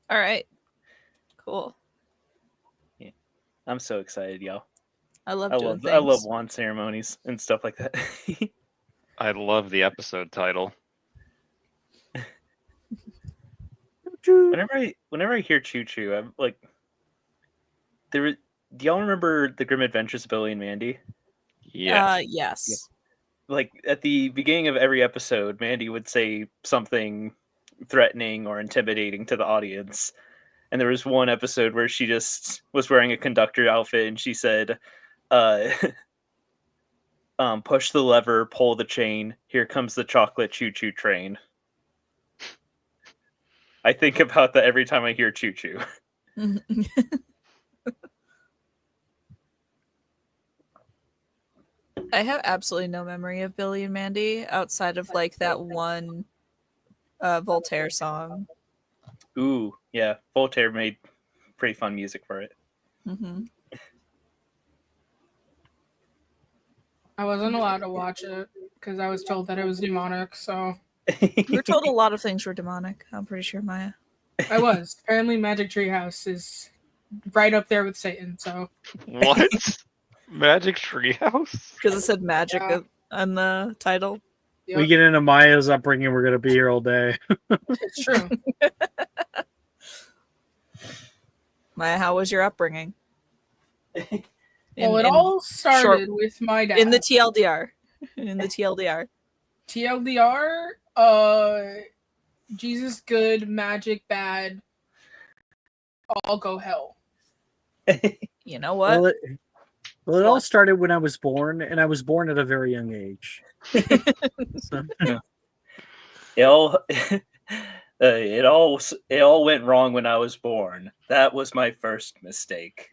All right. Cool. Yeah. I'm so excited, y'all. I love I doing love I love things. wand ceremonies and stuff like that. I love the episode title. Whenever I hear Choo Choo, I'm like, there. Do y'all remember the Grim Adventures of Billy and Mandy? Yes. Yeah. Yes. Like at the beginning of every episode, Mandy would say something threatening or intimidating to the audience. And there was one episode where she just was wearing a conductor outfit and she said, uh, push the lever, pull the chain, here comes the chocolate choo choo train. I think about that every time I hear choo choo. I have absolutely no memory of Billy and Mandy outside of like that one Voltaire song. Ooh, yeah. Voltaire made pretty fun music for it. Mm-hmm. I wasn't allowed to watch it because I was told that it was demonic. So We were told a lot of things were demonic. I'm pretty sure, Maya. I was. Apparently, Magic Treehouse is right up there with Satan. So What? Magic Treehouse? Because it said magic Yeah. on the title. yep, We get into Maya's upbringing, we're gonna be here all day. it's true. Maya, how was your upbringing? Well, it all started with my dad. in the TLDR. In the TLDR. TLDR, Jesus good, magic bad, all go hell. You know what? Well, it all started when I was born, and I was born at a very young age. So, it all went wrong when I was born. That was my first mistake.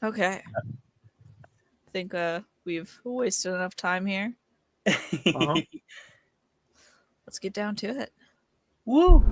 Okay. I think we've wasted enough time here. uh-huh. Let's get down to it. Woo!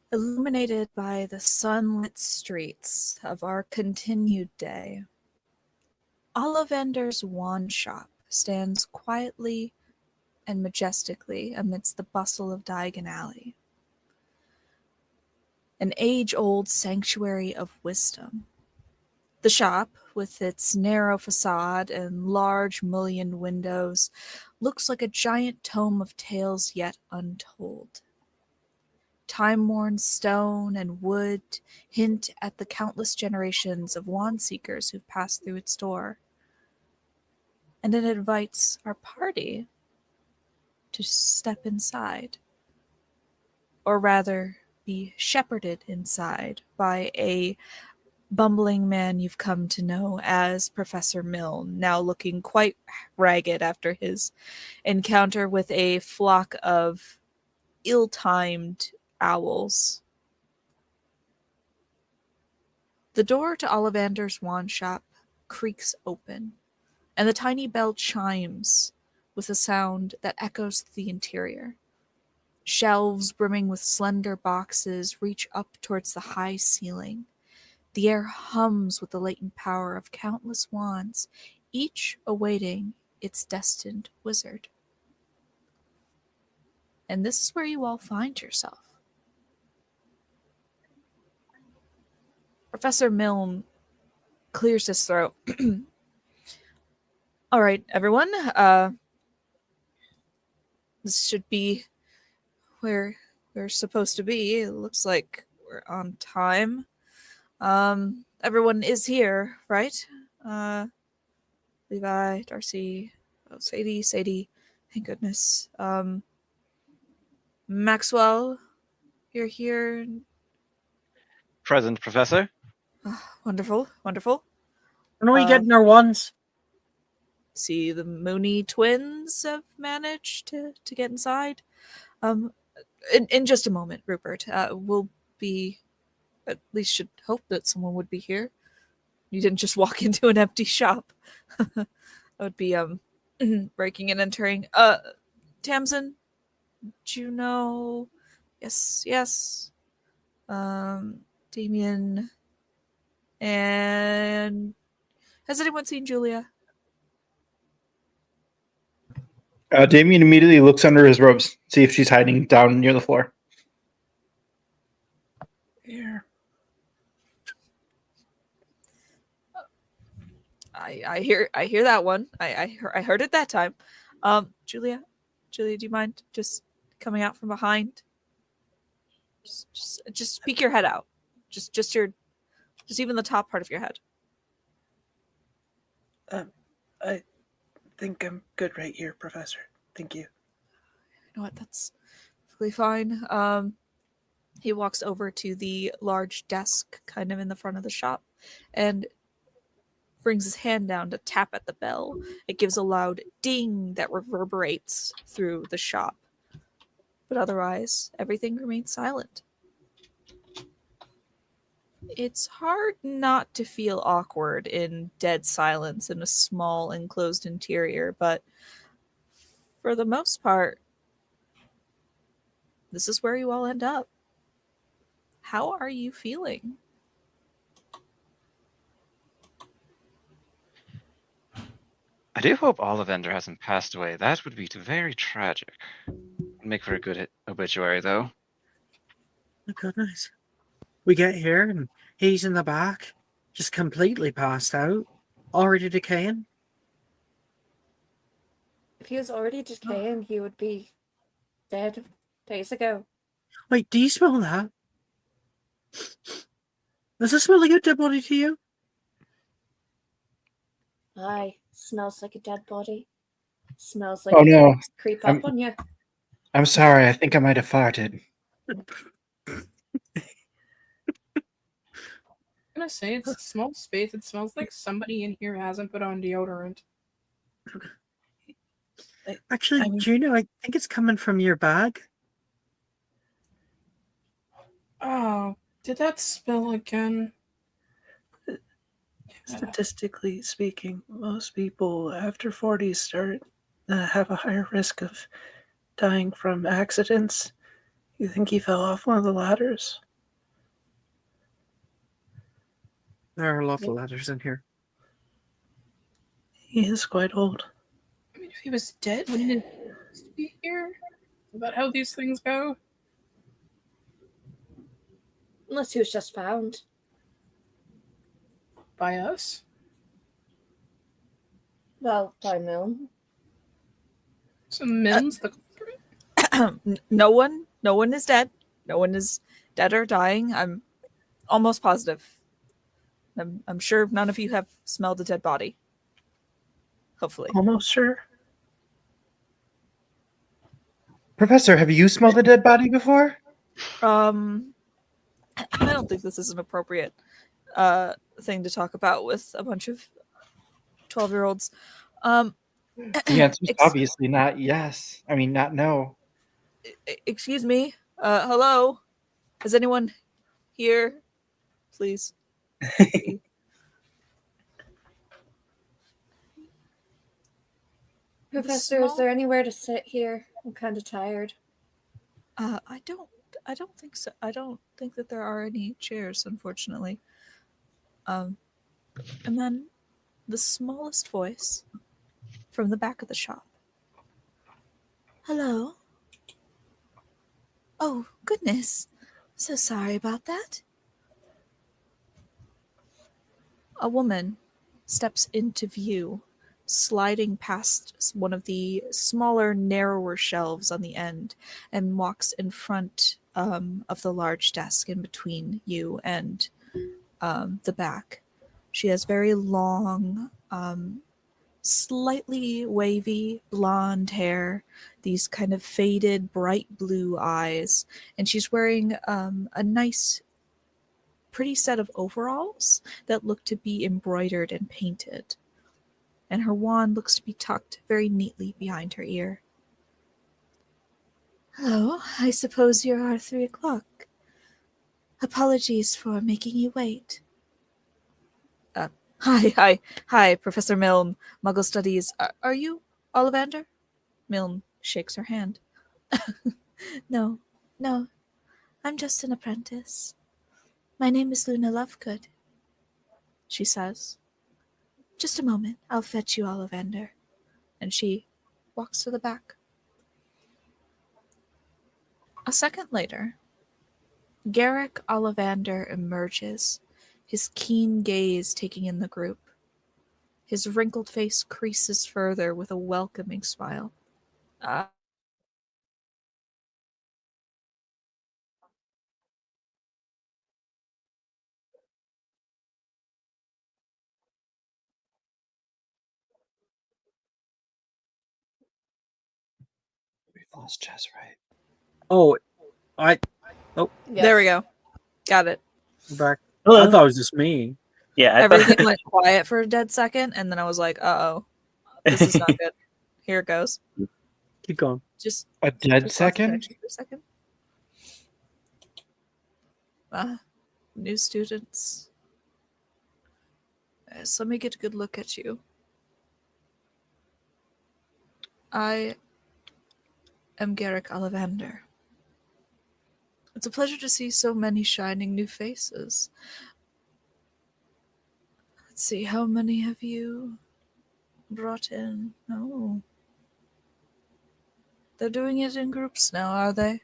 Illuminated by the sunlit streets of our continued day, Ollivander's wand shop stands quietly and majestically amidst the bustle of Diagon Alley. An age-old sanctuary of wisdom. The shop, with its narrow facade and large mullioned windows, looks like a giant tome of tales yet untold. Time-worn stone and wood hint at the countless generations of wand seekers who've passed through its door. And it invites our party to step inside. Or rather, be shepherded inside by a bumbling man you've come to know as Professor Milne, now looking quite ragged after his encounter with a flock of ill-timed owls. The door to Ollivander's wand shop creaks open, and the tiny bell chimes with a sound that echoes through the interior. Shelves brimming with slender boxes reach up towards the high ceiling. The air hums with the latent power of countless wands, each awaiting its destined wizard. And this is where you all find yourself. Professor Milne clears his throat. All right, everyone. This should be where we're supposed to be. It looks like we're on time. Everyone is here, right? Levi, Darcy, Sadie. Thank goodness. Maxwell, you're here. Present, Professor. Wonderful. When are we Uh, getting our ones? See, the Mooney twins have managed to get inside. In just a moment, Rupert. We'll be, at least should hope that someone would be here. You didn't just walk into an empty shop. That would be breaking and entering. Tamsin, do you know? Yes. Damien, and has anyone seen Julia? Damien immediately looks under his robes, see if she's hiding down near the floor. Here. I hear that one. I heard it that time. Julia, do you mind just coming out from behind? Just peek your head out. Just even the top part of your head. I think I'm good right here, Professor. Thank you. You know what? That's perfectly fine. He walks over to the large desk kind of in the front of the shop and brings his hand down to tap at the bell. It gives a loud ding that reverberates through the shop. But otherwise, everything remains silent. It's hard not to feel awkward in dead silence in a small enclosed interior, but for the most part, this is where you all end up. How are you feeling? I do hope Ollivander hasn't passed away. That would be very tragic. Make for a good obituary, though. Oh, goodness. We get here and he's in the back, just completely passed out, already decaying. If he was already decaying, he would be dead days ago. Wait, do you smell that? Does it smell like a dead body to you? Aye, smells like a dead body. Smells Oh, like no. creep I'm- up on you. I'm sorry, I think I might have farted. I'm gonna say it's a small space. It smells like somebody in here hasn't put on deodorant. Actually, Juno, I think it's coming from your bag. Oh, did that spill again? Statistically speaking, most people after 40 start have a higher risk of dying from accidents. You think he fell off one of the ladders? There are a lot of ladders in here. He is quite old. I mean, if he was dead, wouldn't it be here? Is that how these things go? Unless he was just found. By us? Well, by Milne. So Milne's the culprit? No one is dead. No one is dead or dying. I'm almost positive. I'm sure none of you have smelled a dead body. Hopefully. Almost sure. Professor, have you smelled a dead body before? I don't think this is an appropriate thing to talk about with a bunch of 12-year-olds. The answer's obviously not yes. I mean, not no. Excuse me. Hello? Is anyone here? Please. Professor, is there anywhere to sit here? I'm kind of tired. I don't think so. I don't think that there are any chairs, unfortunately. And then the smallest voice from the back of the shop. Hello? Oh, goodness. So sorry about that. A woman steps into view sliding past one of the smaller, narrower shelves on the end and walks in front of the large desk in between you and the back. She has very long, slightly wavy blonde hair, these kind of faded bright blue eyes, and she's wearing a nice pretty set of overalls that look to be embroidered and painted, and her wand looks to be tucked very neatly behind her ear. Hello, I suppose you are 3 o'clock. Apologies for making you wait. Hi, Professor Milne, Muggle Studies. Are you Ollivander? Milne shakes her hand. No, I'm just an apprentice. My name is Luna Lovegood, she says. Just a moment, I'll fetch you Ollivander. And she walks to the back. A second later, Garrick Ollivander emerges, his keen gaze taking in the group. His wrinkled face creases further with a welcoming smile. We've lost Jess, right? Oh, There we go. Got it. back. Hello. I thought it was just me. Yeah, I Everything thought. went quiet for a dead second, and then I was like, uh-oh, this is not good. Here it goes. Keep going. Just A dead lost second? connection for a second. New students. Yes, let me get a good look at you. I am Garrick Ollivander. It's a pleasure to see so many shining new faces. Let's see, how many have you brought in? Oh. They're doing it in groups now, are they?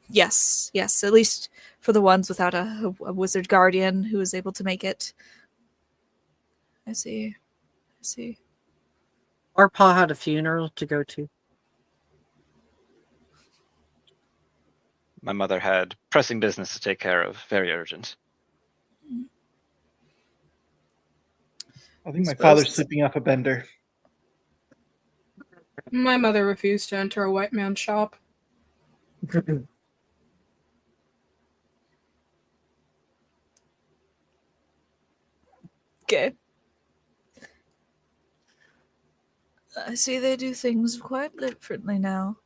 Yes, at least for the ones without a wizard guardian who is able to make it. I see. Our pa had a funeral to go to. My mother had pressing business to take care of, very urgent. I think my Suppose father's it's- sleeping off a bender. My mother refused to enter a white man's shop. Okay. I see they do things quite differently now.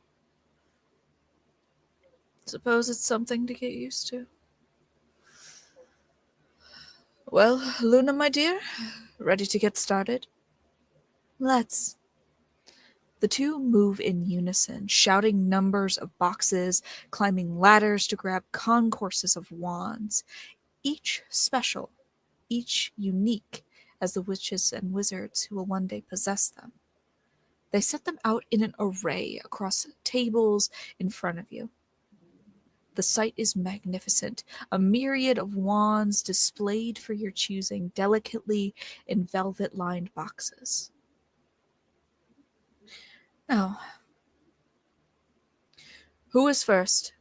Suppose it's something to get used to. Well, Luna, my dear, ready to get started? Let's. The two move in unison, shouting numbers of boxes, climbing ladders to grab concourses of wands, each special, each unique as the witches and wizards who will one day possess them. They set them out in an array across tables in front of you. The sight is magnificent, a myriad of wands displayed for your choosing delicately in velvet-lined boxes. Now, who is first?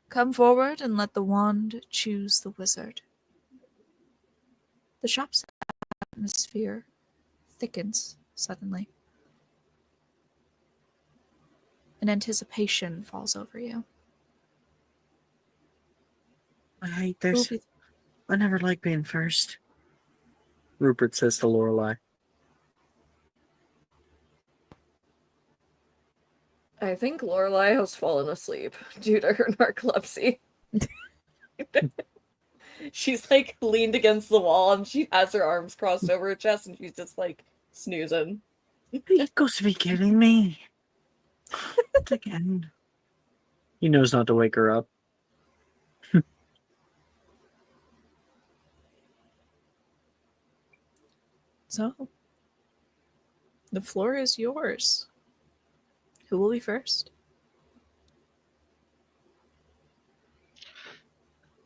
Come forward and let the wand choose the wizard. The shop's atmosphere thickens suddenly. An anticipation falls over you. I hate Who will this. be I never like being first. Rupert says to Lorelai. I think Lorelai has fallen asleep due to her narcolepsy. She's like leaned against the wall and she has her arms crossed over her chest and she's just like snoozing. You got to be kidding me. Not again. He knows not to wake her up. So, the floor is yours. Who will be first?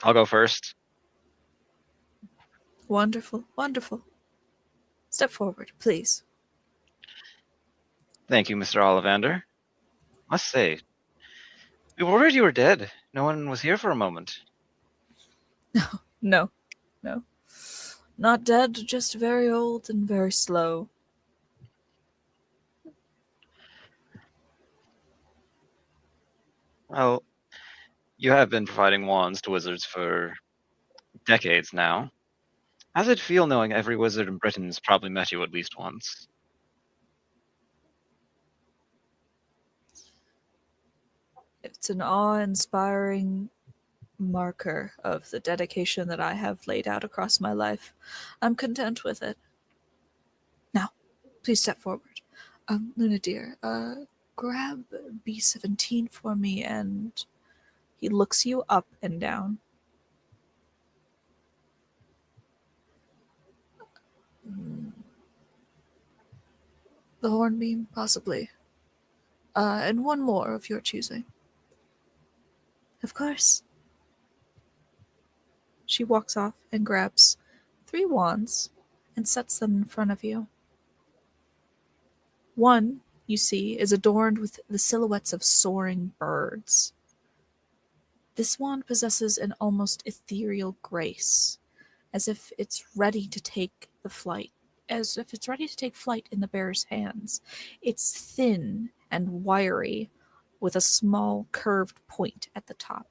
I'll go first. Wonderful. Step forward, please. Thank you, Mr. Ollivander. Must say, we were worried you were dead. No one was here for a moment. No, no. Not dead, just very old and very slow. Well, you have been providing wands to wizards for decades now. How does it feel knowing every wizard in Britain's probably met you at least once? It's an awe-inspiring marker of the dedication that I have laid out across my life. I'm content with it. Now, please step forward. Luna dear, grab B17 for me, and he looks you up and down. The hornbeam, possibly. And one more of your choosing. Of course. She walks off and grabs 3 wands and sets them in front of you. One, you see, is adorned with the silhouettes of soaring birds. This wand possesses an almost ethereal grace, as if it's ready to take flight in the bearer's hands. It's thin and wiry, with a small curved point at the top.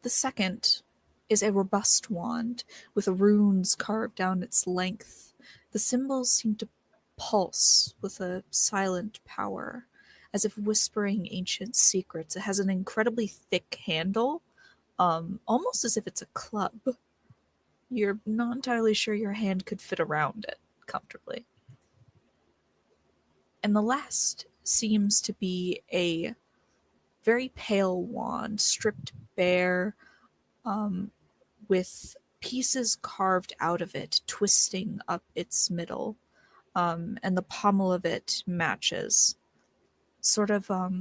The second is a robust wand with runes carved down its length. The symbols seem to pulse with a silent power, as if whispering ancient secrets. It has an incredibly thick handle, almost as if it's a club. You're not entirely sure your hand could fit around it comfortably. And the last seems to be a very pale wand, stripped bare, with pieces carved out of it, twisting up its middle. And the pommel of it matches. Sort of a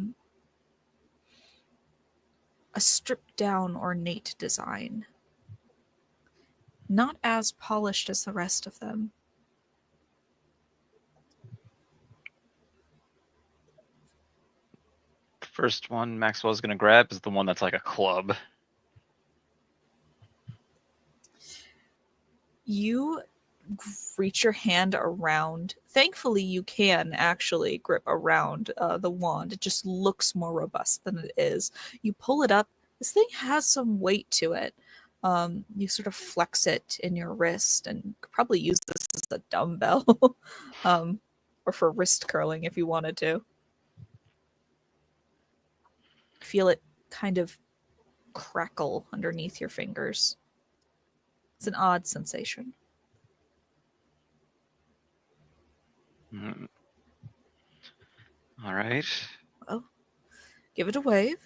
stripped down ornate design. Not as polished as the rest of them. The first one Maxwell's going to grab is the one that's like a club. You reach your hand around. Thankfully, you can actually grip around the wand. It just looks more robust than it is. You pull it up. This thing has some weight to it. You sort of flex it in your wrist and could probably use this as a dumbbell or for wrist curling if you wanted to. Feel it kind of crackle underneath your fingers. It's an odd sensation. Mm. All right. Well, give it a wave.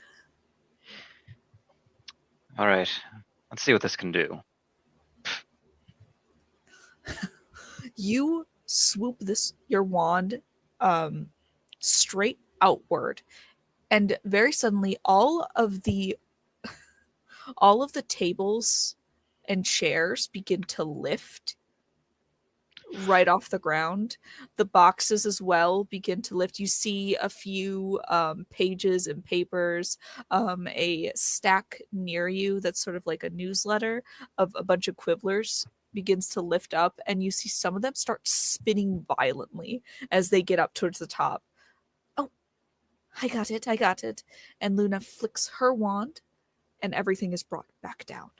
All right. Let's see what this can do. You swoop your wand straight outward, and very suddenly all of the tables and chairs begin to lift right off the ground. The boxes as well begin to lift. You see a few pages and papers, a stack near you that's sort of like a newsletter of a bunch of quibblers begins to lift up, and you see some of them start spinning violently as they get up towards the top. Oh, I got it. And Luna flicks her wand, and everything is brought back down.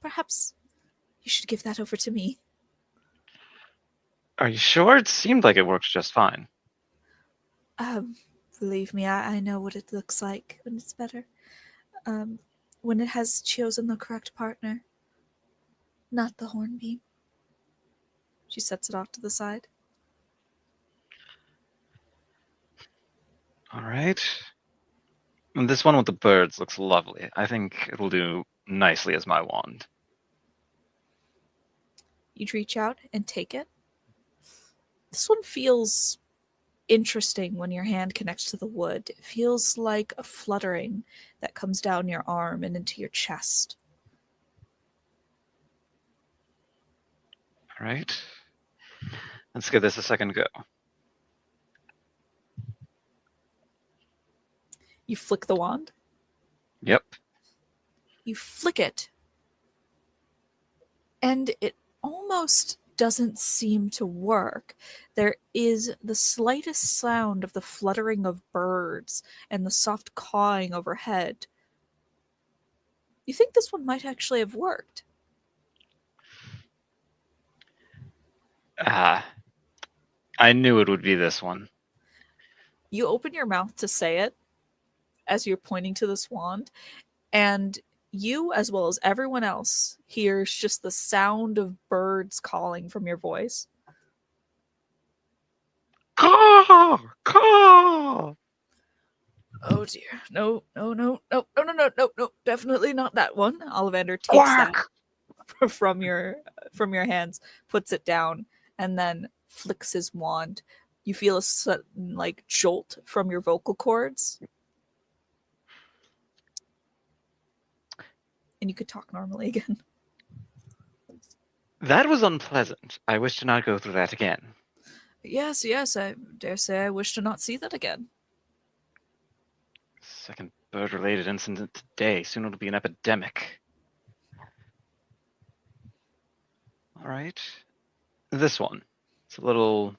Perhaps you should give that over to me. Are you sure? It seemed like it works just fine. Believe me, I know what it looks like when it's better. When it has chosen the correct partner. Not the hornbeam. She sets it off to the side. All right. And this one with the birds looks lovely. I think it will do nicely as my wand. You'd reach out and take it. This one feels interesting when your hand connects to the wood. It feels like a fluttering that comes down your arm and into your chest. All right. Let's give this a second go. You flick the wand. Yep. You flick it. And it almost doesn't seem to work. There is the slightest sound of the fluttering of birds and the soft cawing overhead. You think this one might actually have worked. I knew it would be this one. You open your mouth to say it as you're pointing to this wand, and you, as well as everyone else, hears just the sound of birds calling from your voice. Caw! Caw! Oh dear. No, no, no, no, no, no, no, no, no, definitely not that one. Ollivander takes Quack! that from your hands, puts it down, and then flicks his wand. You feel a sudden like jolt from your vocal cords. And you could talk normally again. That was unpleasant. I wish to not go through that again. Yes, yes, I dare say I wish to not see that again. Second bird-related incident today. Soon it'll be an epidemic. All right. This one. It's a little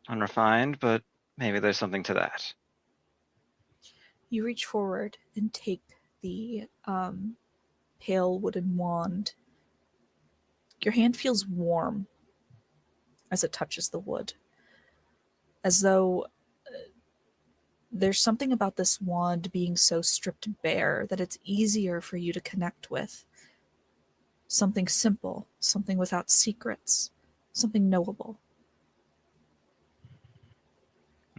unrefined, but maybe there's something to that. You reach forward and take the pale wooden wand. Your hand feels warm as it touches the wood, as though there's something about this wand being so stripped bare that it's easier for you to connect with. Something simple, something without secrets, something knowable.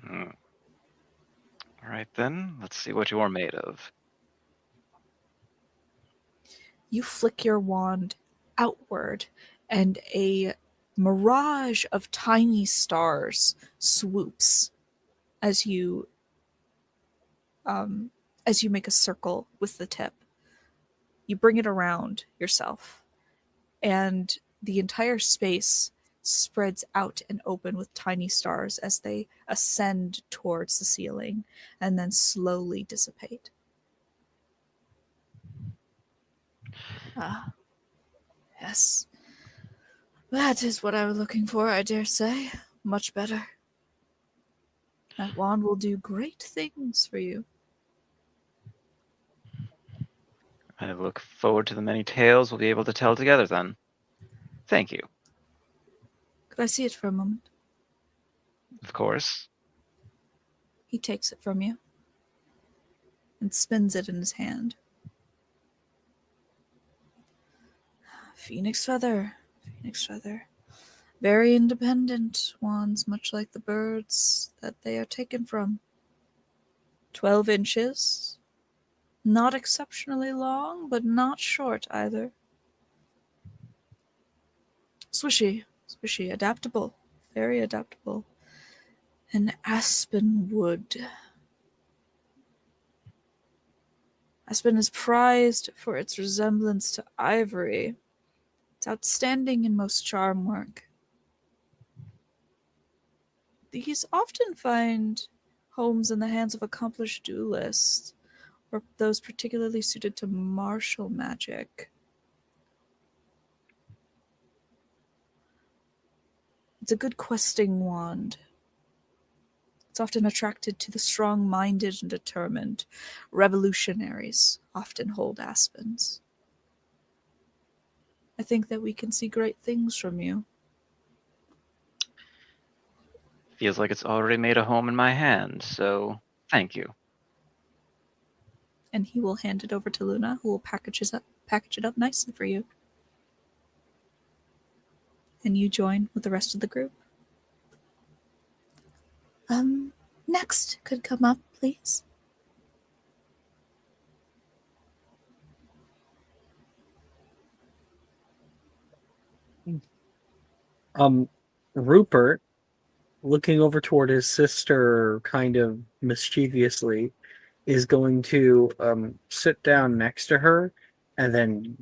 All right, then. Let's see what you're made of. You flick your wand outward, and a mirage of tiny stars swoops as you make a circle with the tip. You bring it around yourself, and the entire space spreads out and open with tiny stars as they ascend towards the ceiling and then slowly dissipate. Ah, yes. That is what I was looking for, I dare say. Much better. That wand will do great things for you. I look forward to the many tales we'll be able to tell together then. Thank you. Could I see it for a moment? Of course. He takes it from you and spins it in his hand. Phoenix feather, phoenix feather. Very independent wands, much like the birds that they are taken from. 12 inches. Not exceptionally long, but not short either. Swishy, swishy, adaptable. Very adaptable. An aspen wood. Aspen is prized for its resemblance to ivory. It's outstanding in most charm work. These often find homes in the hands of accomplished duelists, or those particularly suited to martial magic. It's a good questing wand. It's often attracted to the strong-minded and determined. Revolutionaries often hold aspens. I think that we can see great things from you. Feels like it's already made a home in my hand, so thank you. And he will hand it over to Luna, who will package it up nicely for you. And you join with the rest of the group. Next could come up, please. Rupert, looking over toward his sister kind of mischievously, is going to sit down next to her and then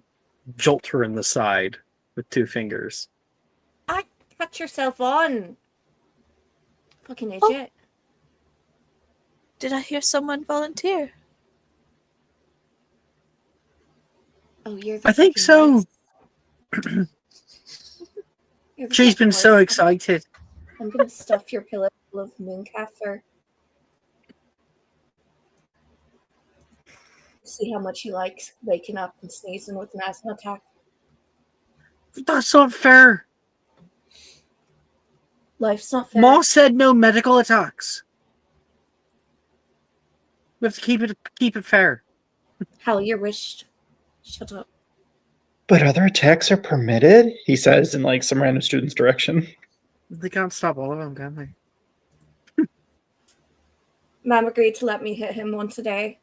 jolt her in the side with 2 fingers. Catch yourself on. Fucking idiot. Did I hear someone volunteer? Oh, you're the I think fucking so. worst. You're the She's fucking been so worst. excited. I'm gonna stuff your pillow full of mooncalf. See how much he likes waking up and sneezing with an asthma attack. That's not fair. Life's not fair. Moss said no medical attacks. We have to keep it fair. Hell, you're wished. Shut up. But other attacks are permitted, he says in like some random student's direction. They can't stop all of them, can they? Mom agreed to let me hit him once a day.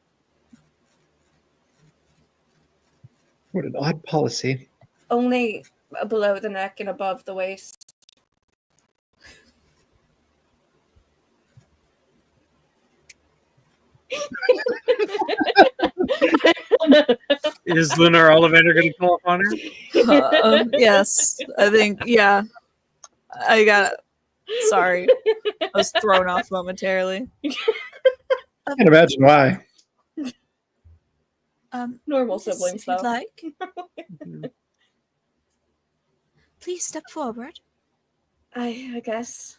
What an odd policy. Only below the neck and above the waist. Is Lunar Ollivander going to call upon her? Yes, I think, yeah. I got sorry. I was thrown off momentarily. I can imagine why. Normal Yes, siblings, if you'd though. like. Please step forward. I guess.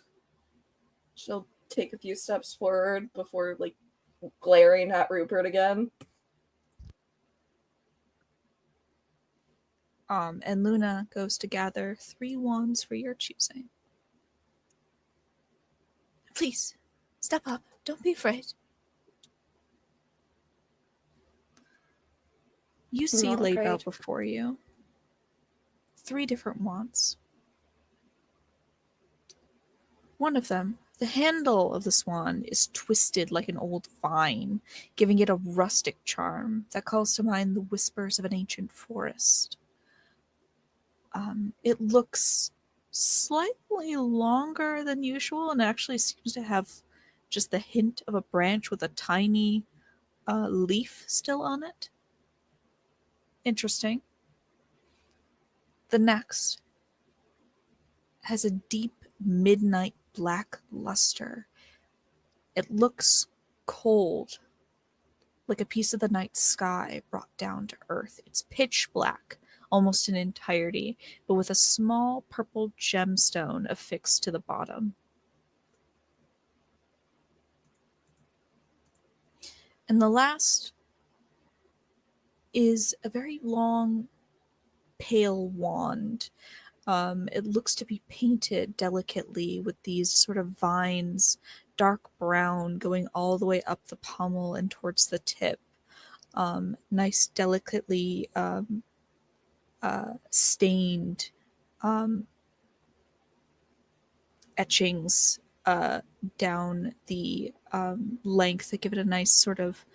She'll take a few steps forward before, like, glaring at Rupert again. And Luna goes to gather 3 wands for your choosing. Please, step up. Don't be afraid. You see Not laid afraid. out before you 3 different wands. One of them, the handle of the swan, is twisted like an old vine, giving it a rustic charm that calls to mind the whispers of an ancient forest. It looks slightly longer than usual and actually seems to have just the hint of a branch with a tiny leaf still on it. Interesting. The next has a deep midnight black luster. It looks cold, like a piece of the night sky brought down to earth. It's pitch black, almost in entirety, but with a small purple gemstone affixed to the bottom. And the last is a very long, pale wand. It looks to be painted delicately with these sort of vines, dark brown, going all the way up the pommel and towards the tip. Nice, delicately stained etchings down the length that give it a nice sort of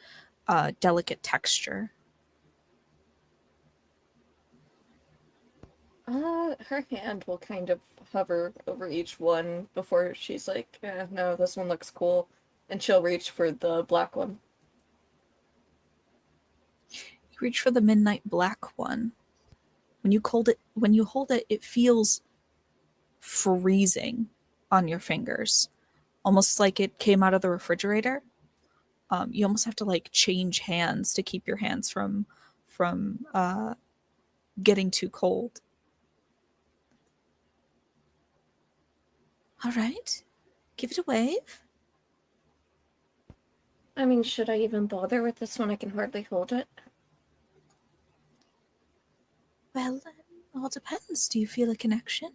delicate texture. Her hand will kind of hover over each one before she's like, no, this one looks cool. And she'll reach for the black one. You reach for the midnight black one. When you hold it, it feels freezing on your fingers, almost like it came out of the refrigerator. You almost have to like change hands to keep your hands from getting too cold. All right, give it a wave. I mean, should I even bother with this one? I can hardly hold it. Well, it all depends. Do you feel a connection?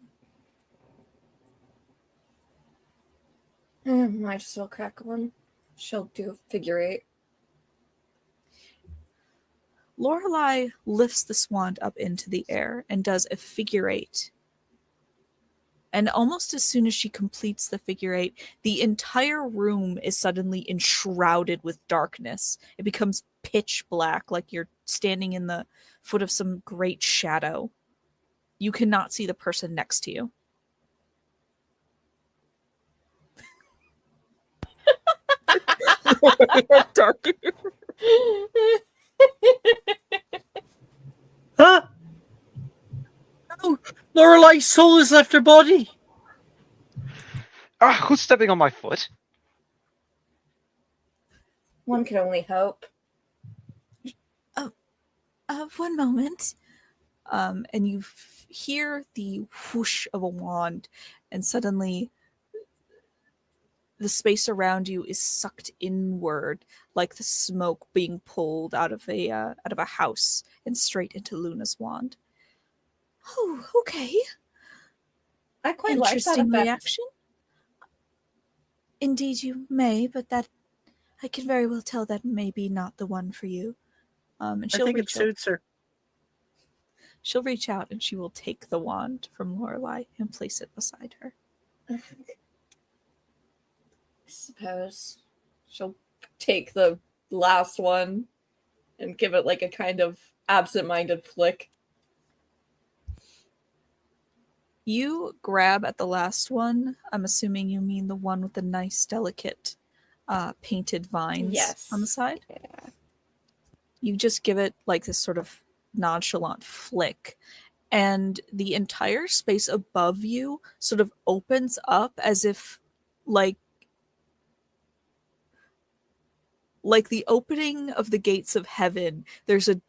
Might as well crack one. She'll do figure 8. Lorelei lifts the wand up into the air and does a figure 8. And almost as soon as she completes the figure 8, the entire room is suddenly enshrouded with darkness. It becomes pitch black, like you're standing in the foot of some great shadow. You cannot see the person next to you. Dark. Huh? Oh, Lorelei's soul has left her body. Who's stepping on my foot? One can only hope. One moment. And you hear the whoosh of a wand, and suddenly the space around you is sucked inward, like the smoke being pulled out of a house and straight into Luna's wand. Oh, okay. I quite like that Interesting effect. reaction. Indeed, you may, but that I can very well tell that may be not the one for you. And I she'll think it reach out. suits her. She'll reach out and she will take the wand from Lorelai and place it beside her. I suppose she'll take the last one and give it like a kind of absent-minded flick. You grab at the last one. I'm assuming you mean the one with the nice, delicate, painted vines on the side. Yeah. You just give it like this sort of nonchalant flick, and the entire space above you sort of opens up as if like the opening of the gates of heaven. There's a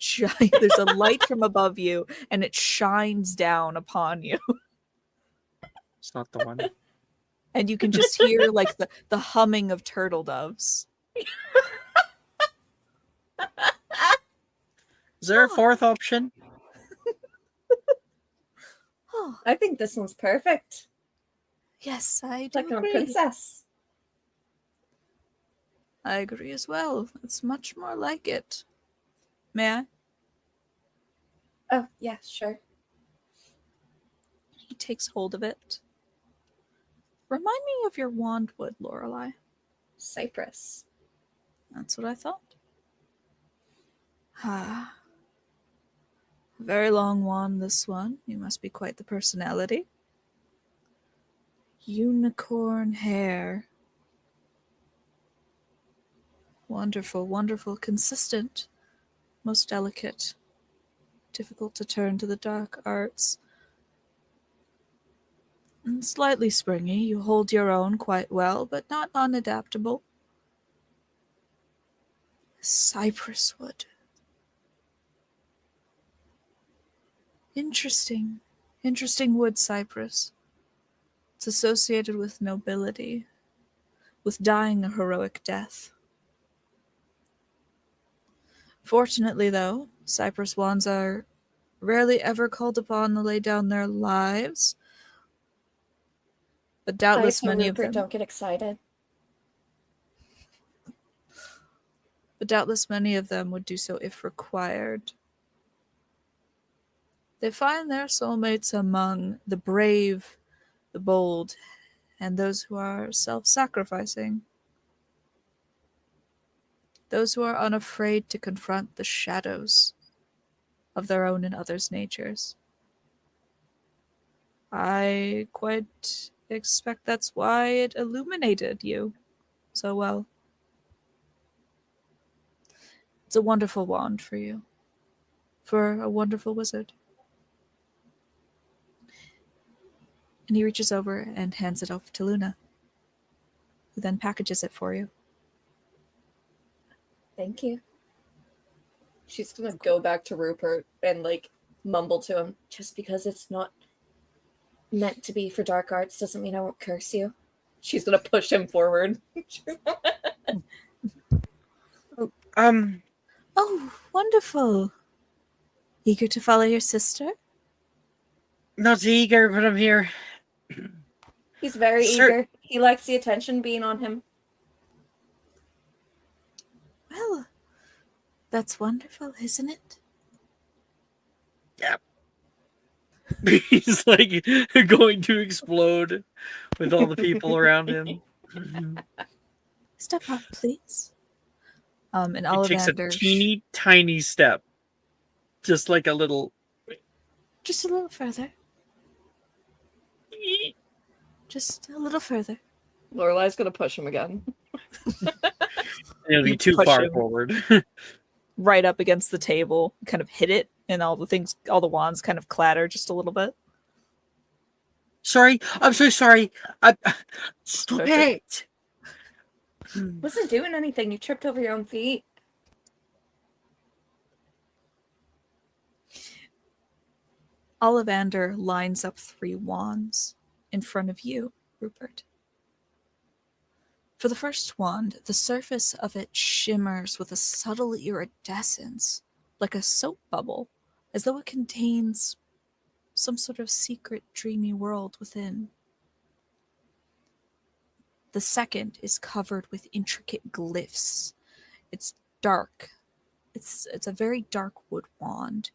light from above you, and it shines down upon you. It's not the one. And you can just hear like the humming of turtle doves. Is there a fourth option? Oh, I think this one's perfect. yes, I It's do like a agree. princess. I agree as well. It's much more like it. May I? Oh, yeah, sure. He takes hold of it. Remind me of your wand wood, Lorelai. Cypress. That's what I thought. Ah. Very long wand, this one. You must be quite the personality. Unicorn hair. Wonderful, wonderful, consistent, most delicate. Difficult to turn to the dark arts. And slightly springy. You hold your own quite well, but not unadaptable. Cypress wood. Interesting. Interesting wood, cypress. It's associated with nobility, with dying a heroic death. Fortunately, though, cypress wands are rarely ever called upon to lay down their lives, but doubtless I tell many of Rupert, them. don't get excited. But doubtless many of them would do so if required. They find their soulmates among the brave, the bold, and those who are self-sacrificing. Those who are unafraid to confront the shadows of their own and others' natures. I quite expect that's why it illuminated you so well. It's a wonderful wand for you. For a wonderful wizard. And he reaches over and hands it off to Luna, who then packages it for you. Thank you. She's gonna go back to Rupert and like mumble to him. Just because it's not meant to be for dark arts doesn't mean I won't curse you. She's gonna push him forward. Oh, wonderful. Eager to follow your sister? Not eager, but I'm here. He's very eager. He likes the attention being on him. Well, that's wonderful, isn't it? Yep. He's like going to explode with all the people around him. Step up, please. And He takes a Ollivander, teeny tiny step. Just like a little. just a little further. Just a little further. Lorelai's gonna push him again. It'll be You too push far him. forward. Right up against the table, kind of hit it, and all the wands kind of clatter just a little bit. Sorry, I'm so sorry. Stop Perfect. it. Wasn't doing anything. You tripped over your own feet. Ollivander lines up 3 wands in front of you, Rupert. For the first wand, the surface of it shimmers with a subtle iridescence, like a soap bubble, as though it contains some sort of secret, dreamy world within. The second is covered with intricate glyphs. It's dark. It's a very dark wood wand,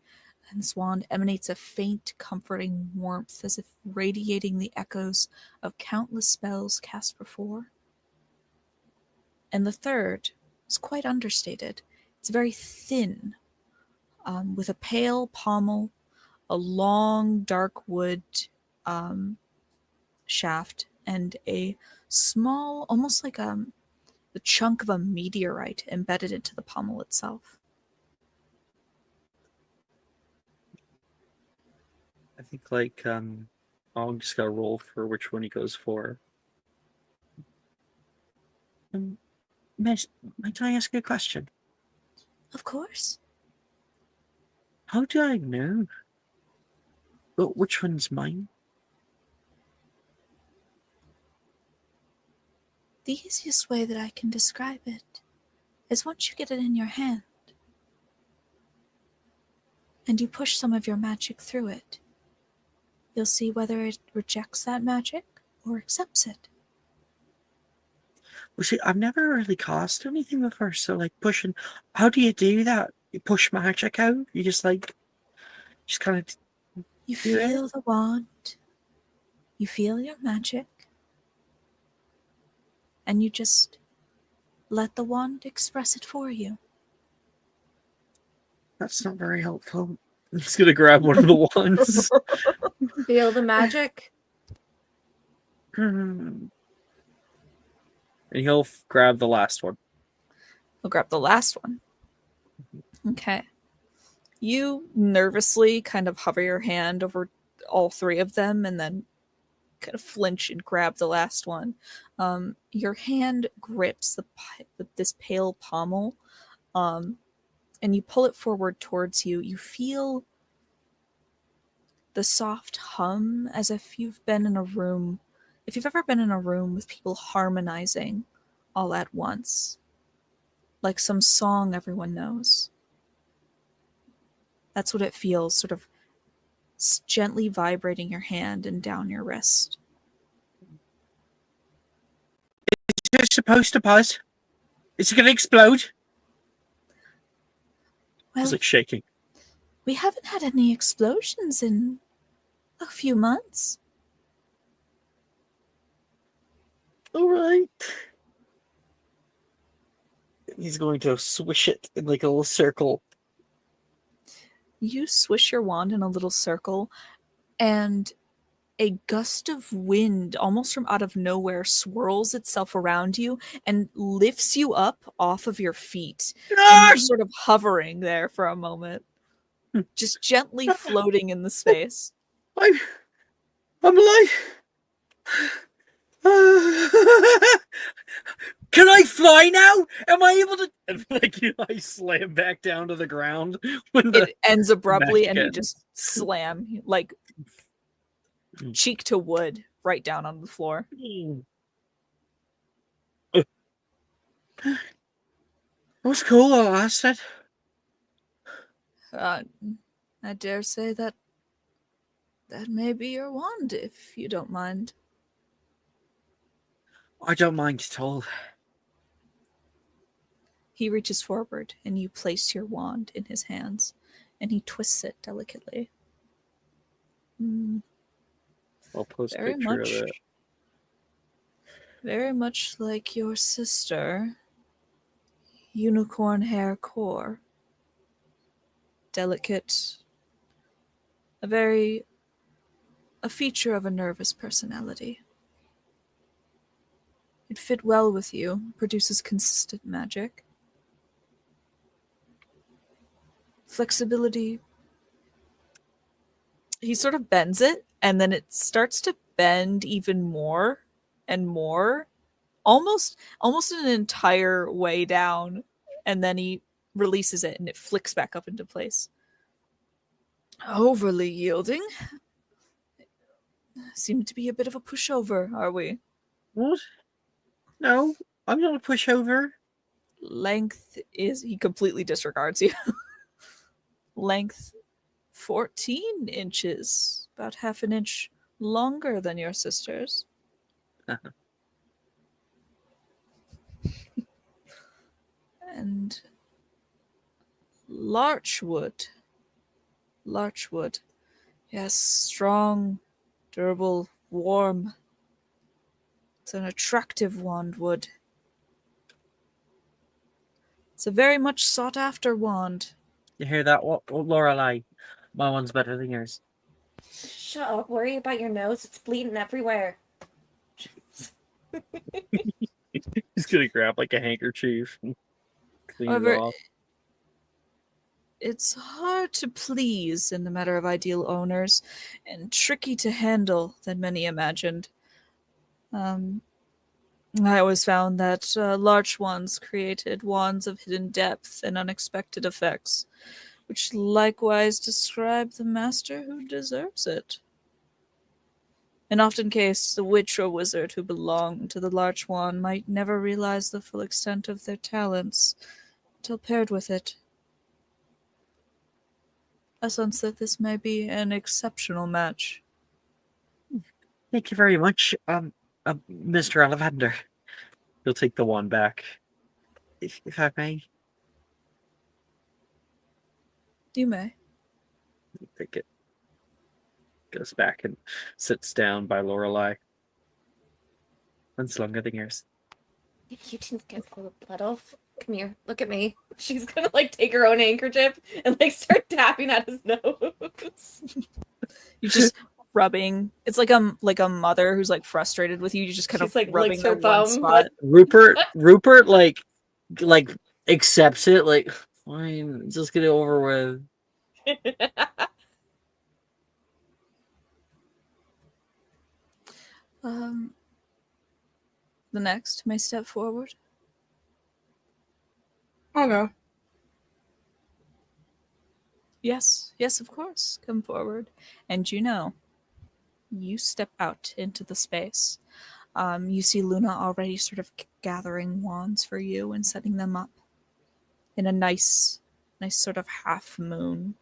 and this wand emanates a faint, comforting warmth as if radiating the echoes of countless spells cast before. And the third is quite understated. It's very thin, with a pale pommel, a long, dark wood shaft, and a small, almost like the chunk of a meteorite embedded into the pommel itself. I think like I'll just gotta roll for which one he goes for. Miss, might I ask you a question? Of course. How do I know which one's mine? The easiest way that I can describe it is once you get it in your hand and you push some of your magic through it, you'll see whether it rejects that magic or accepts it. Well, see, I've never really cast anything before, so like pushing. How do you do that? You push magic out? You just kind of. You Do it? feel the wand, you feel your magic, and you just let the wand express it for you. That's not very helpful. I'm just gonna grab one of the wands. Feel the magic. And he'll grab the last one. I'll grab the last one. Okay. You nervously kind of hover your hand over all 3 of them and then kind of flinch and grab the last one. Your hand grips this pale pommel, and you pull it forward towards you. You feel the soft hum as if you've been in a room. If you've ever been in a room with people harmonizing all at once, like some song everyone knows. That's what it feels, sort of gently vibrating your hand and down your wrist. Is it supposed to buzz? Is it gonna explode? Well, Is it shaking? we haven't had any explosions in a few months. All right. He's going to swish it in like a little circle. You swish your wand in a little circle, and a gust of wind, almost from out of nowhere, swirls itself around you and lifts you up off of your feet. And you're sort of hovering there for a moment, just gently floating in the space. I'm alive. Can I fly now? Am I able to? And I slam back down to the ground when It ends abruptly, and you ends. just slam, like cheek to wood, right down on the floor. It was cool. I lasted. I dare say that may be your wand, if you don't mind. I don't mind at all. He reaches forward, and you place your wand in his hands, and he twists it delicately. I'll post a Very picture much, of it. very much like your sister, unicorn hair core. Delicate, a feature of a nervous personality. It fit well with you, produces consistent magic. Flexibility. He sort of bends it, and then it starts to bend even more and more, almost an entire way down, and then he releases it and it flicks back up into place. Overly yielding. Seem to be a bit of a pushover, are we? What? No, I'm not a pushover. Length is... He completely disregards you. Length 14 inches, about half an inch longer than your sister's. And larchwood. Larchwood. Yes, strong, durable, warm. It's an attractive wand wood. It's a very much sought after wand. You hear that, Lorelei? My one's better than yours. Shut up. Worry about your nose. It's bleeding everywhere. He's gonna grab like a handkerchief and clean However, it off. it's hard to please in the matter of ideal owners, and tricky to handle than many imagined. I always found that large wands created wands of hidden depth and unexpected effects, which likewise describe the master who deserves it. In often case, the witch or wizard who belonged to the large wand might never realize the full extent of their talents until paired with it. I sense that this may be an exceptional match. Thank you very much, Mr. Ollivander. He'll take the wand back, if I may. You may. Take it. Goes back and sits down by Lorelei. One's longer than yours. You didn't get all the blood off. Come here, look at me. She's gonna like take her own handkerchief and like start tapping at his nose. You just rubbing. It's like a mother who's like frustrated with you. You just kind She's of like rubbing licks their her one thumb. spot. Rupert like accepts it, like, fine, just get it over with. The next may step forward. I'll go. Yes, of course. Come forward. And you step out into the space. You see Luna already sort of gathering wands for you and setting them up in a nice sort of half moon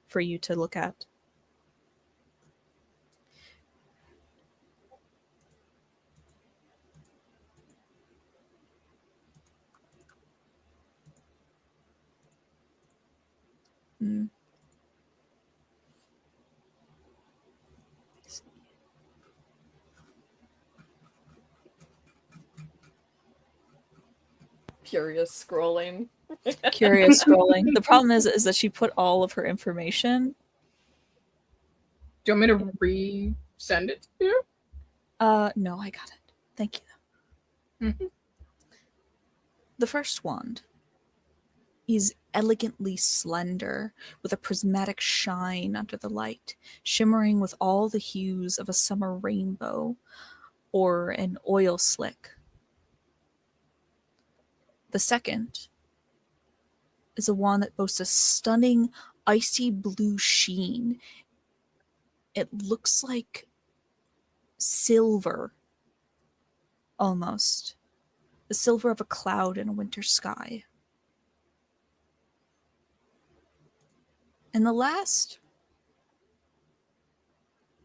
for you to look at. Mm. Curious scrolling. Curious scrolling. The problem is that she put all of her information. Do you want me to resend it to you? No, I got it. Thank you. Mm-hmm. The first wand is elegantly slender, with a prismatic shine under the light, shimmering with all the hues of a summer rainbow or an oil slick. The second is a wand that boasts a stunning icy blue sheen. It looks like silver, almost. The silver of a cloud in a winter sky. And the last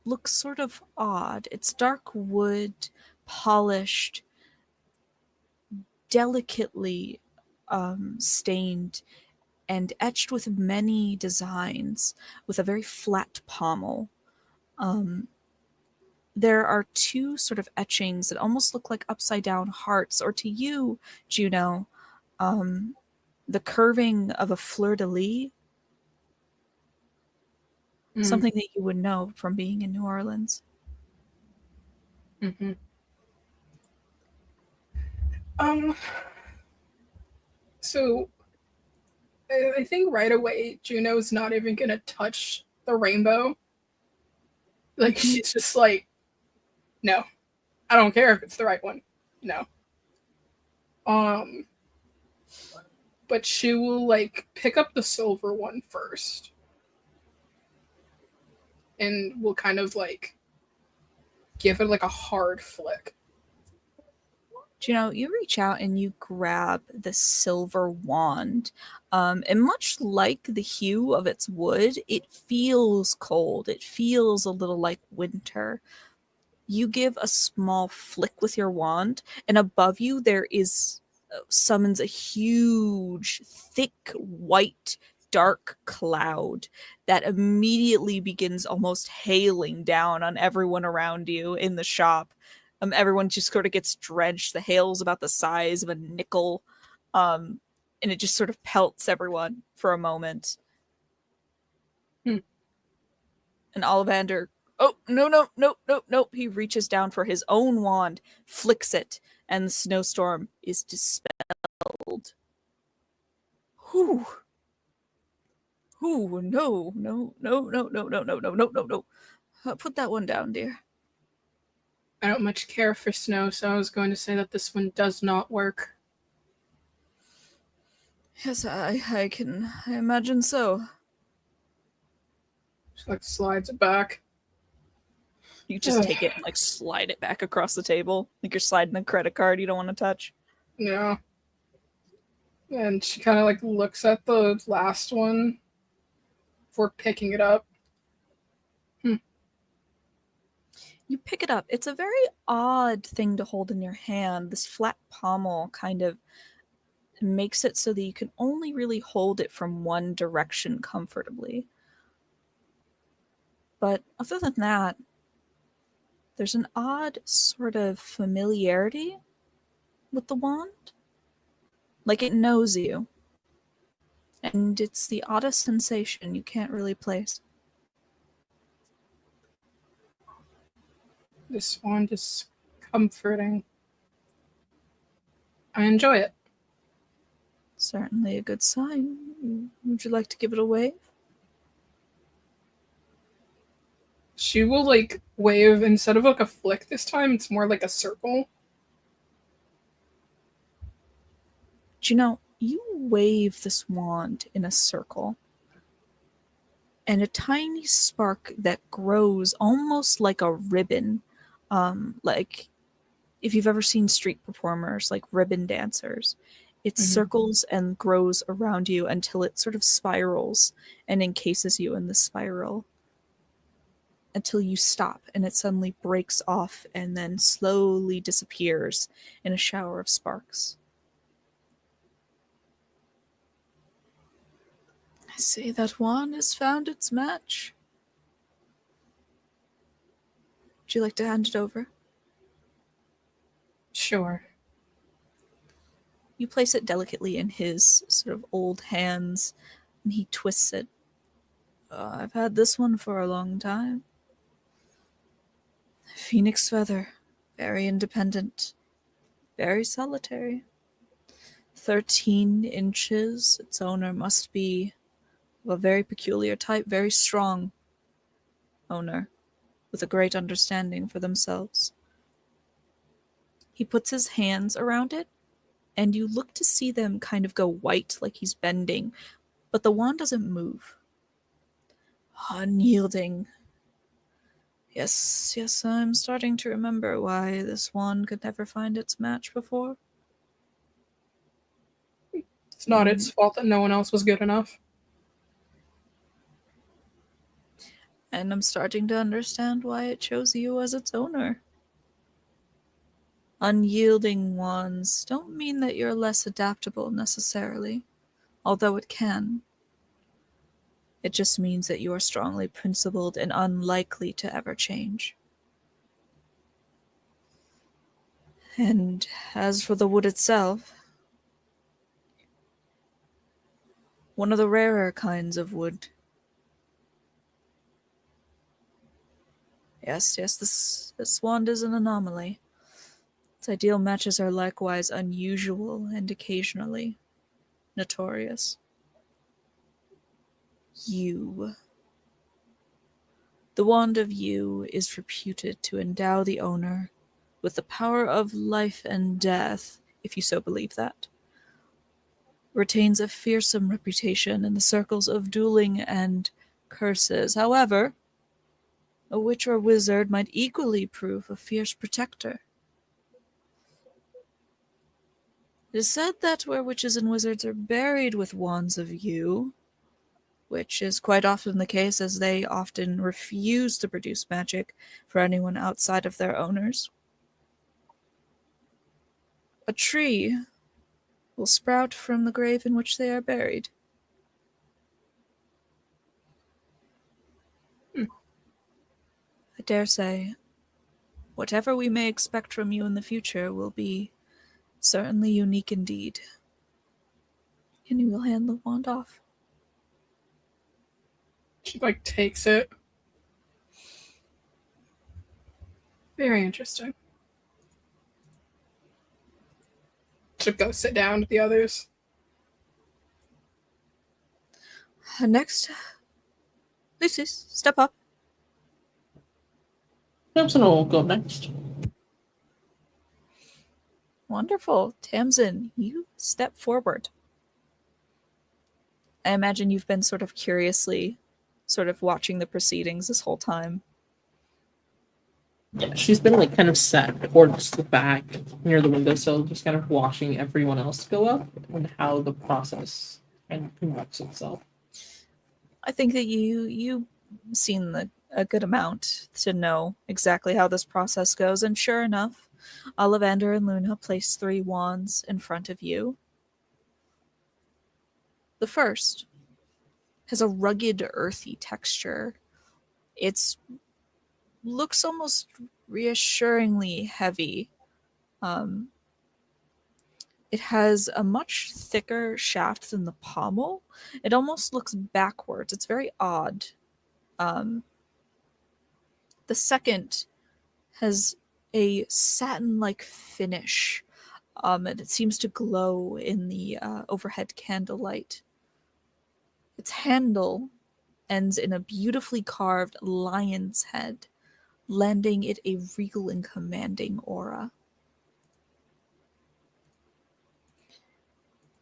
looks sort of odd. It's dark wood, polished, delicately stained, and etched with many designs, with a very flat pommel. There are two sort of etchings that almost look like upside down hearts, or to you, Juno, the curving of a fleur-de-lis. Something that you would know from being in New Orleans. Mm-hmm. So I think right away Juno's not even gonna touch the rainbow. Like she's just like No. I don't care if it's the right one. No. But she will like pick up the silver one first. And will kind of like give it like a hard flick. You reach out and you grab the silver wand. And much like the hue of its wood, it feels cold. It feels a little like winter. You give a small flick with your wand, and above you there is summons a huge, thick, white, dark cloud that immediately begins almost hailing down on everyone around you in the shop. Everyone just sort of gets drenched. The hail's about the size of a nickel, and it just sort of pelts everyone for a moment. Hmm. And Ollivander, oh, no, no, no, no, no. He reaches down for his own wand, flicks it, and the snowstorm is dispelled. Whew. Ooh, no, no, no, no, no, no, no, no, no, no, no. Put that one down, dear. I don't much care for snow, so I was going to say that this one does not work. Yes, I imagine so. She like slides it back. You just take it and like slide it back across the table. Like you're sliding a credit card you don't want to touch. Yeah. And she kind of like looks at the last one before picking it up. You pick it up. It's a very odd thing to hold in your hand. This flat pommel kind of makes it so that you can only really hold it from one direction comfortably. But other than that, there's an odd sort of familiarity with the wand. Like it knows you. And it's the oddest sensation you can't really place. This wand is comforting. I enjoy it. Certainly a good sign. Would you like to give it a wave? She will like wave instead of like a flick this time, it's more like a circle. You wave this wand in a circle, and a tiny spark that grows almost like a ribbon, like if you've ever seen street performers, like ribbon dancers. It circles and grows around you until it sort of spirals and encases you in the spiral until you stop and it suddenly breaks off and then slowly disappears in a shower of sparks. I see that one has found its match. Would you like to hand it over? Sure. You place it delicately in his sort of old hands, and he twists it. I've had this one for a long time. Phoenix feather, very independent, very solitary. 13 inches. Its owner must be of a very peculiar type, very strong owner, with a great understanding for themselves. He puts his hands around it, and you look to see them kind of go white like he's bending, but the wand doesn't move. Unyielding. Yes, yes, I'm starting to remember why this wand could never find its match before. It's not its fault that no one else was good enough. And I'm starting to understand why it chose you as its owner. Unyielding wands don't mean that you're less adaptable necessarily, although it can. It just means that you are strongly principled and unlikely to ever change. And as for the wood itself, one of the rarer kinds of wood. Yes, this wand is an anomaly. Its ideal matches are likewise unusual and occasionally notorious. You. The Wand of You is reputed to endow the owner with the power of life and death, if you so believe that. Retains a fearsome reputation in the circles of dueling and curses. However, a witch or wizard might equally prove a fierce protector. It is said that where witches and wizards are buried with wands of yew, which is quite often the case as they often refuse to produce magic for anyone outside of their owners, a tree will sprout from the grave in which they are buried. I dare say, whatever we may expect from you in the future will be certainly unique indeed. And he will hand the wand off. She like takes it. Very interesting. She'll go sit down with the others. Next, Lucius, step up. Samson will go next. Wonderful. Tamsin, you step forward. I imagine you've been sort of curiously sort of watching the proceedings this whole time. Yeah, she's been like kind of sat towards the back near the windowsill, just kind of watching everyone else go up and how the process kind of conducts itself. I think that you've seen a good amount to know exactly how this process goes, and sure enough, Ollivander and Luna place 3 wands in front of you. The first has a rugged, earthy texture. It looks almost reassuringly heavy. It has a much thicker shaft than the pommel. It almost looks backwards. It's very odd. The second has a satin-like finish, and it seems to glow in the overhead candlelight. Its handle ends in a beautifully carved lion's head, lending it a regal and commanding aura.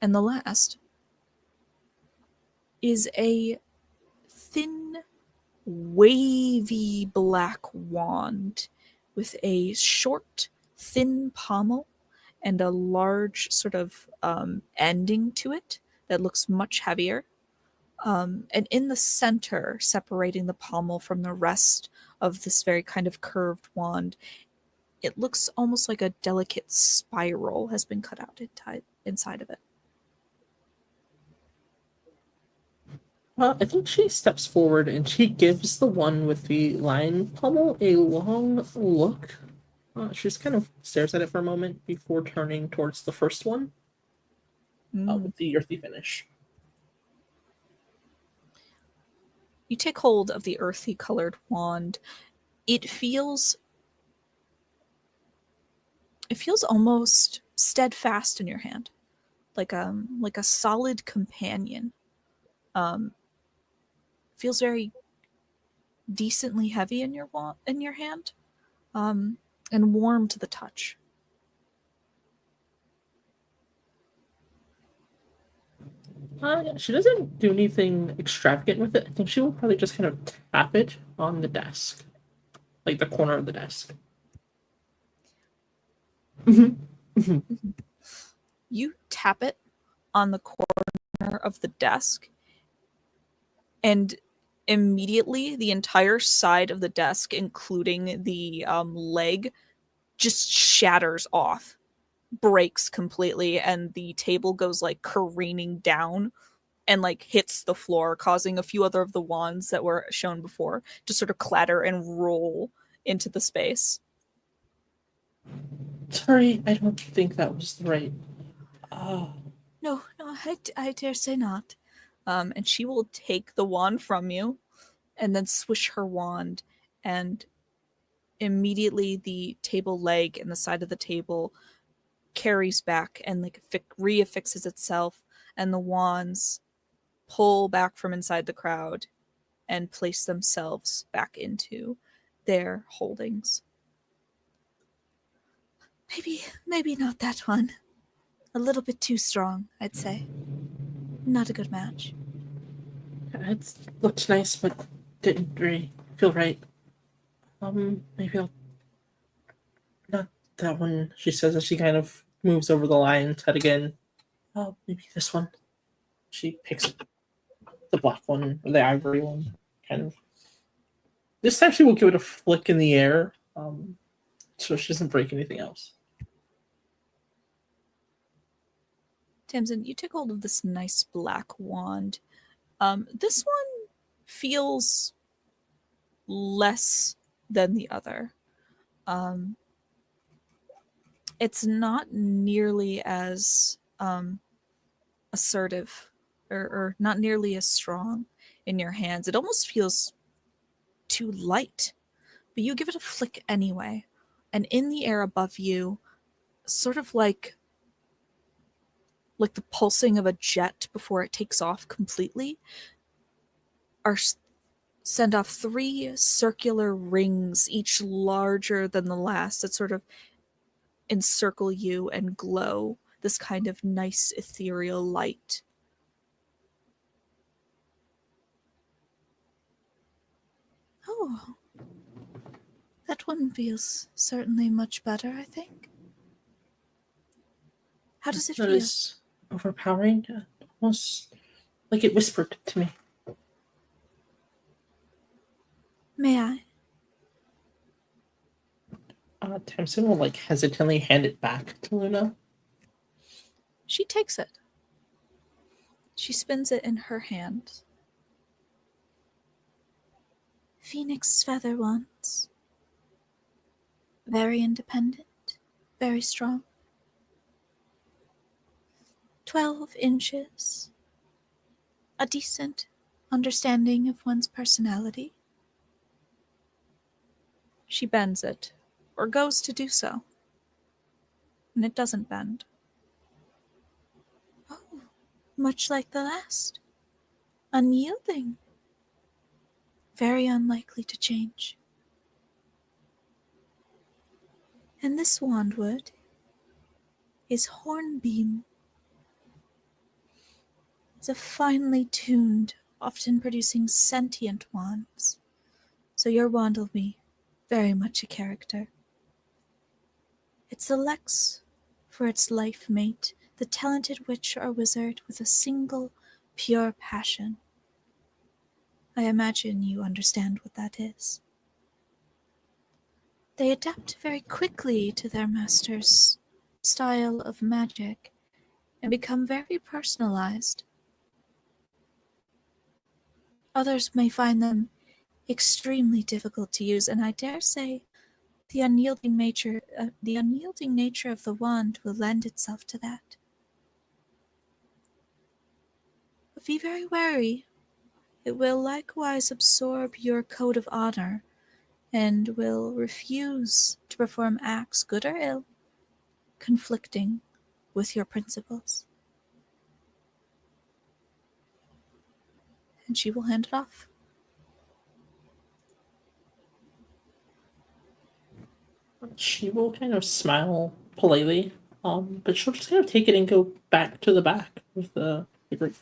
And the last is a thin, wavy black wand with a short, thin pommel and a large sort of ending to it that looks much heavier. And in the center, separating the pommel from the rest of this very kind of curved wand, it looks almost like a delicate spiral has been cut out inside of it. I think she steps forward and she gives the one with the lion pommel a long look. She just kind of stares at it for a moment before turning towards the first one with the earthy finish. You take hold of the earthy colored wand. It feels almost steadfast in your hand, like a solid companion. Feels very decently heavy in your hand, and warm to the touch. She doesn't do anything extravagant with it. I think she will probably just kind of tap it on the desk, like the corner of the desk. You tap it on the corner of the desk, and immediately the entire side of the desk, including the leg, just shatters off, breaks completely, and the table goes like careening down and like hits the floor, causing a few other of the wands that were shown before to sort of clatter and roll into the space. Sorry, I don't think that was right. No, I dare say not. And she will take the wand from you and then swish her wand, and immediately the table leg and the side of the table carries back and like reaffixes itself, and the wands pull back from inside the crowd and place themselves back into their holdings. Maybe not that one. A little bit too strong, I'd say. Not a good match. It looked nice, but didn't really feel right. Maybe I'll... Not that one, she says as she kind of moves over the lion's head again. Maybe this one. She picks the black one, or the ivory one, kind of. This time she will give it a flick in the air, so she doesn't break anything else. Tamsin, you take hold of this nice black wand. This one feels less than the other. It's not nearly as assertive or not nearly as strong in your hands. It almost feels too light, but you give it a flick anyway. And in the air above you, sort of like the pulsing of a jet before it takes off completely, send off 3 circular rings, each larger than the last, that sort of encircle you and glow this kind of nice ethereal light. Oh, that one feels certainly much better, I think. How does it That feel? is overpowering, almost like it whispered to me. May I? Tamsin will hesitantly hand it back to Luna. She takes it. She spins it in her hand. Phoenix feather wands. Very independent, very strong. 12 inches. A decent understanding of one's personality. She bends it, or goes to do so, and it doesn't bend. Oh, much like the last. Unyielding. Very unlikely to change. And this wandwood is hornbeam. It's a finely tuned, often producing sentient wands. So your wand will be very much a character. It selects for its life mate the talented witch or wizard with a single, pure passion. I imagine you understand what that is. They adapt very quickly to their master's style of magic and become very personalized. Others may find them extremely difficult to use, and I dare say the unyielding nature of the wand will lend itself to that. But be very wary. It will likewise absorb your code of honor and will refuse to perform acts, good or ill, conflicting with your principles. And she will hand it off. She will kind of smile politely, but she'll just kind of take it and go back to the back of the group.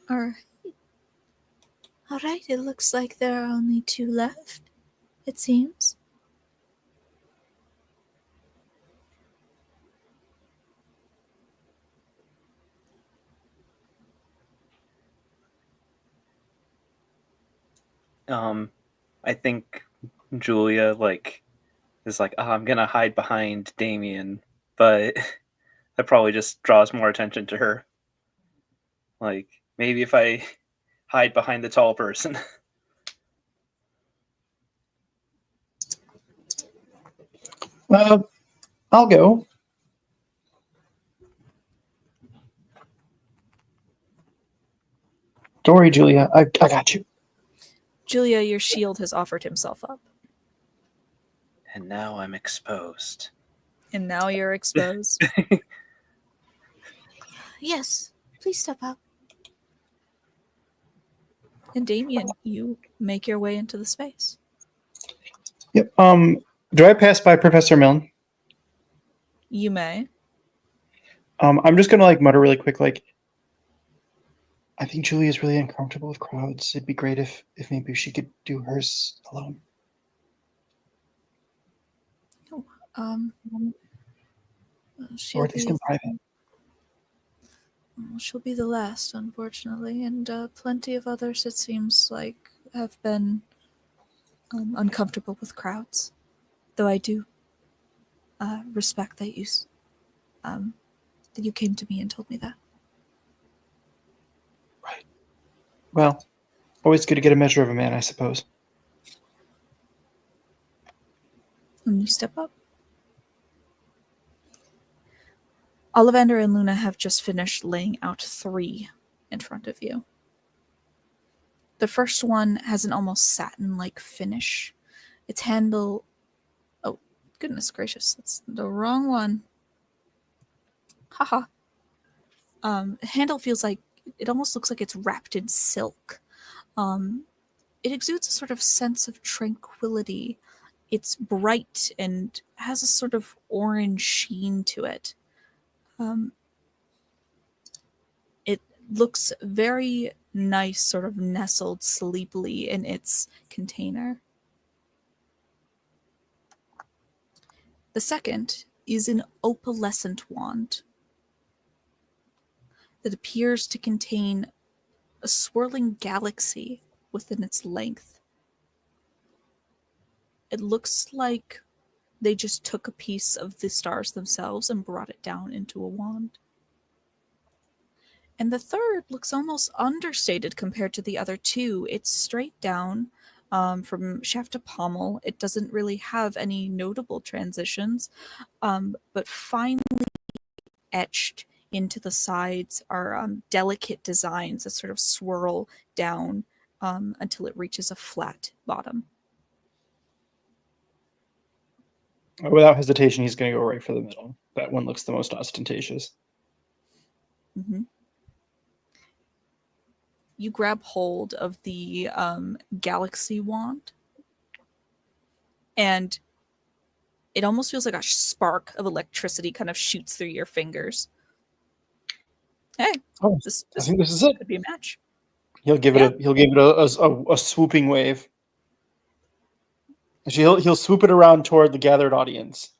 All right, it looks like there are only 2 left, it seems. I think Julia is like, oh, I'm gonna hide behind Damien, but that probably just draws more attention to her. Like, maybe if I hide behind the tall person. I'll go. Don't worry, Julia. I got you. Julia, your shield has offered himself up. And now I'm exposed. And now you're exposed. Yes, please step up. And Damien, you make your way into the space. Yep. Do I pass by Professor Milne? You may. I'm just gonna mutter really quick, I think Julie is really uncomfortable with crowds. It'd be great if maybe she could do hers alone. Um, Or she'll at least be in private. she'll be the last, unfortunately, and plenty of others, it seems like, have been uncomfortable with crowds. Though I do respect that that you came to me and told me that. Right. Well, always good to get a measure of a man, I suppose. And you step up. Ollivander and Luna have just finished laying out 3 in front of you. The first one has an almost satin-like finish. Its handle... Oh, goodness gracious, that's the wrong one. Haha. Handle feels like... It almost looks like it's wrapped in silk. It exudes a sort of sense of tranquility. It's bright and has a sort of orange sheen to it. It looks very nice, sort of nestled sleepily in its container. The second is an opalescent wand that appears to contain a swirling galaxy within its length. It looks like they just took a piece of the stars themselves and brought it down into a wand. And the third looks almost understated compared to the other 2. It's straight down from shaft to pommel. It doesn't really have any notable transitions, but finely etched into the sides are delicate designs that sort of swirl down until it reaches a flat bottom. Without hesitation, he's going to go right for the middle. That one looks the most ostentatious. Mm-hmm. You grab hold of the galaxy wand, and it almost feels like a spark of electricity kind of shoots through your fingers. Hey, I think this is it. Could be a match. He'll give it a swooping wave. Actually, he'll swoop it around toward the gathered audience.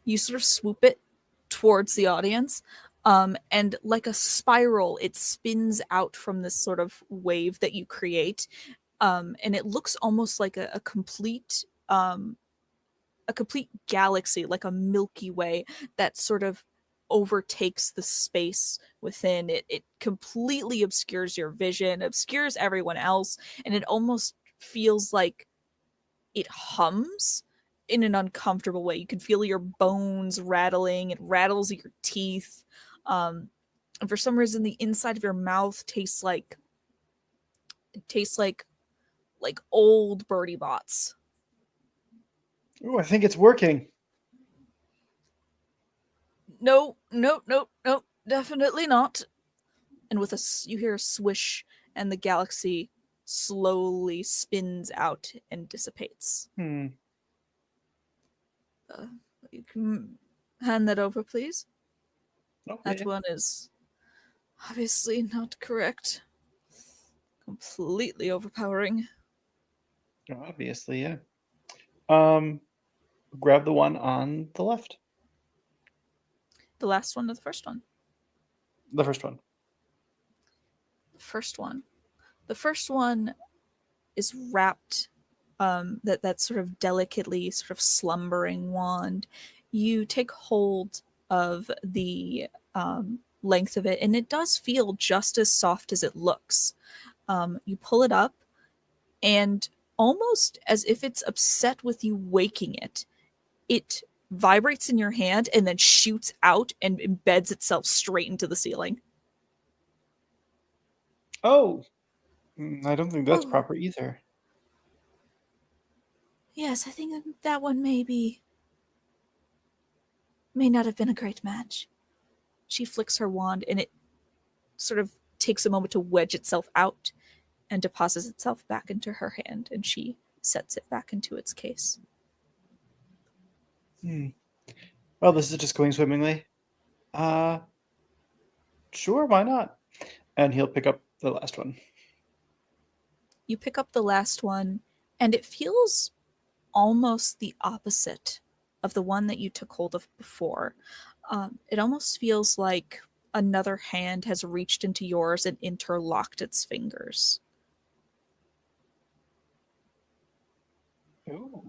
You sort of swoop it towards the audience, and like a spiral, it spins out from this sort of wave that you create, and it looks almost like a complete galaxy, like a Milky Way that sort of overtakes the space within it. It completely obscures your vision, obscures everyone else, and it almost feels like it hums in an uncomfortable way. You can feel your bones rattling. It rattles your teeth. And for some reason, the inside of your mouth tastes like old birdie bots. Ooh, I think it's working. No, definitely not. And with you hear a swish, and the galaxy slowly spins out and dissipates. You can hand that over, please. Okay. That one is obviously not correct. Completely overpowering. Obviously, yeah. Grab the one on the left. The last one or the first one? The first one. The first one. The first one is wrapped, that sort of delicately sort of slumbering wand. You take hold of the length of it, and it does feel just as soft as it looks. You pull it up, and almost as if it's upset with you waking it, it vibrates in your hand and then shoots out and embeds itself straight into the ceiling. Oh, I don't think that's Oh. proper either. Yes, I think that one may not have been a great match. She flicks her wand, and it sort of takes a moment to wedge itself out and deposits itself back into her hand, and she sets it back into its case. Well, this is just going swimmingly. Sure, why not? And he'll pick up the last one. You pick up the last one, and it feels almost the opposite of the one that you took hold of before. It almost feels like another hand has reached into yours and interlocked its fingers. Ooh.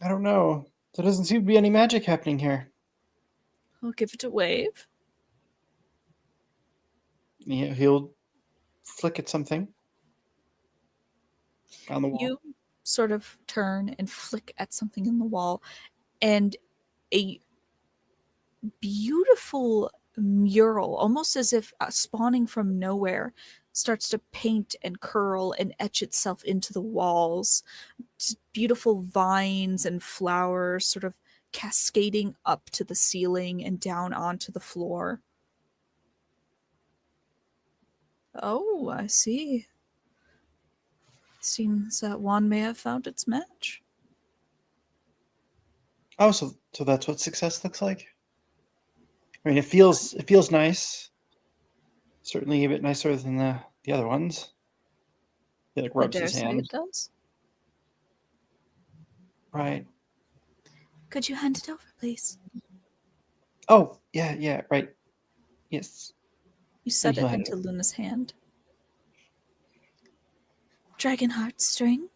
I don't know. There doesn't seem to be any magic happening here. I'll give it a wave. Yeah, he'll flick at something on the wall. You sort of turn and flick at something in the wall, and a beautiful mural, almost as if spawning from nowhere, starts to paint and curl and etch itself into the walls. Just beautiful vines and flowers sort of cascading up to the ceiling and down onto the floor. Oh, I see. Seems that one may have found its match. Oh, so that's what success looks like. I mean, it feels nice. Certainly a bit nicer than the other ones. He like I rubs dare his say hand. it does. Right. Could you hand it over, please? Oh, yeah, right. Yes. You set he'll it hand it into over. Luna's hand. Dragon heart string.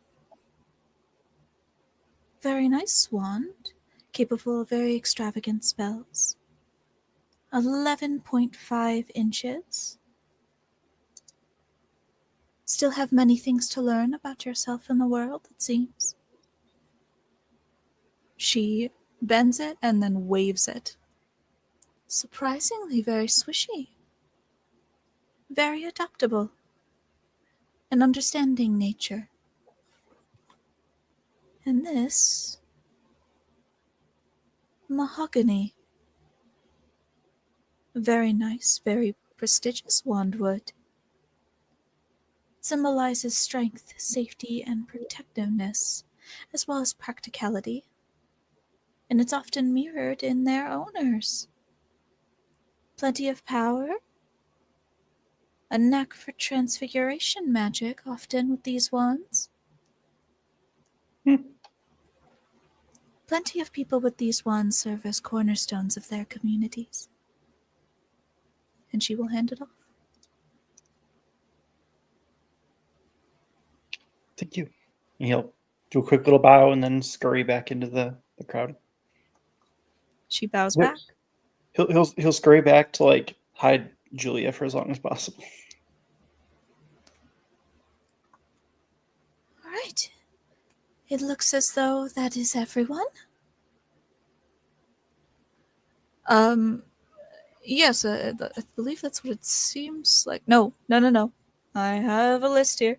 Very nice wand, capable of very extravagant spells. 11.5 inches. Still have many things to learn about yourself and the world, it seems. She bends it and then waves it. Surprisingly very swishy. Very adaptable. An understanding nature. And this... mahogany. Very nice, very prestigious wandwood. Symbolizes strength, safety, and protectiveness, as well as practicality. And it's often mirrored in their owners. Plenty of power. A knack for transfiguration magic, often with these wands. Plenty of people with these wands serve as cornerstones of their communities. And she will hand it off. Thank you. And he'll do a quick little bow and then scurry back into the crowd. She bows Yep. back. He'll scurry back to like hide Julia for as long as possible. All right. It looks as though that is everyone. Yes, I believe that's what it seems like. No. I have a list here.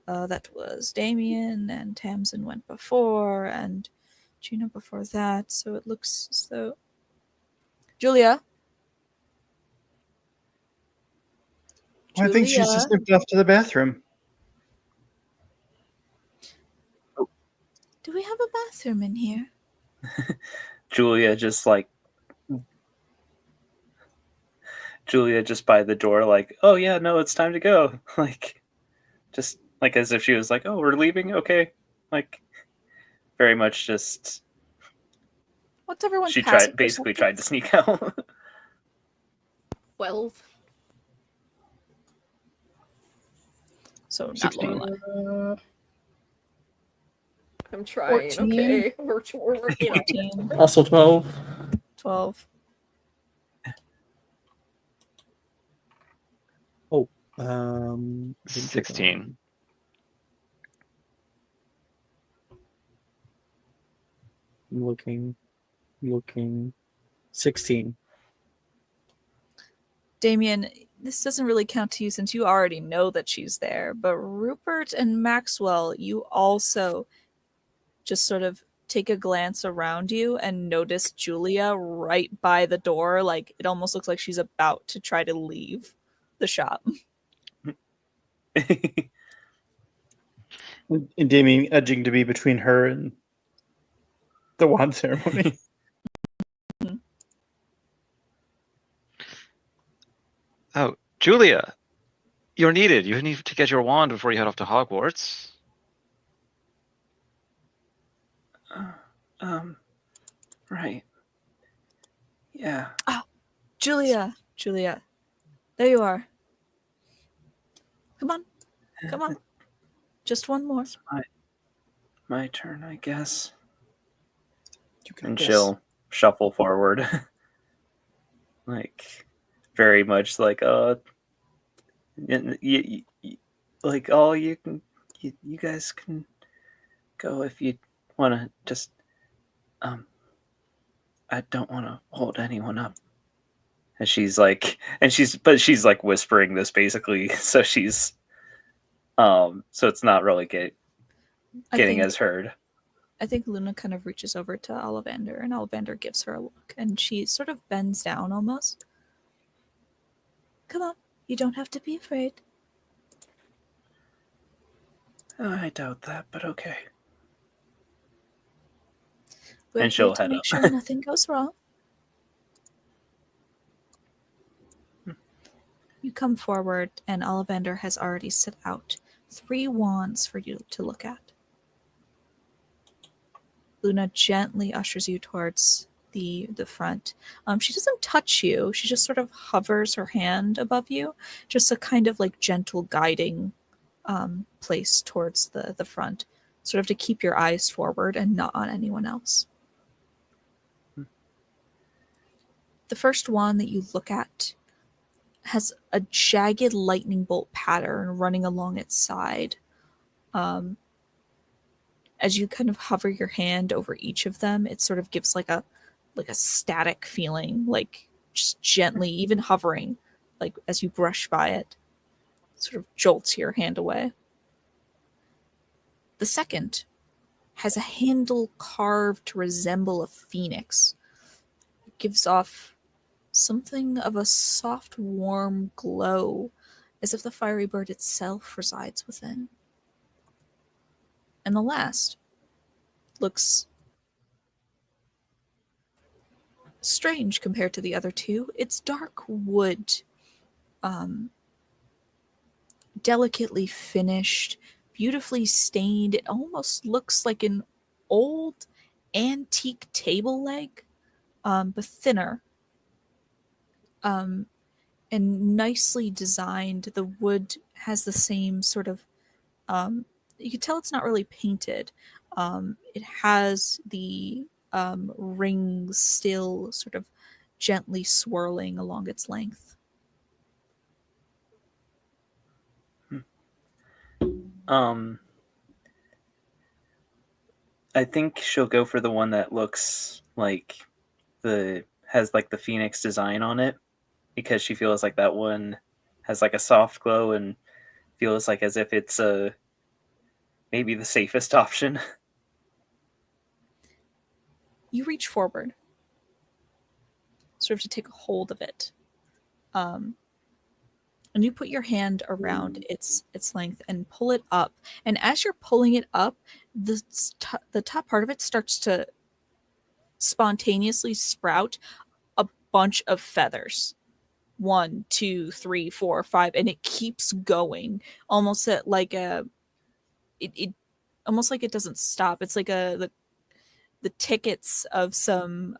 That was Damien, and Tamsin went before, and Gina before that, so it looks as though... Julia? I think she's just slipped off to the bathroom. Do we have a bathroom in here? Julia just by the door, like, oh yeah, no, it's time to go. Like, just like as if she was like, oh, we're leaving, okay. Like, very much just. What's everyone's She passive basically perception? tried to sneak out. 12. So not 16. Lorelai. I'm trying. 14. Okay, we're working on it. 14, Also 12. 12. I think you're 16. Looking. 16. Damien, this doesn't really count to you since you already know that she's there, but Rupert and Maxwell, you also just sort of take a glance around you and notice Julia right by the door. Like, it almost looks like she's about to try to leave the shop. And Damien edging to be between her and the wand ceremony. Oh, Julia, you're needed. You need to get your wand before you head off to Hogwarts. Right. Yeah. Julia, there you are. Come on, come on. Just one more. It's my turn, I guess. You got And this. she'll shuffle forward. Like, very much like, like, oh, you guys can go if you want to. Just, I don't want to hold anyone up. And she's like, but she's like whispering this basically, so she's, so it's not really getting as heard. I think Luna kind of reaches over to Ollivander, and Ollivander gives her a look, and she sort of bends down almost. Come on, you don't have to be afraid. I doubt that, but okay. We're And she'll here to head make up. sure nothing goes wrong. You come forward, and Ollivander has already set out 3 wands for you to look at. Luna gently ushers you towards the front. She doesn't touch you. She just sort of hovers her hand above you, just a kind of like gentle guiding place towards the front, sort of to keep your eyes forward and not on anyone else. The first wand that you look at has a jagged lightning bolt pattern running along its side. As you kind of hover your hand over each of them, it sort of gives like a static feeling, like just gently, even hovering, like as you brush by it, sort of jolts your hand away. The second has a handle carved to resemble a phoenix. It gives off something of a soft, warm glow, as if the fiery bird itself resides within. And the last looks strange compared to the other two. It's dark wood, delicately finished, beautifully stained. It almost looks like an old antique table leg, but thinner. And nicely designed. The wood has the same sort of, you can tell it's not really painted. It has the rings still sort of gently swirling along its length. I think she'll go for the one that looks like has like the phoenix design on it, because she feels like that one has like a soft glow and feels like as if it's maybe the safest option. You reach forward, sort of to take a hold of it, and you put your hand around its length and pull it up. And as you're pulling it up, the top part of it starts to spontaneously sprout a bunch of feathers. 1, 2, 3, 4, 5, and it keeps going, almost at like it almost like it doesn't stop. It's like the tickets of some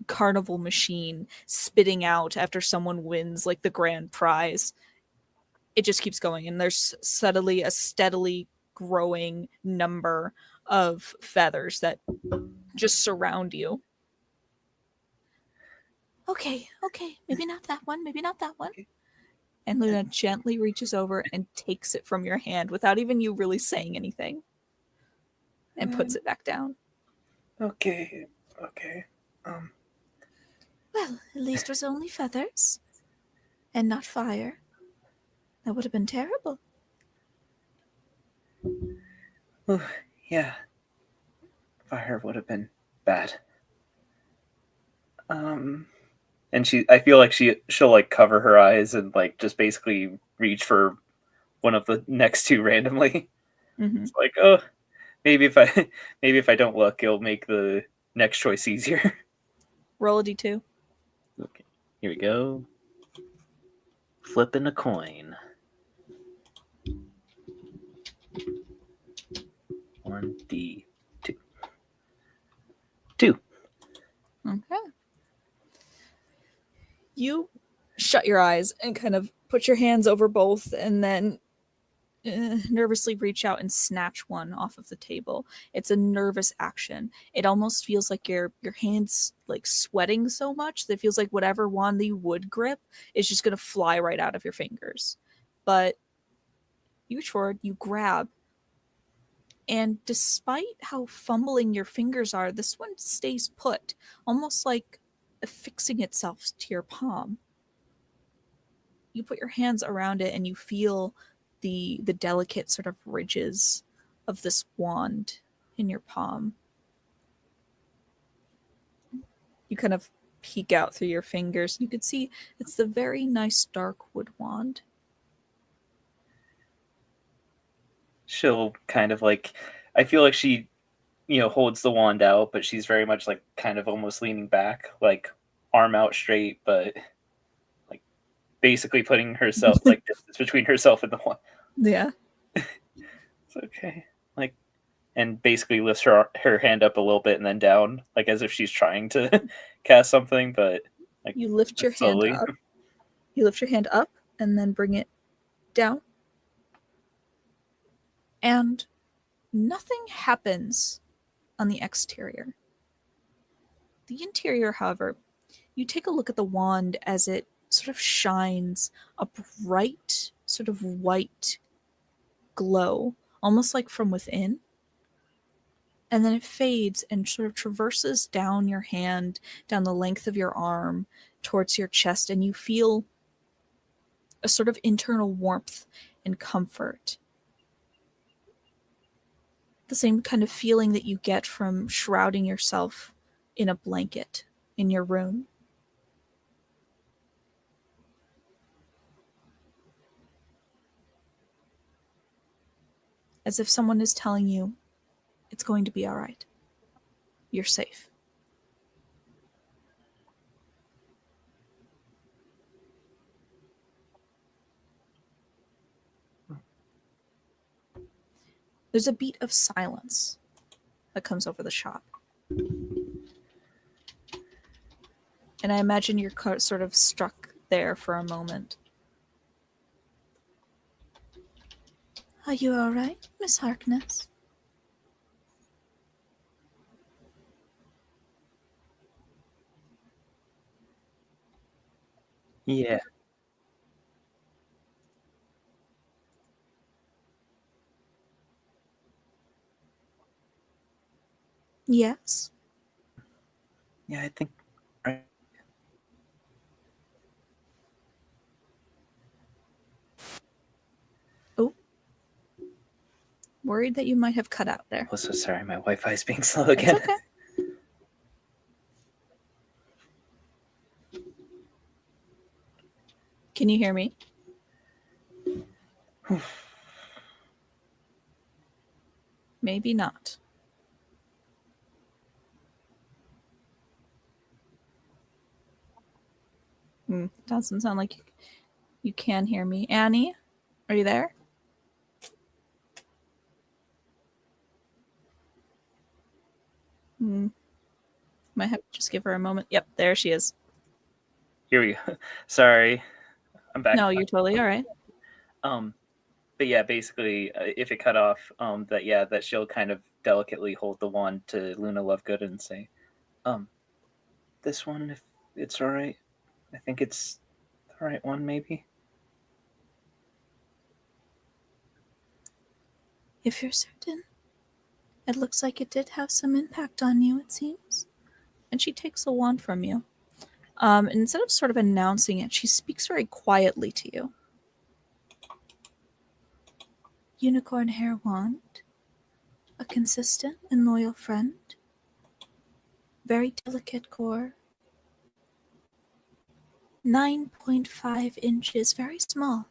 carnival machine spitting out after someone wins like the grand prize. It just keeps going, and there's suddenly a steadily growing number of feathers that just surround you. Okay, maybe not that one, maybe not that one. And Luna gently reaches over and takes it from your hand without even you really saying anything, and puts it back down. Okay. Well, at least it was only feathers and not fire. That would have been terrible. Oh, yeah. Fire would have been bad. And I feel like she'll like cover her eyes and like just basically reach for one of the next two randomly. Mm-hmm. It's like, oh, maybe if I maybe if I don't look, it'll make the next choice easier. Roll a d2. Okay, here we go. Flipping a coin. 1d2. 2. Okay. You shut your eyes and kind of put your hands over both and then nervously reach out and snatch one off of the table. It's a nervous action. It almost feels like your hands like sweating so much that it feels like whatever wand that you would grip is just going to fly right out of your fingers. But you reach forward, you grab, and despite how fumbling your fingers are, this one stays put, almost like affixing itself to your palm. You put your hands around it and you feel the delicate sort of ridges of this wand in your palm. You kind of peek out through your fingers. You can see it's the very nice dark wood wand. She'll kind of like, I feel like she, holds the wand out, but she's very much like kind of almost leaning back, like arm out straight, but like basically putting herself like distance between herself and the wand. Yeah. It's okay. Like, and basically lifts her hand up a little bit and then down, like as if she's trying to cast something, but like You lift your hand slowly. up. You lift your hand up and then bring it down. And nothing happens on the exterior. The interior, however, you take a look at the wand as it sort of shines a bright, sort of white glow, almost like from within. And then it fades and sort of traverses down your hand, down the length of your arm, towards your chest, and you feel a sort of internal warmth and comfort. The same kind of feeling that you get from shrouding yourself in a blanket in your room. As if someone is telling you, it's going to be all right. You're safe. There's a beat of silence that comes over the shop. And I imagine you're sort of struck there for a moment. Are you all right, Miss Harkness? Yeah. Yes. Yeah, I think. Right. Oh. Worried that you might have cut out there. Oh, so sorry. My Wi-Fi is being slow That's again. okay. Can you hear me? Maybe not. Doesn't sound like you can hear me. Annie, are you there? Might have to just give her a moment. Yep, there she is. Here we go. Sorry, I'm back. No, you're totally all right. But yeah, basically, if it cut off, that she'll kind of delicately hold the wand to Luna Lovegood and say, this one, if it's all right. I think it's the right one, maybe. If you're certain. It looks like it did have some impact on you, it seems. And she takes the wand from you. And instead of sort of announcing it, she speaks very quietly to you. Unicorn hair wand. a consistent and loyal friend. Very delicate core. 9.5 inches, very small.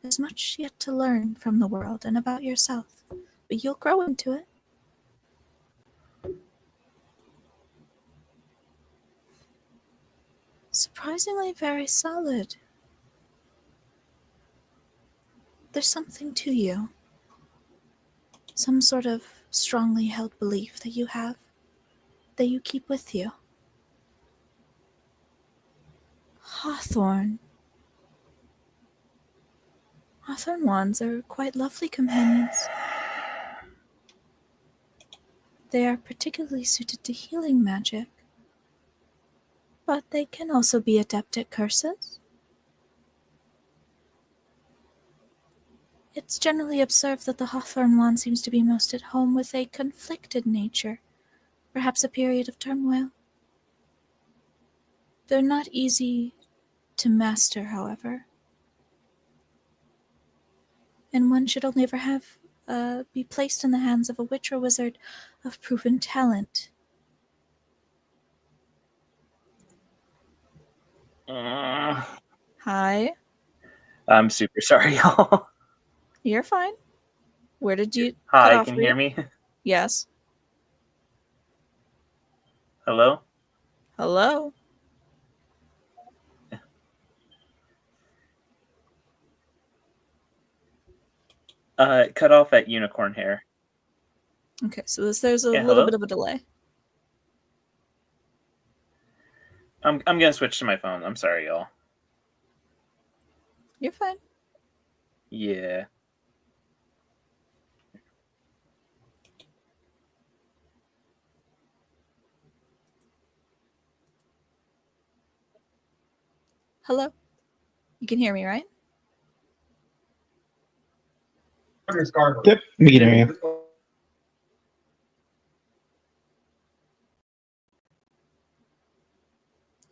There's much yet to learn from the world and about yourself, but you'll grow into it. Surprisingly very solid. There's something to you. Some sort of strongly held belief that you have, that you keep with you. Hawthorn. Hawthorn wands are quite lovely companions. They are particularly suited to healing magic, but they can also be adept at curses. It's generally observed that the Hawthorn wand seems to be most at home with a conflicted nature, perhaps a period of turmoil. They're not easy to master, however, and one should only ever have be placed in the hands of a witch or wizard of proven talent. Hi, I'm super sorry, y'all. you're fine. Where did you cut Hi, off? can you hear me? Yes. Hello? Hello? Cut off at unicorn hair. Okay, so there's a Yeah, little hello? bit of a delay. I'm gonna switch to my phone. I'm sorry, y'all. You're fine. Yeah. Hello? You can hear me, right? Yep, we can hear you.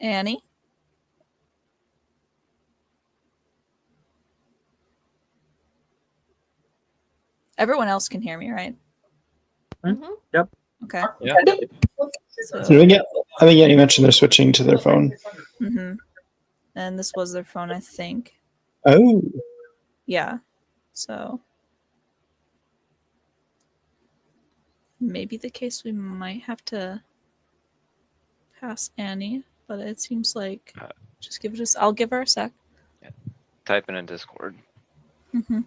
Annie? Everyone else can hear me, right? Yep. Okay. Yeah. So, I think you mentioned they're switching to their phone. and this was their phone, I think. Oh, Yeah. So maybe the case we might have to pass Annie, but it seems like just give it a. I'll give her a sec. Type in Discord. Mm-hmm.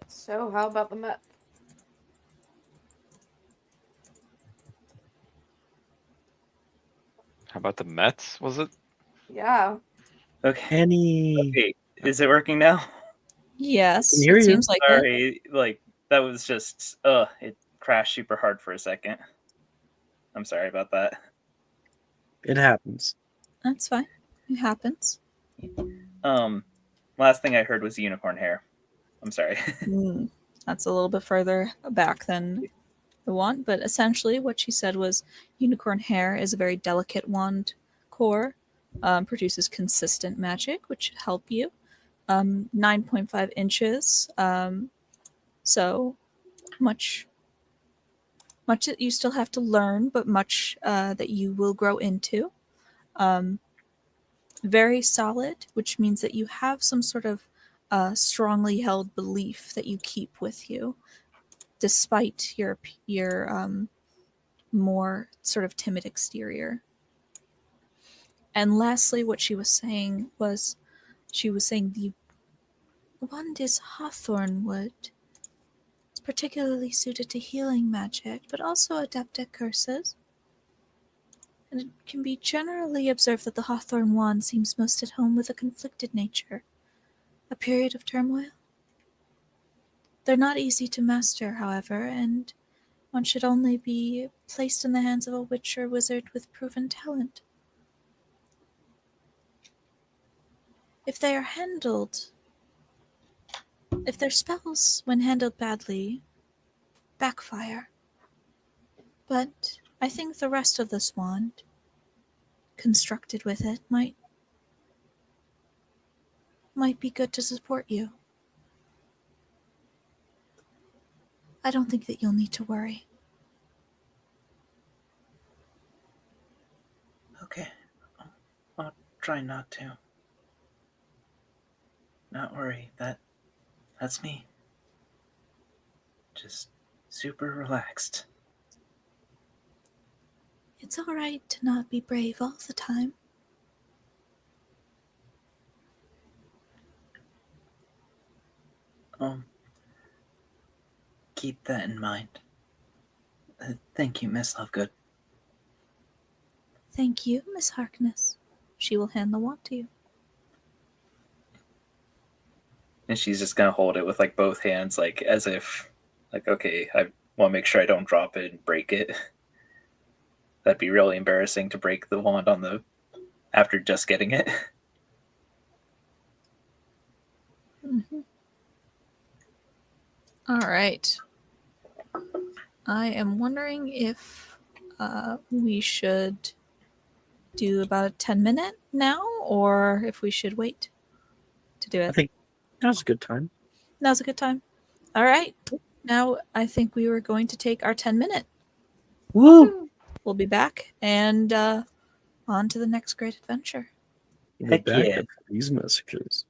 So, how about the Mets? How about the Mets? Was it? Yeah. Okay. Annie. Okay. Is it working now? Yes, Can hear it you. seems like it. Sorry, like that was just it crashed super hard for a second. I'm sorry about that. It happens. That's fine. It happens. Last thing I heard was unicorn hair. I'm sorry. That's a little bit further back than the wand, but essentially what she said was unicorn hair is a very delicate wand core, produces consistent magic, which should help you. 9.5 inches, so much that you still have to learn, but much that you will grow into. Very solid, which means that you have some sort of strongly held belief that you keep with you, despite your more sort of timid exterior. And lastly, what she was saying was, the wand is hawthorn wood. It's particularly suited to healing magic, but also adept at curses. And it can be generally observed that the hawthorn wand seems most at home with a conflicted nature, a period of turmoil. They're not easy to master, however, and one should only be placed in the hands of a witch or wizard with proven talent. if they are handled, if their spells, when handled badly, backfire. But I think the rest of this wand, constructed with it, might be good to support you. I don't think that you'll need to worry. Okay. I'll try not to. Not worry. That's me. Just super relaxed. It's all right to not be brave all the time. Keep that in mind. Thank you, Miss Lovegood. Thank you, Miss Harkness. She will hand the wand to you. And she's just gonna hold it with like both hands, like as if, like, okay, I want to make sure I don't drop it and break it. That'd be really embarrassing to break the wand on the after just getting it. Mm-hmm. All right. I am wondering if we should do about a 10-minute now, or if we should wait to do it. I think now's a good time. Now's a good time. All right. Now I think we were going to take our 10-minute. Woo! We'll be back and on to the next great adventure. We'll Heck be back yeah. after these messages.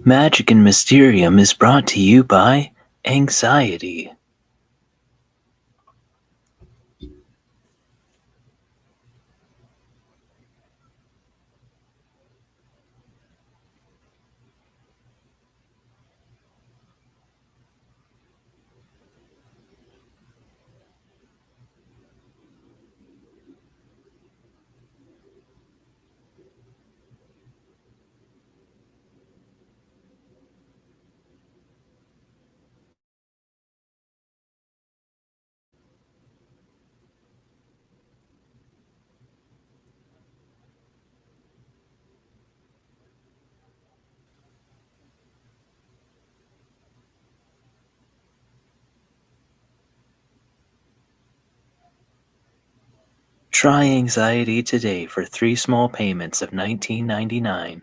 Magic and Mysterium is brought to you by anxiety. Try anxiety today for 3 small payments of $19.99.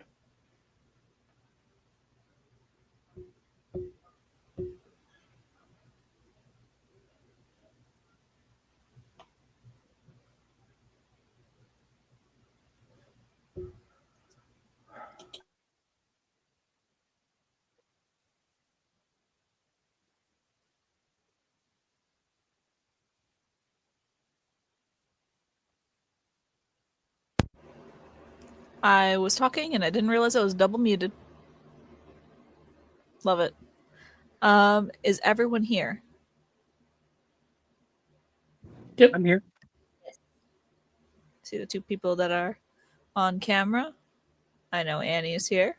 I was talking and I didn't realize I was double muted. Love it. Is everyone here? Yep, I'm here. See the two people that are on camera? I know Annie is here.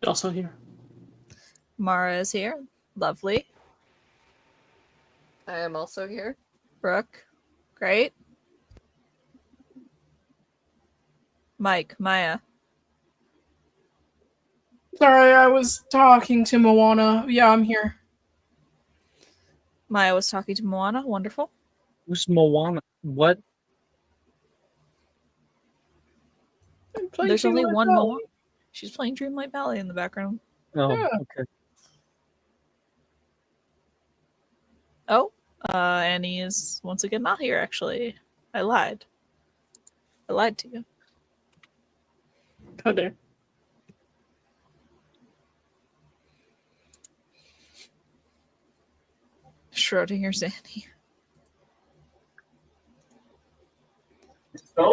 Also here. Mara is here. Lovely. I am also here. Brooke. Great. Mike, Maya. Sorry, I was talking to Moana. Yeah, I'm here. Maya was talking to Moana. Wonderful. Who's Moana? What? I'm playing There's only Dreamlight one Valley. Moana. She's playing Dreamlight Valley in the background. Oh, Yeah. okay. Oh, Annie is once again not here, actually. I lied. I lied to you. How dare. Schrodinger's Annie.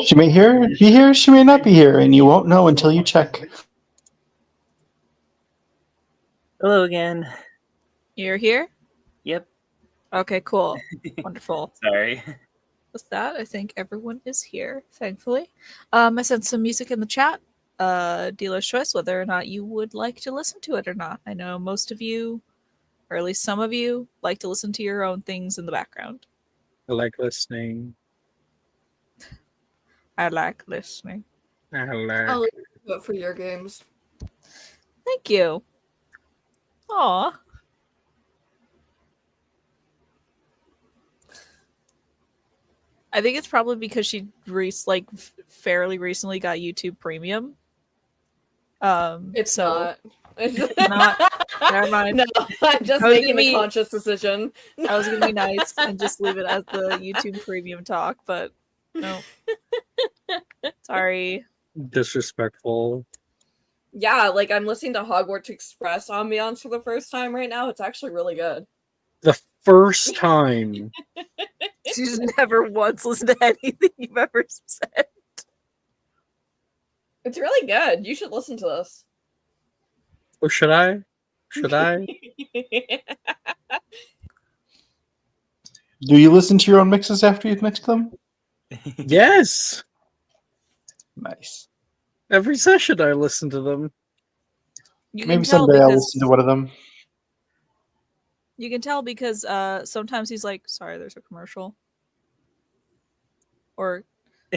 She may be here, she may not be here, and you won't know until you check. Hello again. You're here? Yep. Okay, cool. Wonderful. Sorry. With that, I think everyone is here, thankfully. I sent some music in the chat. Dealer's choice, whether or not you would like to listen to it or not. I know most of you, or at least some of you, like to listen to your own things in the background. I like listening. I like listening. I'll vote for your games. Thank you. Aw. I think it's probably because she fairly recently got YouTube Premium. It's so not. It's not. Never mind. No, I'm just I was making gonna the be- conscious decision. I was gonna be nice and just leave it as the YouTube Premium talk, but no. Sorry. Disrespectful. Yeah, like I'm listening to Hogwarts Express ambiance for the first time right now. It's actually really good. The first time. She's never once listened to anything you've ever said. It's really good. You should listen to this. Or should I? Should I? Do you listen to your own mixes after you've mixed them? Yes. Nice. Every session I listen to them. You can Maybe tell someday I'll because listen to one of them. you can tell because sometimes he's like, "Sorry, there's a commercial," or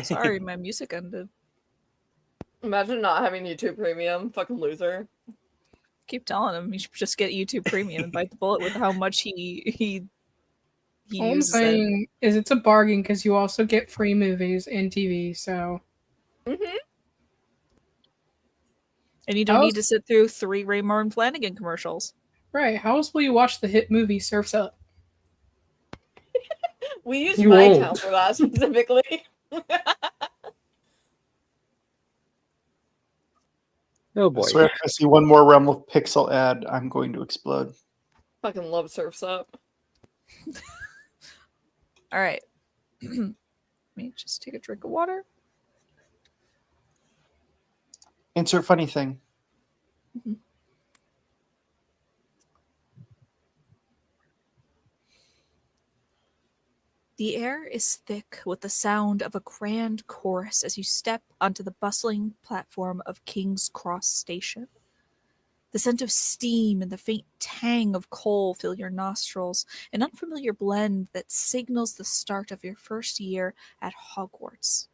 "Sorry, my music ended." Imagine not having YouTube Premium. Fucking loser. Keep telling him he should just get YouTube Premium and bite the bullet with how much he All I'm uses it. saying is it's a bargain because you also get free movies and TV. So Mm-hmm. And you don't need to sit through 3 Raymore and Flanagan commercials. right, how else will you watch the hit movie Surf's Up? We use You my won't. account for that specifically. Oh I boy. swear, if I see one more Realm of Pixel ad, I'm going to explode. Fucking love Surf's Up. All right. Let me just take a drink of water. Insert funny thing. The air is thick with the sound of a grand chorus as you step onto the bustling platform of King's Cross Station. The scent of steam and the faint tang of coal fill your nostrils, an unfamiliar blend that signals the start of your first year at Hogwarts.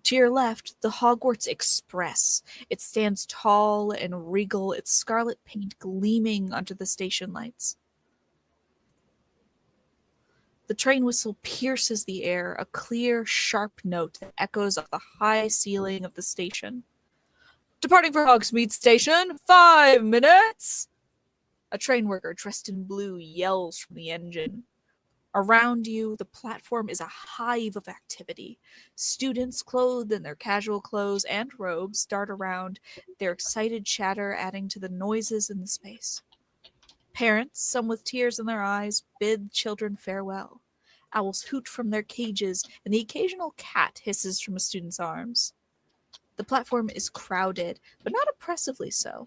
To your left, the Hogwarts Express. It stands tall and regal, its scarlet paint gleaming under the station lights. The train whistle pierces the air, a clear, sharp note that echoes off the high ceiling of the station. Departing for Hogsmeade Station, 5 minutes! A train worker dressed in blue yells from the engine. Around you, the platform is a hive of activity. Students clothed in their casual clothes and robes dart around, their excited chatter adding to the noises in the space. Parents, some with tears in their eyes, bid children farewell. Owls hoot from their cages, and the occasional cat hisses from a student's arms. The platform is crowded, but not oppressively so.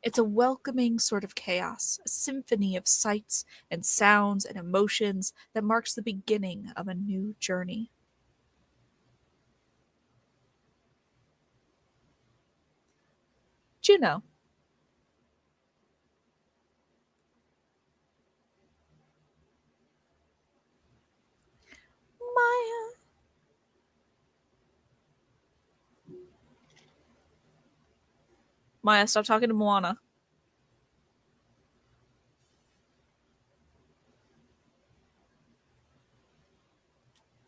It's a welcoming sort of chaos, a symphony of sights and sounds and emotions that marks the beginning of a new journey. Juno. Maya. Maya, stop talking to Moana.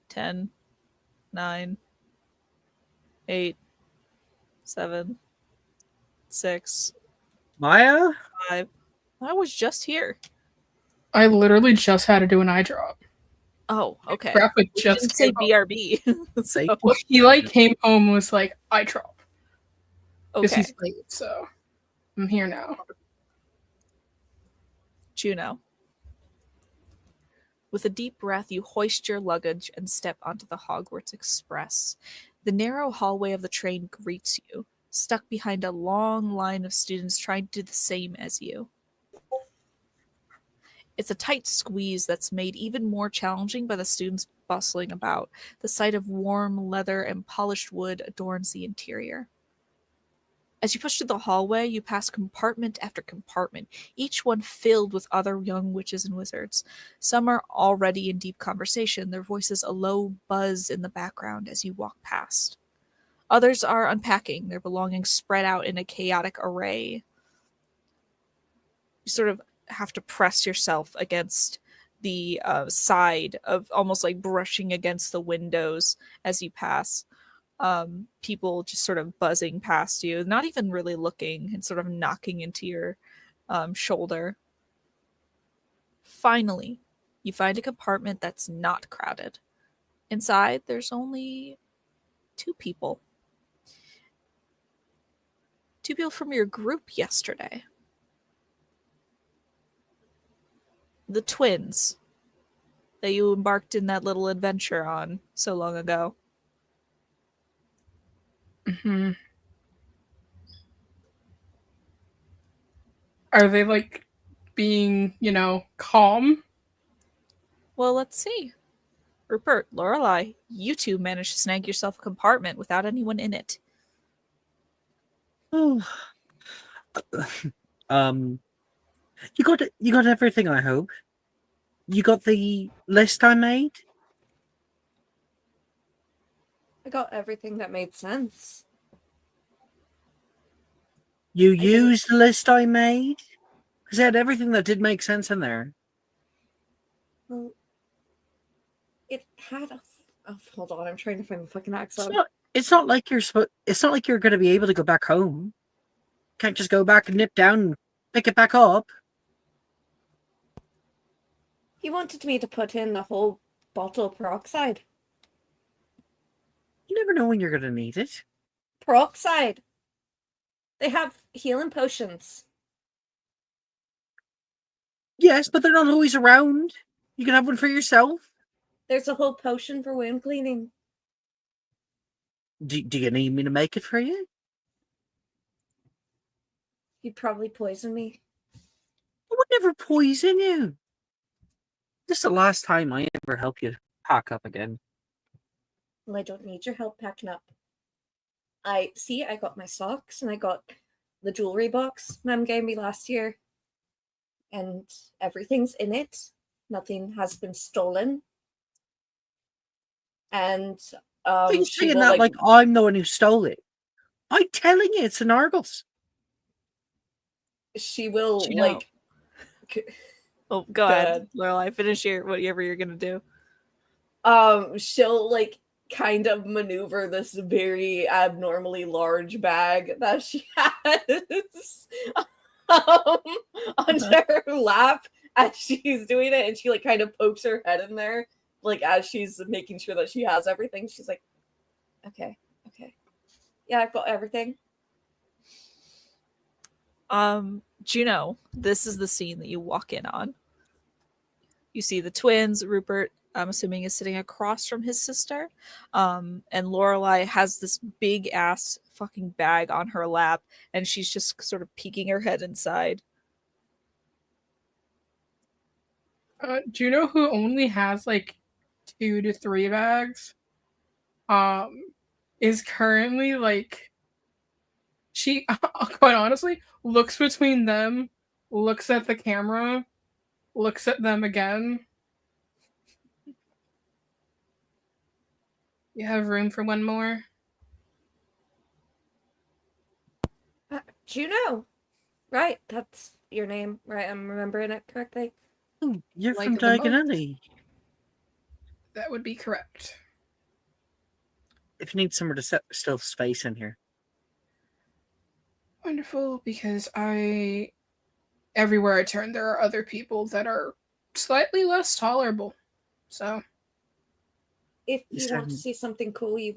Ten, 9, 8, 7, 6, Maya? 5. I was just here. I literally just had to do an eye drop. Oh, okay. Graphic You just didn't say came home. BRB. So, Well, he like came home and was like, eye drop. Because okay. he's late, so I'm here now. Juno. With a deep breath, you hoist your luggage and step onto the Hogwarts Express. The narrow hallway of the train greets you, stuck behind a long line of students trying to do the same as you. It's a tight squeeze that's made even more challenging by the students bustling about. The sight of warm leather and polished wood adorns the interior. As you push through the hallway, you pass compartment after compartment, each one filled with other young witches and wizards. Some are already in deep conversation, their voices a low buzz in the background as you walk past. Others are unpacking, their belongings spread out in a chaotic array. You sort of have to press yourself against the side of almost like brushing against the windows as you pass. People just sort of buzzing past you, not even really looking, and sort of knocking into your shoulder. Finally, you find a compartment that's not crowded. Inside, there's only 2 people. 2 people from your group yesterday. The twins that you embarked in that little adventure on so long ago. Mm-hmm. Are they like being, calm? Well, let's see. Rupert, Lorelei, you 2 managed to snag yourself a compartment without anyone in it. Oh. You got everything, I hope. You got the list I made? I got everything that made sense. You didn't- used the list I made? Because it had everything that did make sense in there. Well, it had a. Oh, hold on, I'm trying to find the fucking It's accent. not like it's not like you're going to be able to go back home. Can't just go back and nip down and pick it back up. He wanted me to put in the whole bottle of peroxide. You never know when you're going to need it. Peroxide! They have healing potions. Yes, but they're not always around. You can have one for yourself. There's a whole potion for wound cleaning. Do you need me to make it for you? You'd probably poison me. I would never poison you. This is the last time I ever help you pack up again. Well, I don't need your help packing up. I got my socks and I got the jewelry box Mom gave me last year. And everything's in it. Nothing has been stolen. And Are you she saying will that like I'm the one who stole it? I'm telling you, it's an Argos. she will You know- like Oh, go Go ahead, ahead. Lorelai. Finish your whatever you're gonna do. she'll like kind of maneuver this very abnormally large bag that she has onto her lap as she's doing it, and she like kind of pokes her head in there, like as she's making sure that she has everything. She's like, okay, yeah, I've got everything. Juno, this is the scene that you walk in on. You see the twins. Rupert, I'm assuming, is sitting across from his sister. And Lorelai has this big ass fucking bag on her lap, and she's just sort of peeking her head inside. Do you know who only has like 2 to 3 bags? Is currently like she quite honestly looks between them, looks at the camera, looks at them again. You have room for one more? Juno, right? That's your name, right? I'm remembering it correctly. Oh, you're Like from the moat. Diagon Alley. That would be correct. If you need somewhere to set still space in here. Wonderful, because everywhere I turn, there are other people that are slightly less tolerable. So If You you want to said- see something cool, you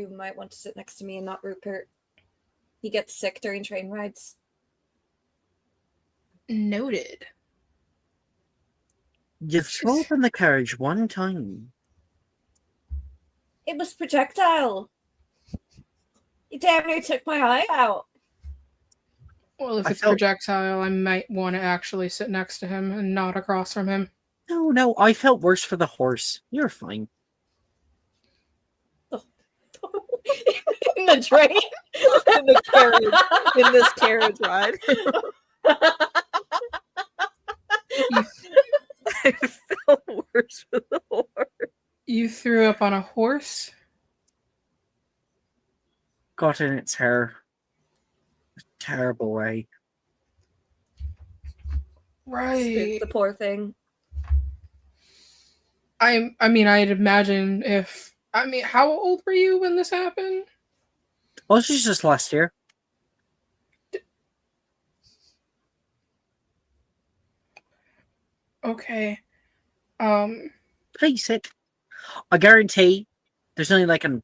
might want to sit next to me and not Rupert. He gets sick during train rides. noted. You throw up in the carriage one time. It was projectile. You damn near took my eye out. Well, if I it's felt- projectile, I might want to actually sit next to him and not across from him. No, I felt worse for the horse. You're fine. In the train? In the carriage, in this carriage ride. I felt worse for the horse. You threw up on a horse? Got in its hair. A terrible way. Right. The poor thing. I mean, I'd imagine if... I mean, how old were you when this happened? Oh, this was just last year. Okay. Please sit. I guarantee there's only like a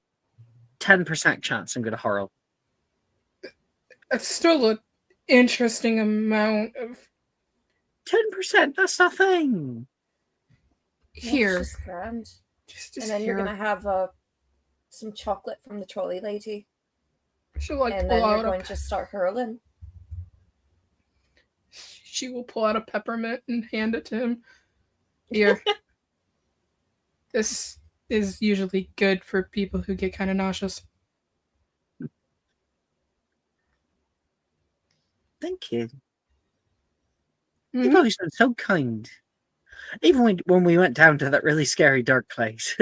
10% chance I'm going to hurl. It's still an interesting amount of... 10%, that's nothing. Here. It's just grand. Just And then here. you're gonna have some chocolate from the trolley lady. She'll like And pull then you're out going a... to start hurling. She will pull out a peppermint and hand it to him. Here. This is usually good for people who get kind of nauseous. Thank you. Mhm. You've always been so kind. Even when we went down to that really scary dark place.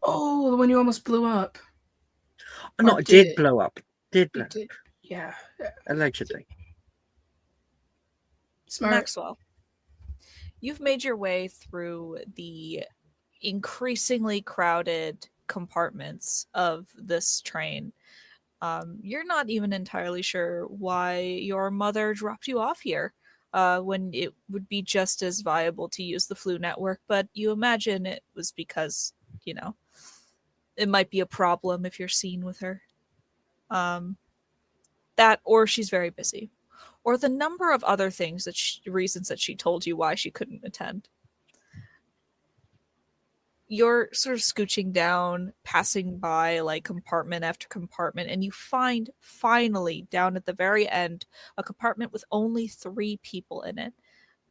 Oh, the one you almost blew up. No, Or it did did. blow up. Did blow You did. Yeah. Allegedly. Smart. Maxwell, you've made your way through the increasingly crowded compartments of this train. You're not even entirely sure why your mother dropped you off here when it would be just as viable to use the flu network, but you imagine it was because, it might be a problem if you're seen with her. That, or she's very busy, or the number of other things reasons that she told you why she couldn't attend. You're sort of scooching down, passing by like compartment after compartment, and you find finally down at the very end a compartment with only 3 people in it.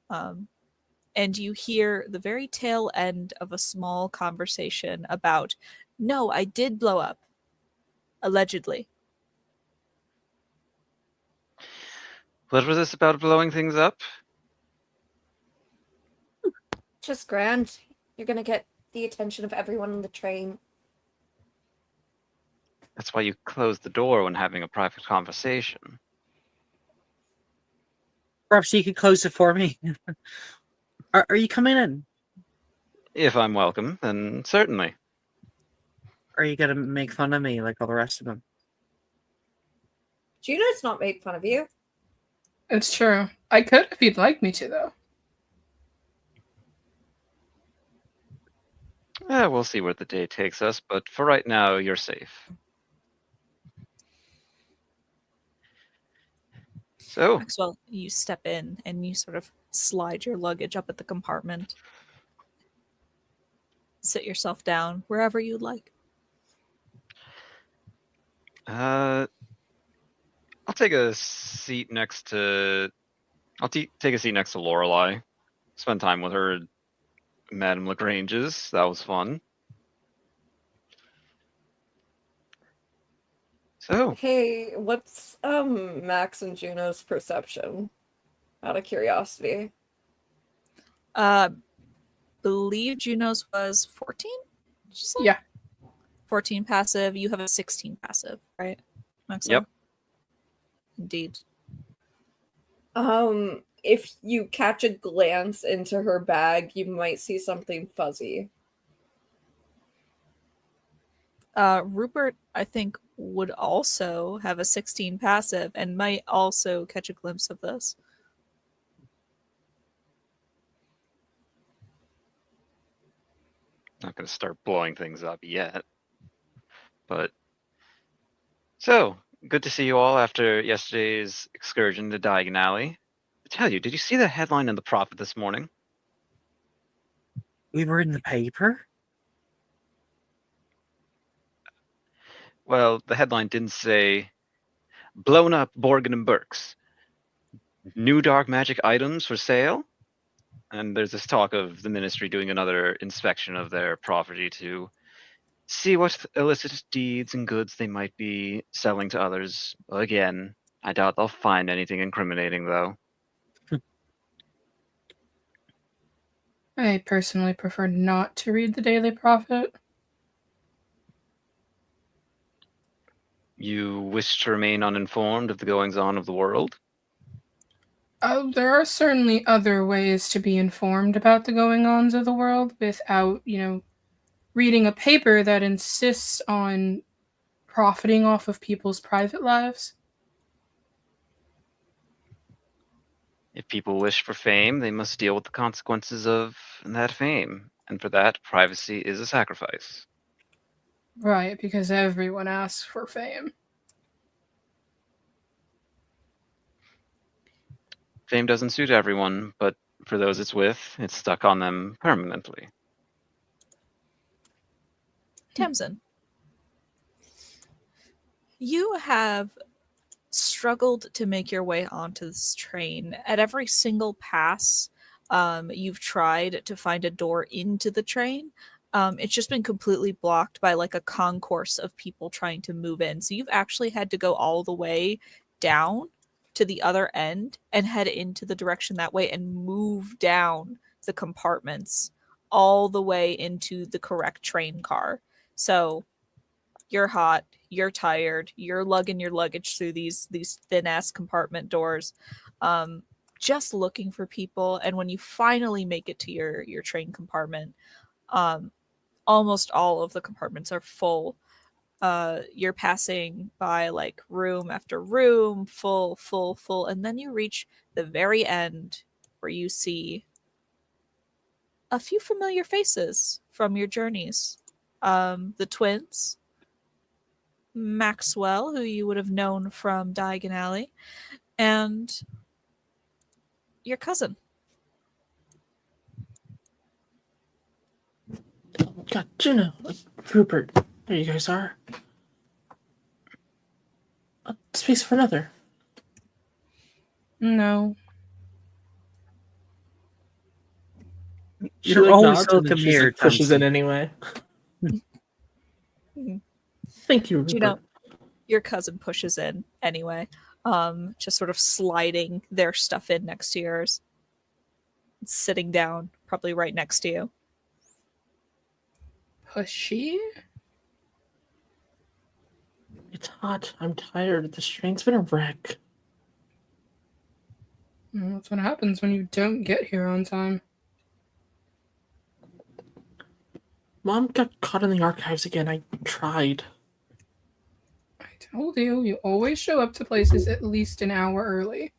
And you hear the very tail end of a small conversation about, no, I did blow up, allegedly. What was this about blowing things up? Just grand. You're gonna get the attention of everyone on the train. That's why you close the door when having a private conversation. Perhaps you could close it for me. Are you coming in? If I'm welcome, then certainly. Or are you gonna make fun of me like all the rest of them? Juno's not made fun of you. It's true. I could if you'd like me to, though. We'll see where the day takes us, but for right now, you're safe. So, Maxwell, you step in and you sort of slide your luggage up at the compartment. Sit yourself down wherever you'd like. I'll take a seat next to. Take a seat next to Lorelei. Spend time with her at Madame Lagrange's. That was fun. So, Hey, what's Max and Juno's perception? Out of curiosity. Believe Juno's was 14? Did you say? Yeah. 14 passive. You have a 16 passive, right, Maxwell? Yep. Indeed. If you catch a glance into her bag, you might see something fuzzy. Rupert, I think, would also have a 16 passive and might also catch a glimpse of this. not going to start blowing things up yet. But so good to see you all after yesterday's excursion to Diagon Alley. I tell you, did you see the headline in the Prophet this morning? We were in the paper? Well, the headline didn't say blown up Borgin and Burke's. New dark magic items for sale? And there's this talk of the ministry doing another inspection of their property to see what illicit deeds and goods they might be selling to others. Again, I doubt they'll find anything incriminating, though. I personally prefer not to read the Daily Prophet. You wish to remain uninformed of the goings-on of the world? There are certainly other ways to be informed about the going-ons of the world without, reading a paper that insists on profiting off of people's private lives. If people wish for fame, they must deal with the consequences of that fame. And for that, privacy is a sacrifice. Right, because everyone asks for fame. Fame doesn't suit everyone, but for those it's with, it's stuck on them permanently. Tamsin, you have struggled to make your way onto this train. At every single pass, you've tried to find a door into the train. It's just been completely blocked by like a concourse of people trying to move in. So you've actually had to go all the way down to the other end and head into the direction that way and move down the compartments all the way into the correct train car. So you're hot, you're tired, you're lugging your luggage through these thin ass compartment doors, just looking for people. And when you finally make it to your train compartment, almost all of the compartments are full. You're passing by like room after room, full, and then you reach the very end where you see a few familiar faces from your journeys. The twins, Maxwell, who you would have known from Diagon Alley, and your cousin. God, Juno, Rupert, there you guys are. A space for another. No. She You're like always nods and then welcome she just, here, like, pushes in Chansey. anyway. Thank you, Rupert. Juno, your cousin pushes in anyway, just sort of sliding their stuff in next to yours. Sitting down, probably right next to you. Pushy? It's hot. I'm tired. This train's been a wreck. Well, that's what happens when you don't get here on time. Mom got caught in the archives again. I tried. I told you, you always show up to places at least an hour early.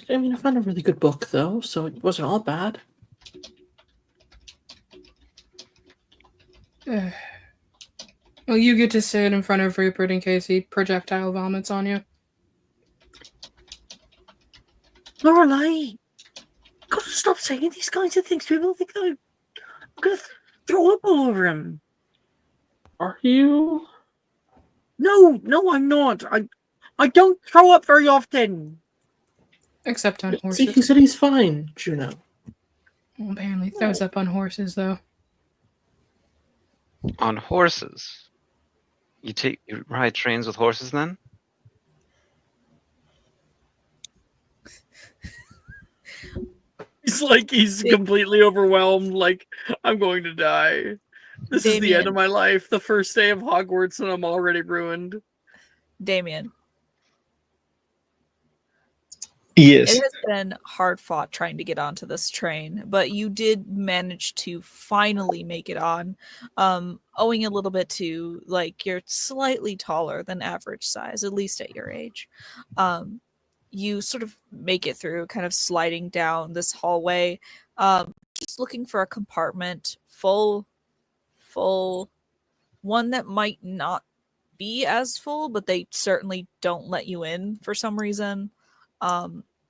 I mean, I found a really good book, though, so it wasn't all bad. Well, you get to sit in front of Rupert in case he projectile vomits on you. Lorelei, gotta stop saying these kinds of things. People think I'm gonna throw up all over him. Are you? No, I'm not. I don't throw up very often. Except on See, horses. he said he's fine, Juno. Well, apparently throws up on horses, though. On horses. You ride trains with horses then? He's completely overwhelmed. Like, I'm going to die. This is the end of my life. The first day of Hogwarts, and I'm already ruined. Damien. Yes. It has been hard fought trying to get onto this train, but you did manage to finally make it on, owing a little bit to, like, you're slightly taller than average size, at least at your age. You sort of make it through, kind of sliding down this hallway, just looking for a compartment, full, one that might not be as full, but they certainly don't let you in for some reason.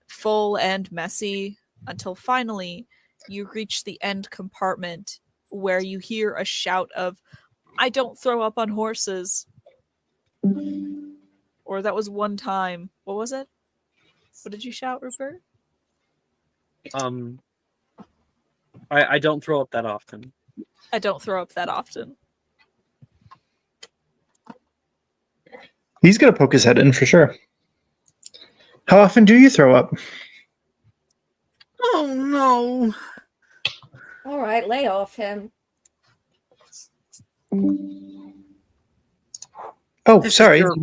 Full and messy, until finally you reach the end compartment where you hear a shout of, "I don't throw up on horses." Or that was one time. What was it? What did you shout, Rupert? I don't throw up that often. I don't throw up that often. He's gonna poke his head in for sure. How often do you throw up? Oh no! All right, lay off him. Oh, This is sorry. your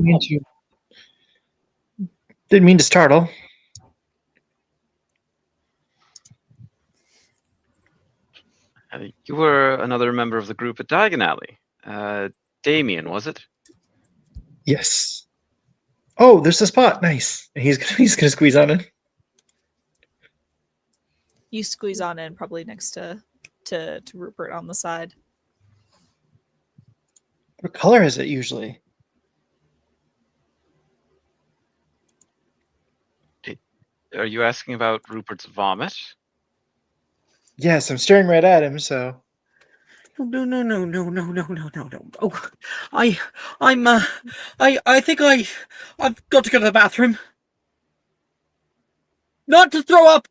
Didn't mean to startle. You were another member of the group at Diagon Alley. Damien, was it? Yes. Oh, there's a spot. Nice. He's gonna squeeze on in. You squeeze on in, probably next to Rupert on the side. What color is it usually? Are you asking about Rupert's vomit? Yes, I'm staring right at him. So No. Oh, I think I've got to go to the bathroom. Not to throw up.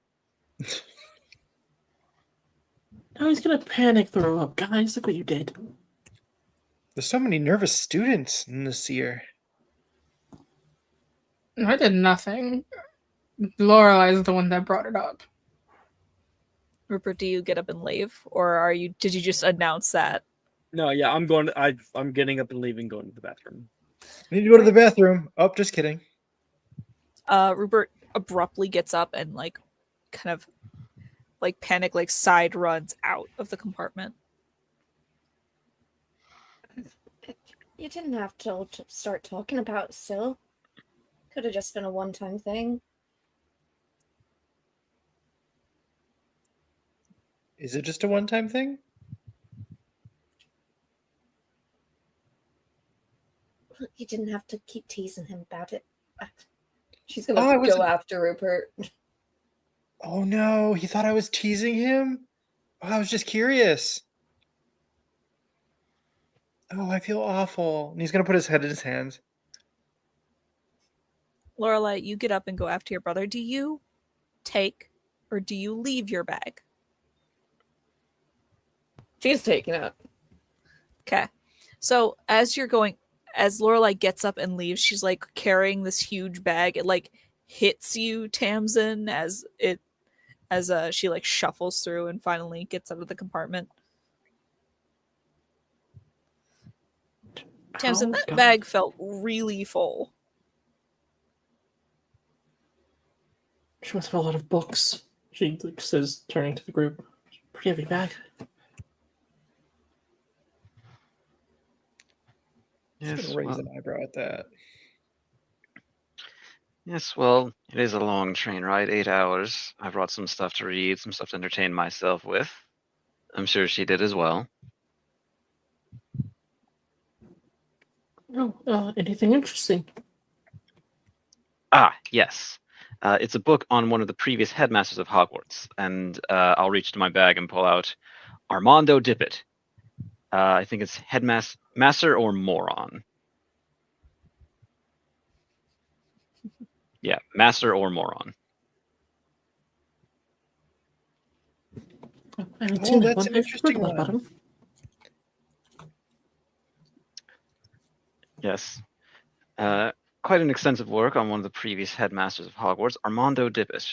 Now he's gonna panic throw up. Guys, look what you did. there's so many nervous students in this year. I did nothing. Lorelei is the one that brought it up. Rupert, do you get up and leave, or did you just announce that? No, yeah, I'm getting up and leaving, going to the bathroom. I need to go to the bathroom. Oh, just kidding. Rupert abruptly gets up and kind of panic, side runs out of the compartment. You didn't have to start talking about it still. Could have just been a one-time thing. Is it just a one-time thing? You didn't have to keep teasing him about it. She's Oh, gonna I go wasn't. after Rupert. Oh no, he thought I was teasing him? Oh, I was just curious. Oh, I feel awful. And he's gonna put his head in his hands. Lorelai, you get up and go after your brother. Do you take or do you leave your bag? She's taking it. Okay. So as Lorelai gets up and leaves, she's like carrying this huge bag. It like hits you, Tamsin, as she like shuffles through and finally gets out of the compartment. Tamsin, that bag felt really full. She must have a lot of books. She like, says, turning to the group. Pretty heavy bag. Just Yes, gonna raise well, an eyebrow at that. yes, well, it is a long train ride, 8 hours. I brought some stuff to read, some stuff to entertain myself with. I'm sure she did as well. Oh, anything interesting? Ah, yes. It's a book on one of the previous headmasters of Hogwarts, and I'll reach to my bag and pull out Armando Dippet. I think it's Master or Moron. Yeah, Master or Moron. I haven't Oh, seen that that's one. an I've heard interesting a lot about one. him. Yes. Quite an extensive work on one of the previous headmasters of Hogwarts, Armando Dippet.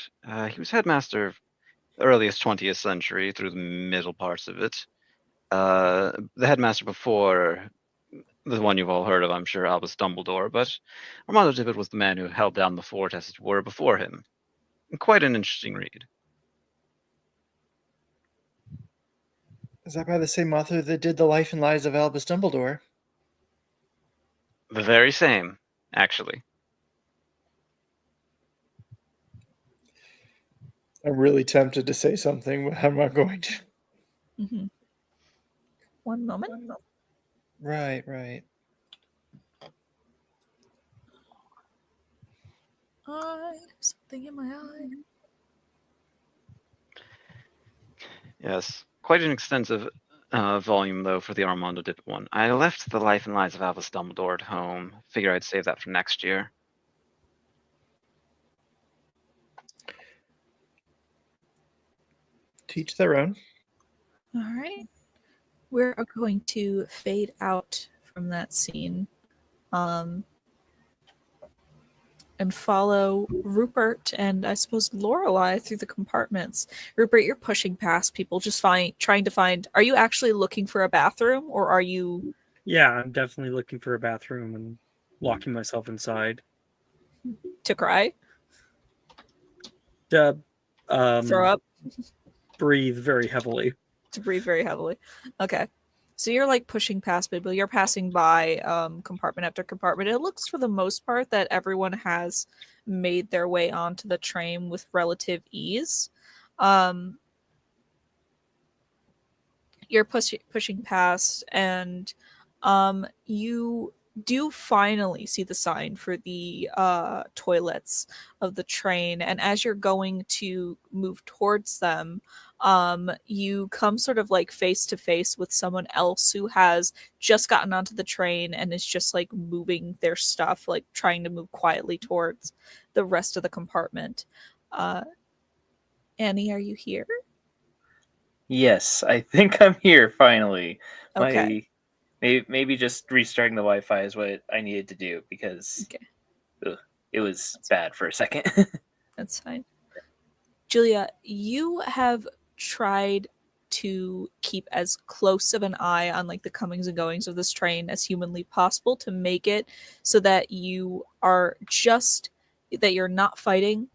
He was headmaster of the earliest 20th century through the middle parts of it. The headmaster before, the one you've all heard of, I'm sure, Albus Dumbledore, but Armando Dippet was the man who held down the fort, as it were, before him. Quite an interesting read. Is that by the same author that did The Life and Lives of Albus Dumbledore? The very same, actually. I'm really tempted to say something, but I'm not going to. Mm-hmm. One moment. Right, right. I have something in my eye. Yes, quite an extensive volume, though, for the Armando Dippet one. I left The Life and Lives of Albus Dumbledore at home. Figure I'd save that for next year. Teach their own. All right. We're going to fade out from that scene. And follow Rupert and I suppose Lorelai through the compartments. Rupert, you're pushing past people, just trying to find. Are you actually looking for a bathroom, or are you? Yeah, I'm definitely looking for a bathroom and locking myself inside. To cry? To Throw up? breathe very heavily. To breathe very heavily. Okay. So you're like pushing past people. You're passing by compartment after compartment. It looks for the most part that everyone has made their way onto the train with relative ease. You're pushing past, and you do finally see the sign for the toilets of the train. And as you're going to move towards them, you come sort of like face to face with someone else who has just gotten onto the train and is just like moving their stuff, like trying to move quietly towards the rest of the compartment. Annie, are you here? Yes, I think I'm here finally. Okay. Maybe just restarting the Wi-Fi is what I needed to do because it was bad for a second. That's fine. Julia, you have tried to keep as close of an eye on like the comings and goings of this train as humanly possible to make it so that you're not fighting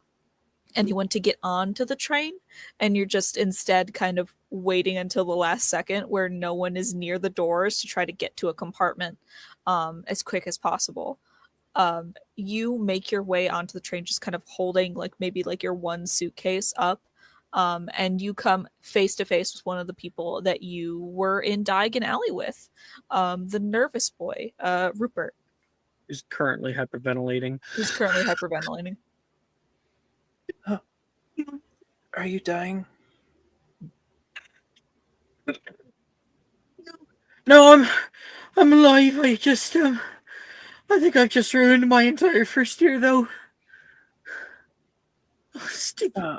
anyone to get onto the train, and you're just instead kind of waiting until the last second where no one is near the doors to try to get to a compartment as quick as possible. You make your way onto the train just kind of holding like maybe like your one suitcase up, and you come face to face with one of the people that you were in Diagon Alley with, the nervous boy, Rupert. is currently hyperventilating. Who's currently hyperventilating. Are you dying? No, I'm alive. I think I've just ruined my entire first year, though. Oh, stupid.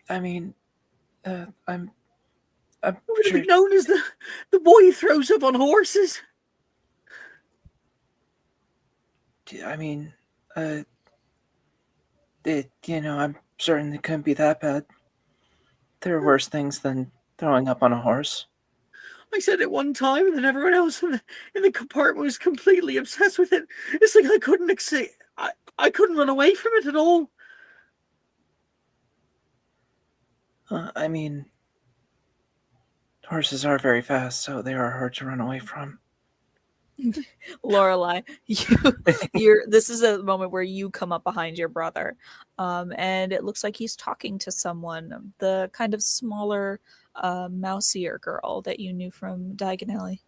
I mean, I'm I would have sure. been known as the boy who throws up on horses. I mean, I'm certain it couldn't be that bad. There are worse things than throwing up on a horse. I said it one time, and then everyone else in the compartment was completely obsessed with it. It's like I couldn't I couldn't run away from it at all. I mean, horses are very fast, so they are hard to run away from. Lorelai, this is a moment where you come up behind your brother, and it looks like he's talking to someone, the kind of smaller, mousier girl that you knew from Diagon Alley.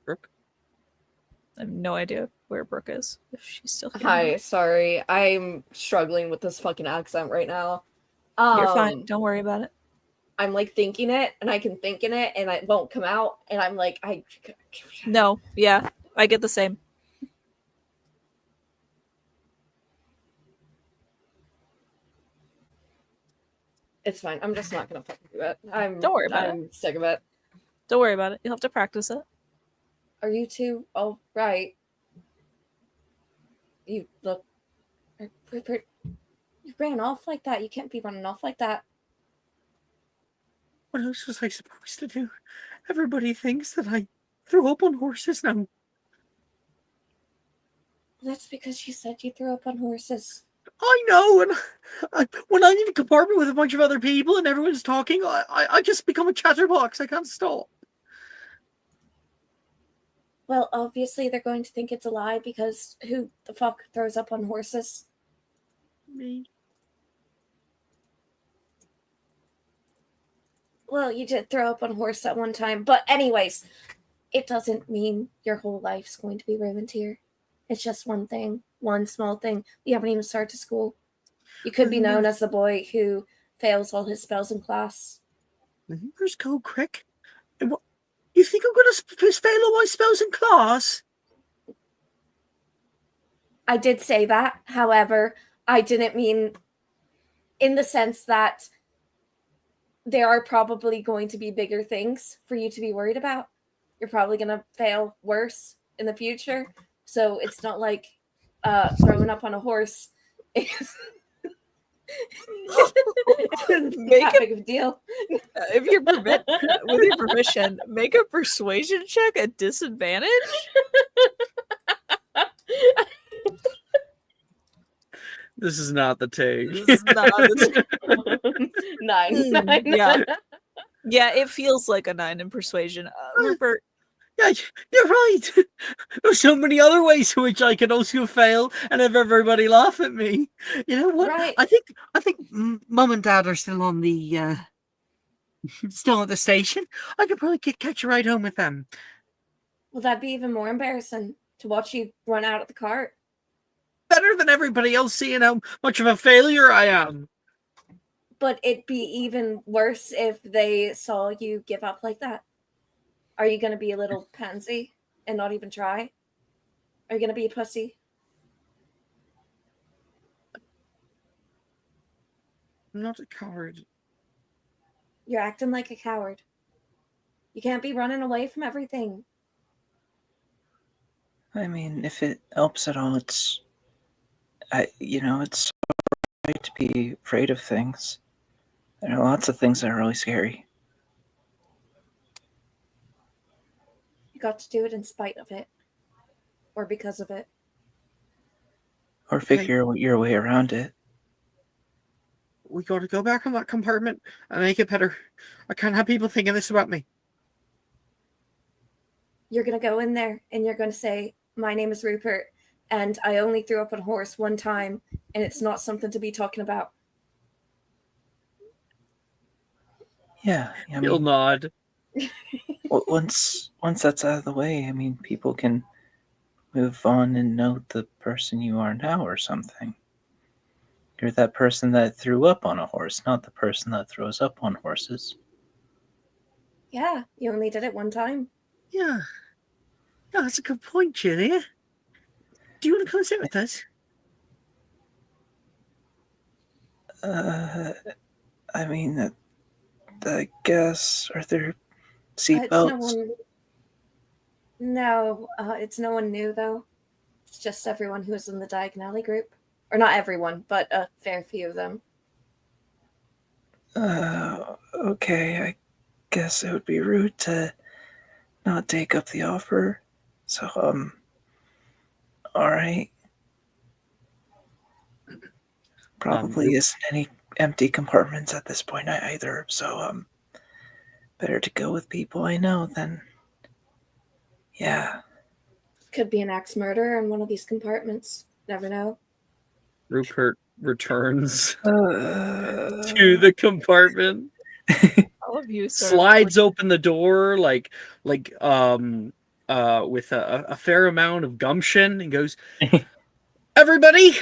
Brooke? I have no idea where Brooke is, if she's still here. Hi, sorry. I'm struggling with this fucking accent right now. You're fine. Don't worry about it. I'm like thinking it, and I can think in it, and it won't come out, and I'm like, No, yeah, I get the same. It's fine. I'm just not gonna fucking do it. Don't worry about I'm sick of it. Don't worry about it. You'll have to practice it. Are you two all right? You look. Rupert, you ran off like that. You can't be running off like that. What else was I supposed to do? Everybody thinks that I threw up on horses now. That's because you said you threw up on horses. I know, and when I'm in a compartment with a bunch of other people and everyone's talking, I just become a chatterbox. I can't stop. Well, obviously they're going to think it's a lie because who the fuck throws up on horses? Me. Well, you did throw up on a horse at one time. But anyways, it doesn't mean your whole life's going to be ruined here. It's just one thing, one small thing. You haven't even started school. You could be known as the boy who fails all his spells in class. Where's Go Crick? You think I'm going to fail all my spells in class? I did say that. However, I didn't mean in the sense that there are probably going to be bigger things for you to be worried about. You're probably going to fail worse in the future. So it's not like throwing up on a horse is Make that big of a deal. If you're with your permission, make a persuasion check at disadvantage. This is not the take. This is not the 9. Yeah, it feels like a 9 in persuasion. Rupert. Yeah, you're right. There's so many other ways in which I can also fail and have everybody laugh at me. You know what? Right. I think Mum and Dad are still on the still at the station. I could probably catch a ride home with them. Well, that'd be even more embarrassing to watch you run out of the cart. Better than everybody else seeing how much of a failure I am. But it'd be even worse if they saw you give up like that. Are you going to be a little pansy and not even try? Are you going to be a pussy? I'm not a coward. You're acting like a coward. You can't be running away from everything. I mean, if it helps at all, it's so right to be afraid of things. There are lots of things that are really scary. You got to do it in spite of it. Or because of it. Or figure your way around it. We got to go back on that compartment and make it better. I can't have people thinking this about me. You're going to go in there and you're going to say, my name is Rupert and I only threw up on a horse one time and it's not something to be talking about. Yeah, I He'll mean, nod. once that's out of the way, I mean, people can move on and know the person you are now or something. You're that person that threw up on a horse, not the person that throws up on horses. Yeah, you only did it one time. Yeah. No, that's a good point, Julia. Do you want to come sit with us? I mean, I guess, are there It's no seatbelts? one. No, it's no one new though. It's just everyone who's in the Diagonally group, or not everyone, but a fair few of them. Okay, I guess it would be rude to not take up the offer. So, alright. Probably isn't any empty compartments at this point either, so, better to go with people I know than. Yeah. Could be an axe murder in one of these compartments. Never know. Rupert returns Uh, to the compartment, All of you sort slides open the door with a fair amount of gumption, and goes, "Everybody,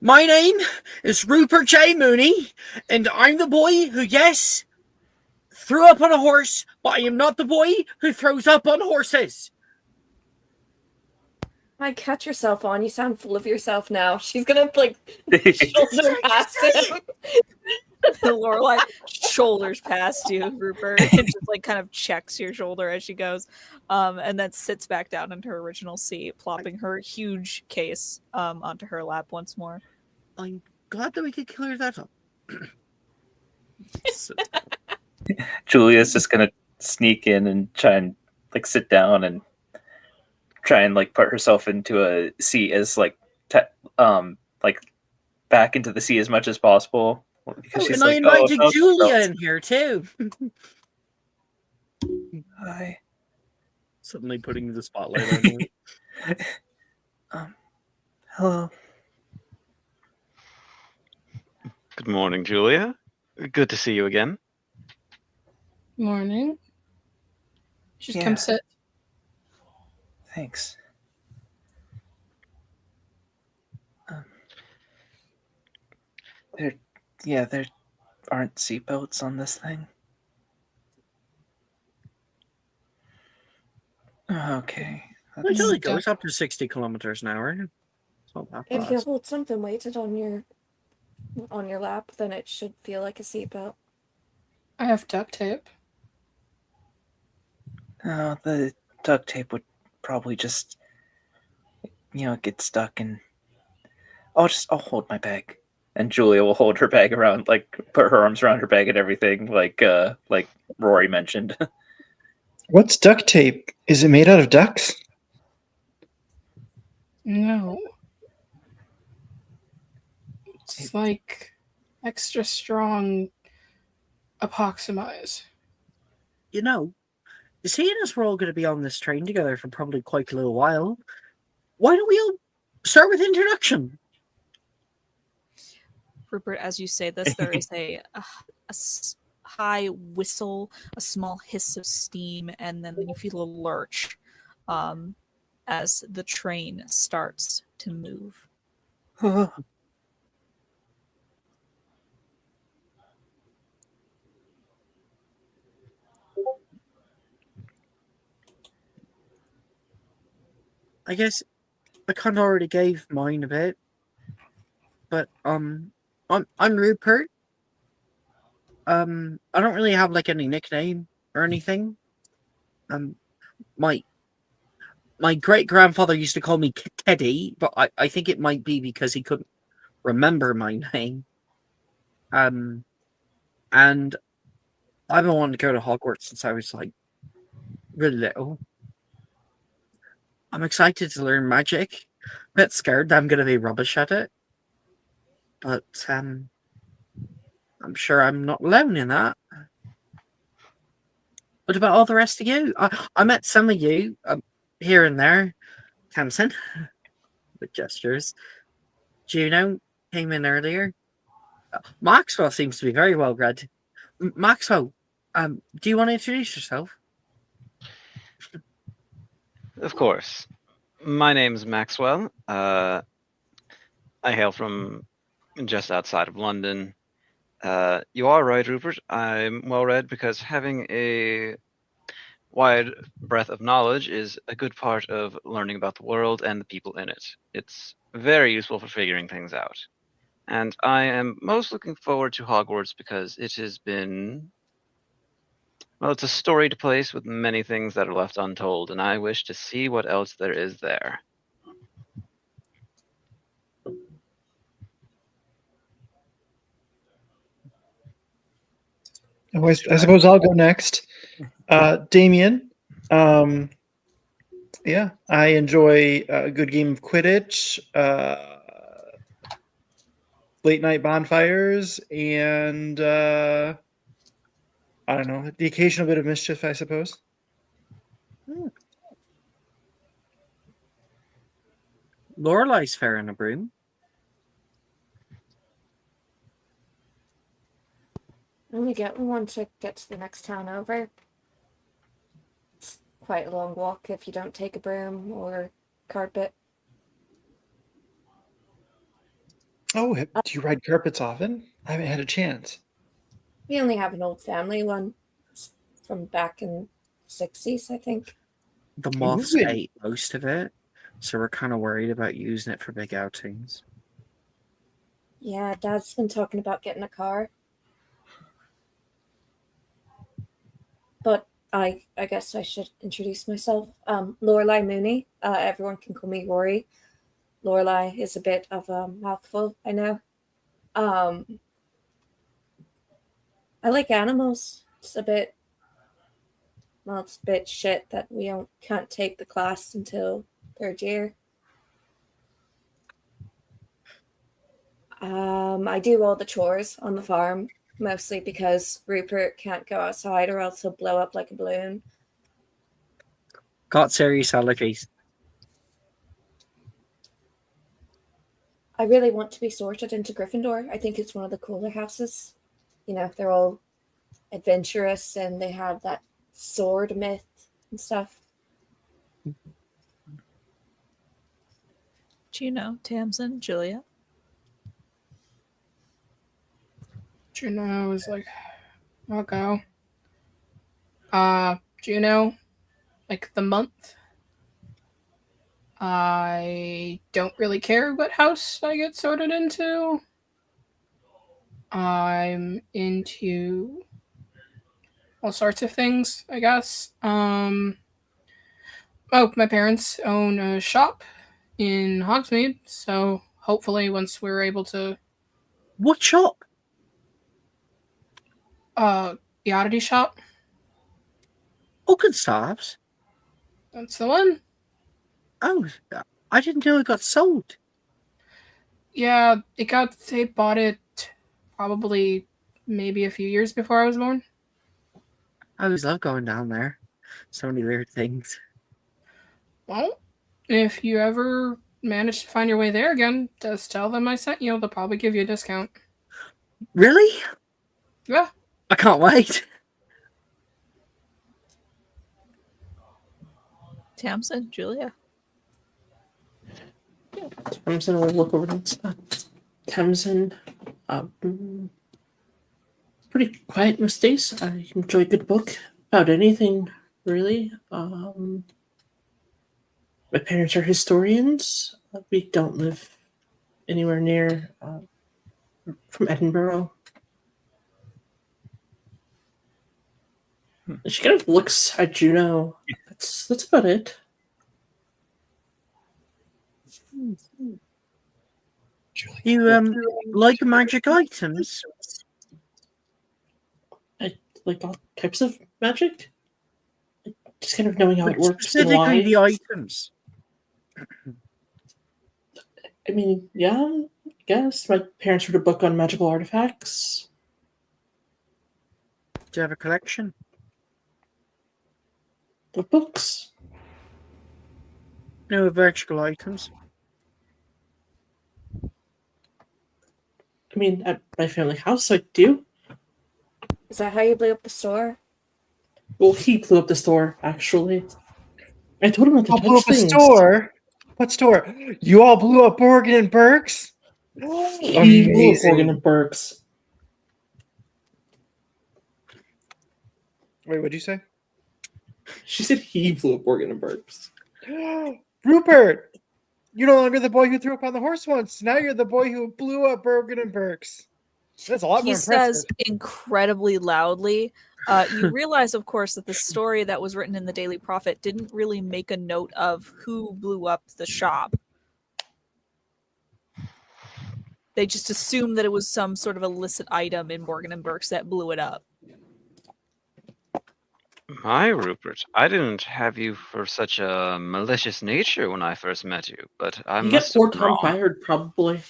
my name is Rupert J. Mooney, and I'm the boy who, yes, threw up on a horse, but I am not the boy who throws up on horses." I catch yourself on. You sound full of yourself now. She's gonna shoulder past him. Lorelai shoulders past you, Rupert, and just kind of checks your shoulder as she goes, and then sits back down into her original seat, plopping her huge case onto her lap once more. I'm glad that we could clear that up. Julia's just gonna sneak in and try and sit down and try and put herself into a seat as back into the seat as much as possible because she's and I invited Julia in here too. Hi. Suddenly putting the spotlight on her. Hello. Good morning, Julia. Good to see you again. Morning. Just Yeah. come sit. Thanks. There aren't seatbelts on this thing. Okay. It only goes up to 60 kilometers an hour. It's not that If you fast. hold something weighted on your lap, then it should feel like a seatbelt. I have duct tape. The duct tape would probably just, get stuck, and I'll hold my bag. And Julia will hold her bag around, put her arms around her bag and everything, like Rory mentioned. What's duct tape? Is it made out of ducks? No. It's like extra strong epoximize. Seeing as we're all going to be on this train together for probably quite a little while, why don't we all start with introduction? Rupert, as you say this, there is a high whistle, a small hiss of steam, and then you feel a lurch as the train starts to move. I guess I kind of already gave mine a bit, but I'm Rupert. I don't really have any nickname or anything. My great grandfather used to call me Teddy, but I think it might be because he couldn't remember my name. And I've been wanting to go to Hogwarts since I was really little. I'm excited to learn magic. A bit scared that I'm going to be rubbish at it. But I'm sure I'm not alone in that. What about all the rest of you? I met some of you here and there. Tamsin, with gestures. Juno came in earlier. Maxwell seems to be very well read. Maxwell, Do you want to introduce yourself? Of course. My name's Maxwell. I hail from just outside of London. You are right, Rupert. I'm well read because having a wide breadth of knowledge is a good part of learning about the world and the people in it. It's very useful for figuring things out. And I am most looking forward to Hogwarts because it has been, well, it's a storied place with many things that are left untold, and I wish to see what else there is there. I suppose I'll go next. Damien. Yeah, I enjoy a good game of Quidditch, late night bonfires, and I don't know, the occasional bit of mischief, I suppose. Lorelai's fair in a broom. Only get one to get to the next town over. It's quite a long walk if you don't take a broom or carpet. Oh, do you ride carpets often? I haven't had a chance. We only have an old family one. It's from back in the 60s, I think. The moths Ooh. ate most of it, so we're kind of worried about using it for big outings. Yeah, Dad's been talking about getting a car. But I guess I should introduce myself. Lorelai Mooney. Everyone can call me Rory. Lorelai is a bit of a mouthful, I know. I like animals. It's a bit shit that we can't take the class until 3rd year. I do all the chores on the farm, mostly because Rupert can't go outside or else he'll blow up like a balloon. Got serious allergies. I really want to be sorted into Gryffindor. I think it's one of the cooler houses. You know, they're all adventurous and they have that sword myth and stuff. Juno, Tamsin, Julia. Juno is like, I'll go. Juno, like the month. I don't really care what house I get sorted into. I'm into all sorts of things, I guess. My parents own a shop in Hogsmeade, so hopefully once we're able to What shop? the oddity shop, Oakenstaff's? that's the one. Oh, I didn't know it got sold. Yeah, they bought it probably maybe a few years before I was born. I always love going down there. So many weird things. Well, if you ever manage to find your way there again, just tell them I sent you. They'll probably give you a discount. Really? Yeah. I can't wait. Tamsin, Julia. Tamsin will look over to Tamsin. Pretty quiet most days. I enjoy a good book about anything, really. My parents are historians. We don't live anywhere near from Edinburgh. She kind of looks at Juno. That's about it. You like magic items? I like all types of magic. Just kind of knowing how it works. And Specifically why. the items. I mean, yeah, I guess. My parents wrote a book on magical artifacts. Do you have a collection? Of books. No magical items. I mean, at my family house, I do. Is that how you blew up the store? Well, he blew up the store, actually. I told him not to All blew touch up a things. store. What store? You all blew up Morgan and Burke's? He blew up Morgan Amazing. and Burke's. Wait, what'd you say? She said he blew up Morgan and Burke's. Rupert, you're no longer the boy who threw up on the horse once. Now you're the boy who blew up Morgan and Burke's. That's a lot He more impressive. says incredibly loudly. You realize, of course, that the story that was written in the Daily Prophet didn't really make a note of who blew up the shop. They just assumed that it was some sort of illicit item in Morgan and Burke's that blew it up. My Rupert, I didn't have you for such a malicious nature when I first met you, but I You get must have 4 been times wrong. fired, probably.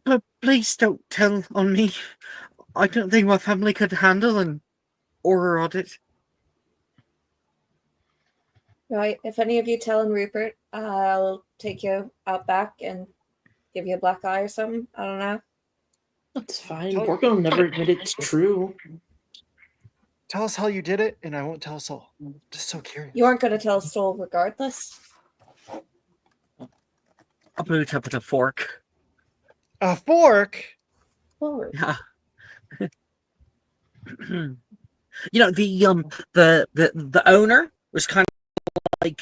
But please don't tell on me. I don't think my family could handle an order audit. Right. If any of you tell on Rupert, I'll take you out back and give you a black eye or something. I don't know. That's fine. Morgan will never admit it's true. Tell us how you did it, and I won't tell us all. I'm just so curious. You aren't going to tell Soul regardless. I blew it up with a fork. A fork? Well, Yeah. You know, the owner was kind of like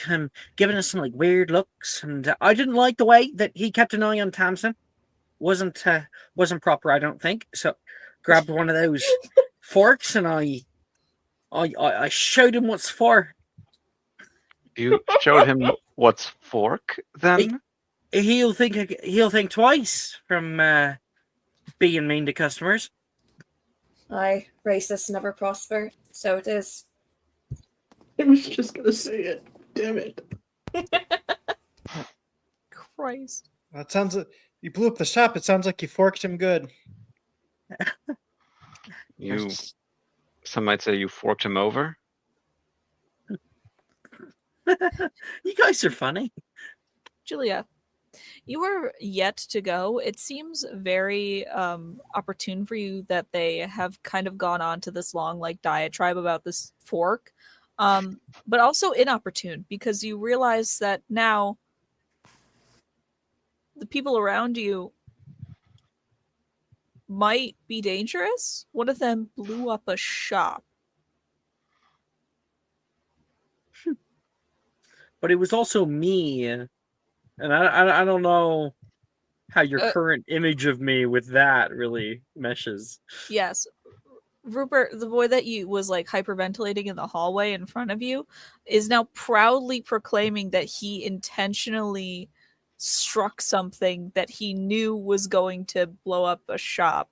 giving us some like weird looks, and I didn't like the way that he kept an eye on Tamsin. Wasn't proper, I don't think. So grabbed one of those forks and I showed him what's for. You showed him what's fork, then? He'll think twice from being mean to customers. aye, racists never prosper. So it is. I was just gonna say it. Damn it. Christ. That sounds like you blew up the shop. It sounds like you forked him good. Some might say you forked him over. You guys are funny. Julia, you are yet to go. It seems very opportune for you that they have kind of gone on to this long like diatribe about this fork, but also inopportune because you realize that now the people around you might be dangerous. One of them blew up a shop. But it was also me, and I don't know how your current image of me with that really meshes. Yes. Rupert, the boy that you was like hyperventilating in the hallway in front of you, is now proudly proclaiming that he intentionally struck something that he knew was going to blow up a shop.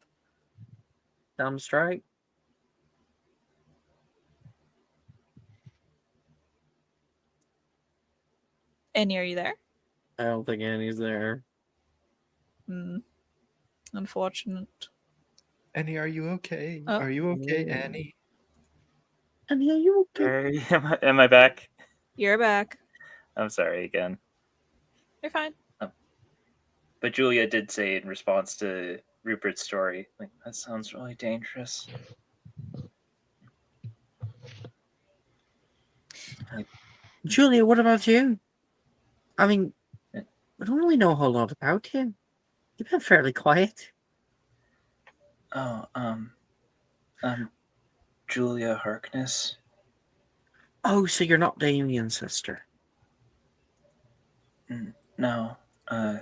Dumb strike. Annie, are you there? I don't think Annie's there. Unfortunate. Annie, are you okay? Oh. Are you okay, Annie? Annie, are you okay? Hey, am I back? You're back. I'm sorry again. You're fine. But Julia did say in response to Rupert's story, like, that sounds really dangerous. Julia, what about you? I mean, we don't really know a whole lot about you. You've been fairly quiet. Oh, Julia Harkness. Oh, so you're not Damien's sister? No, I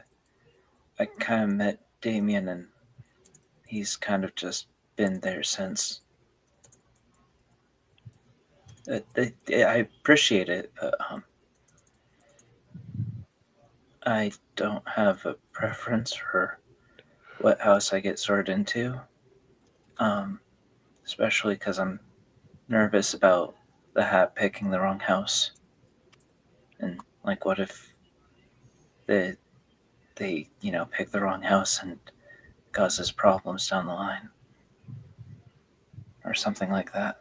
kind of met Damien, and he's kind of just been there since. I appreciate it, but I don't have a preference for what house I get sorted into. Especially because I'm nervous about the hat picking the wrong house. And like, what if they pick the wrong house and causes problems down the line, or something like that.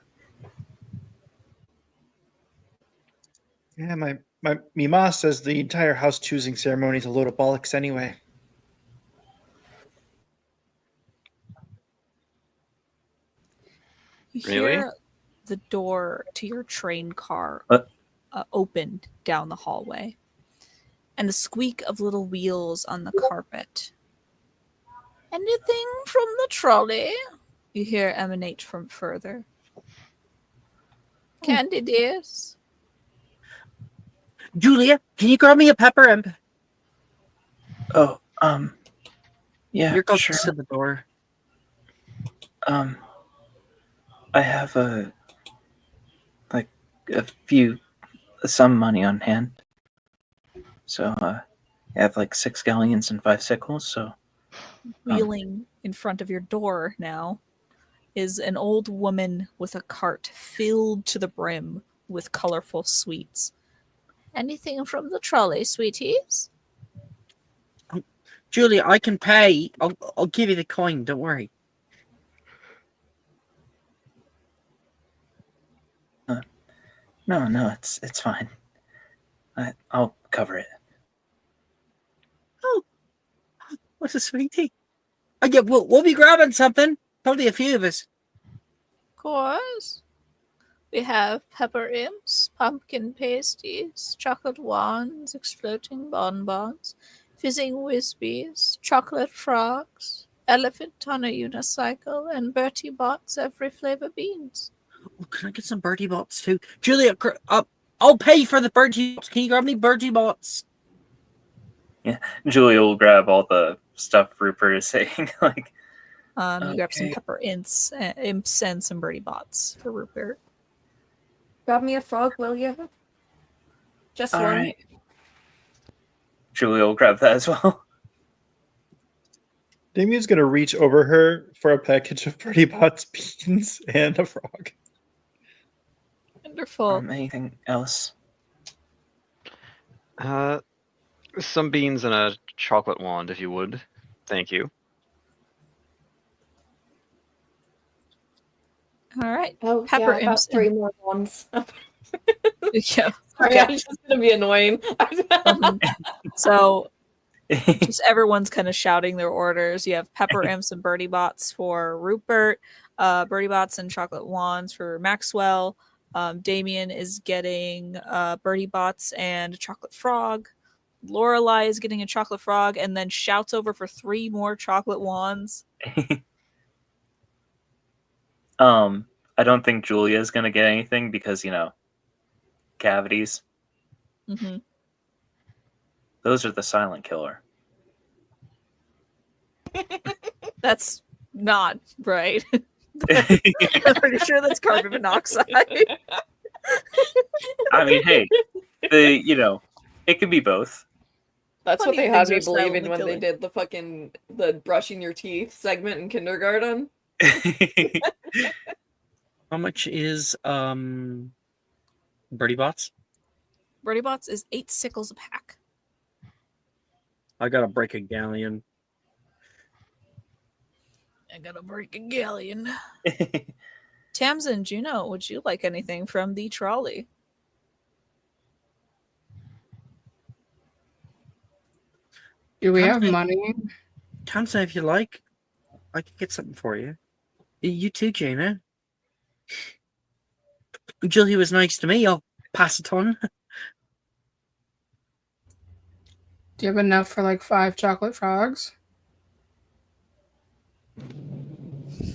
Yeah, my ma says the entire house choosing ceremony is a load of bollocks anyway. You Really? hear the door to your train car What? opened down the hallway, and the squeak of little wheels on the carpet. Anything from the trolley? You hear emanate from further. Candy dears. Julia, can you grab me a pepper imp? Oh, yeah, You're close sure. to the door. I have some money on hand. So, I have like 6 galleons and 5 sickles, so... Wheeling in front of your door now is an old woman with a cart filled to the brim with colorful sweets. Anything from the trolley, sweeties? Julia, I can pay. I'll give you the coin. Don't worry. No, it's fine. I'll cover it. Oh, what a sweetie. Yeah, we'll be grabbing something. Probably a few of us. Of course. We have pepper imps, pumpkin pasties, chocolate wands, exploding bonbons, fizzing whizbees, chocolate frogs, elephant on a unicycle, and Bertie Bott's every flavor beans. Oh, can I get some Bertie Bots too? Julia, I'll pay for the Bertie Bots. Can you grab me Bertie Bots? Yeah, Julia will grab all the stuff Rupert is saying. Like, You grab some Okay. pepper imps and some Bertie Bots for Rupert. Grab me a frog, will you? Just All one. right. Julia will grab that as well. Damien's gonna reach over her for a package of Bertie Bott's beans and a frog. Wonderful. Anything else? Some beans and a chocolate wand, if you would. Thank you. All right. Oh, Pepper yeah, about imps 3 more ones. Yeah. Sorry, Okay. I'm just gonna be annoying. So just everyone's kind of shouting their orders. You have pepper imps and Bertie Bots for Rupert, Bertie Bots and chocolate wands for Maxwell. Damien is getting Bertie Bots and a chocolate frog. Lorelai is getting a chocolate frog and then shouts over for 3 more chocolate wands. I don't think Julia's gonna get anything because, cavities. Mm-hmm. Those are the silent killer. That's not right. I'm pretty sure that's carbon monoxide. I mean, hey, it could be both. That's what Plenty they of had things me are believing silently when they killing. did the brushing your teeth segment in kindergarten. How much is Bertie Bots? Bertie Bots is 8 sickles a pack. I gotta break a galleon. I gotta break a galleon. Tamsin, Juno, would you like anything from the trolley? Do we have Tamsin, money? Tamsin, if you like, I could get something for you. You too, Jaina. Julia was nice to me. I'll pass it on. Do you have enough for like 5 chocolate frogs?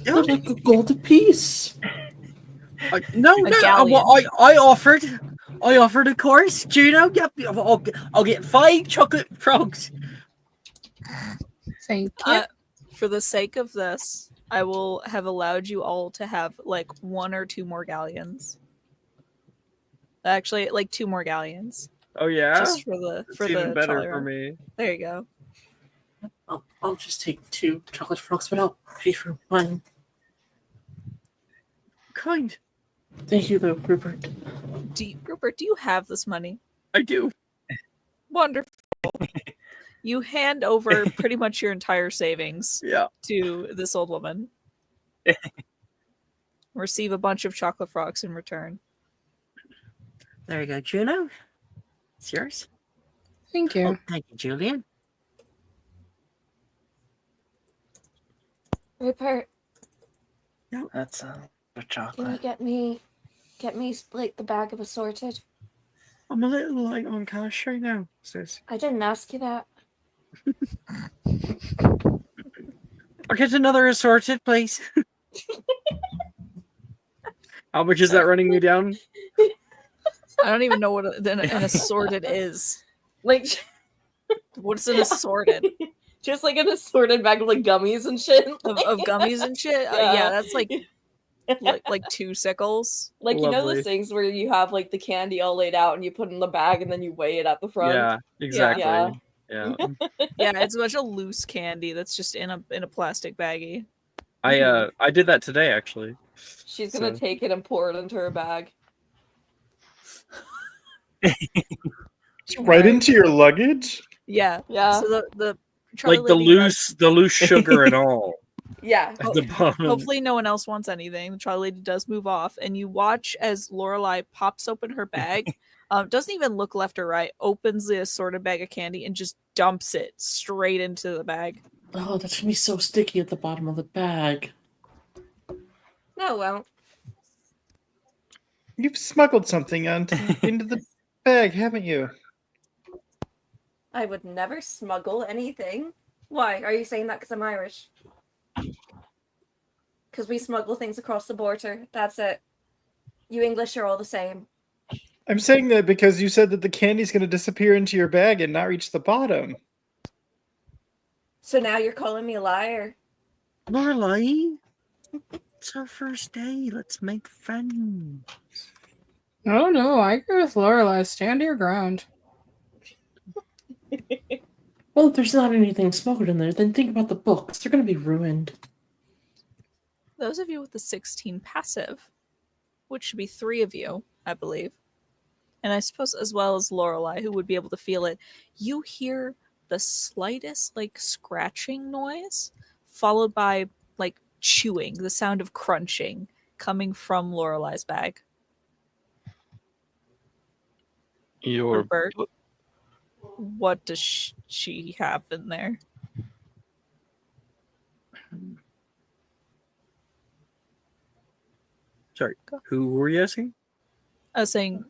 They're like a gold apiece. No, galleon. I offered, of course. Juno, yep, I'll get 5 chocolate frogs. Thank you. For the sake of this, I will have allowed you all to have like 1 or 2 more galleons. Actually, like 2 more galleons. Oh yeah, Just for the trolley ride. me. There you go. I'll just take 2 chocolate frogs, but I'll pay for 1. Kind. Thank you, though, Rupert. Rupert, do you have this money? I do. Wonderful. You hand over pretty much your entire savings Yeah. to this old woman. Receive a bunch of chocolate frogs in return. There you go, Juno. It's yours. Thank you. Oh, thank you, Julian. Rupert, That's a can you chocolate. get me get me like the bag of assorted? I'm a little light on cash right now, sis. I didn't ask you that. I'll get another assorted, please. How much is that running me down? I don't even know what an assorted is. Like, What's an assorted? just like an assorted bag of like gummies and shit. Of gummies and shit? Yeah, that's like 2 sickles. Like, you know Lovely. those things where you have like the candy all laid out and you put it in the bag and then you weigh it at the front? Yeah, exactly. Yeah. Yeah. Yeah, it's a bunch of loose candy that's just in a plastic baggie. I did that today actually. She's gonna So- take it and pour it into her bag. Right into your luggage? Yeah. Yeah. So the trolley Like the lady does- loose sugar and all Yeah. at the bottom. Hopefully no one else wants anything. The trolley lady does move off, and you watch as Lorelai pops open her bag. Doesn't even look left or right. Opens the assorted bag of candy and just dumps it straight into the bag. Oh, that's gonna be so sticky at the bottom of the bag. No, it won't. You've smuggled something into the bag, haven't you? I would never smuggle anything. Why? Are you saying that because I'm Irish? Because we smuggle things across the border. That's it. You English are all the same. I'm saying that because you said that the candy's going to disappear into your bag and not reach the bottom. So now you're calling me a liar. Lorelai, it's our first day. Let's make friends. Oh no, I agree with Lorelai. Stand your ground. Well, if there's not anything smuggled in there, then think about the books. They're gonna be ruined. Those of you with the 16 passive, which should be 3 of you, I believe, and I suppose as well as Lorelai, who would be able to feel it, you hear the slightest scratching noise, followed by chewing, the sound of crunching coming from Lorelai's bag. Your Rupert, what does she have in there? Sorry, who were you asking? I was saying,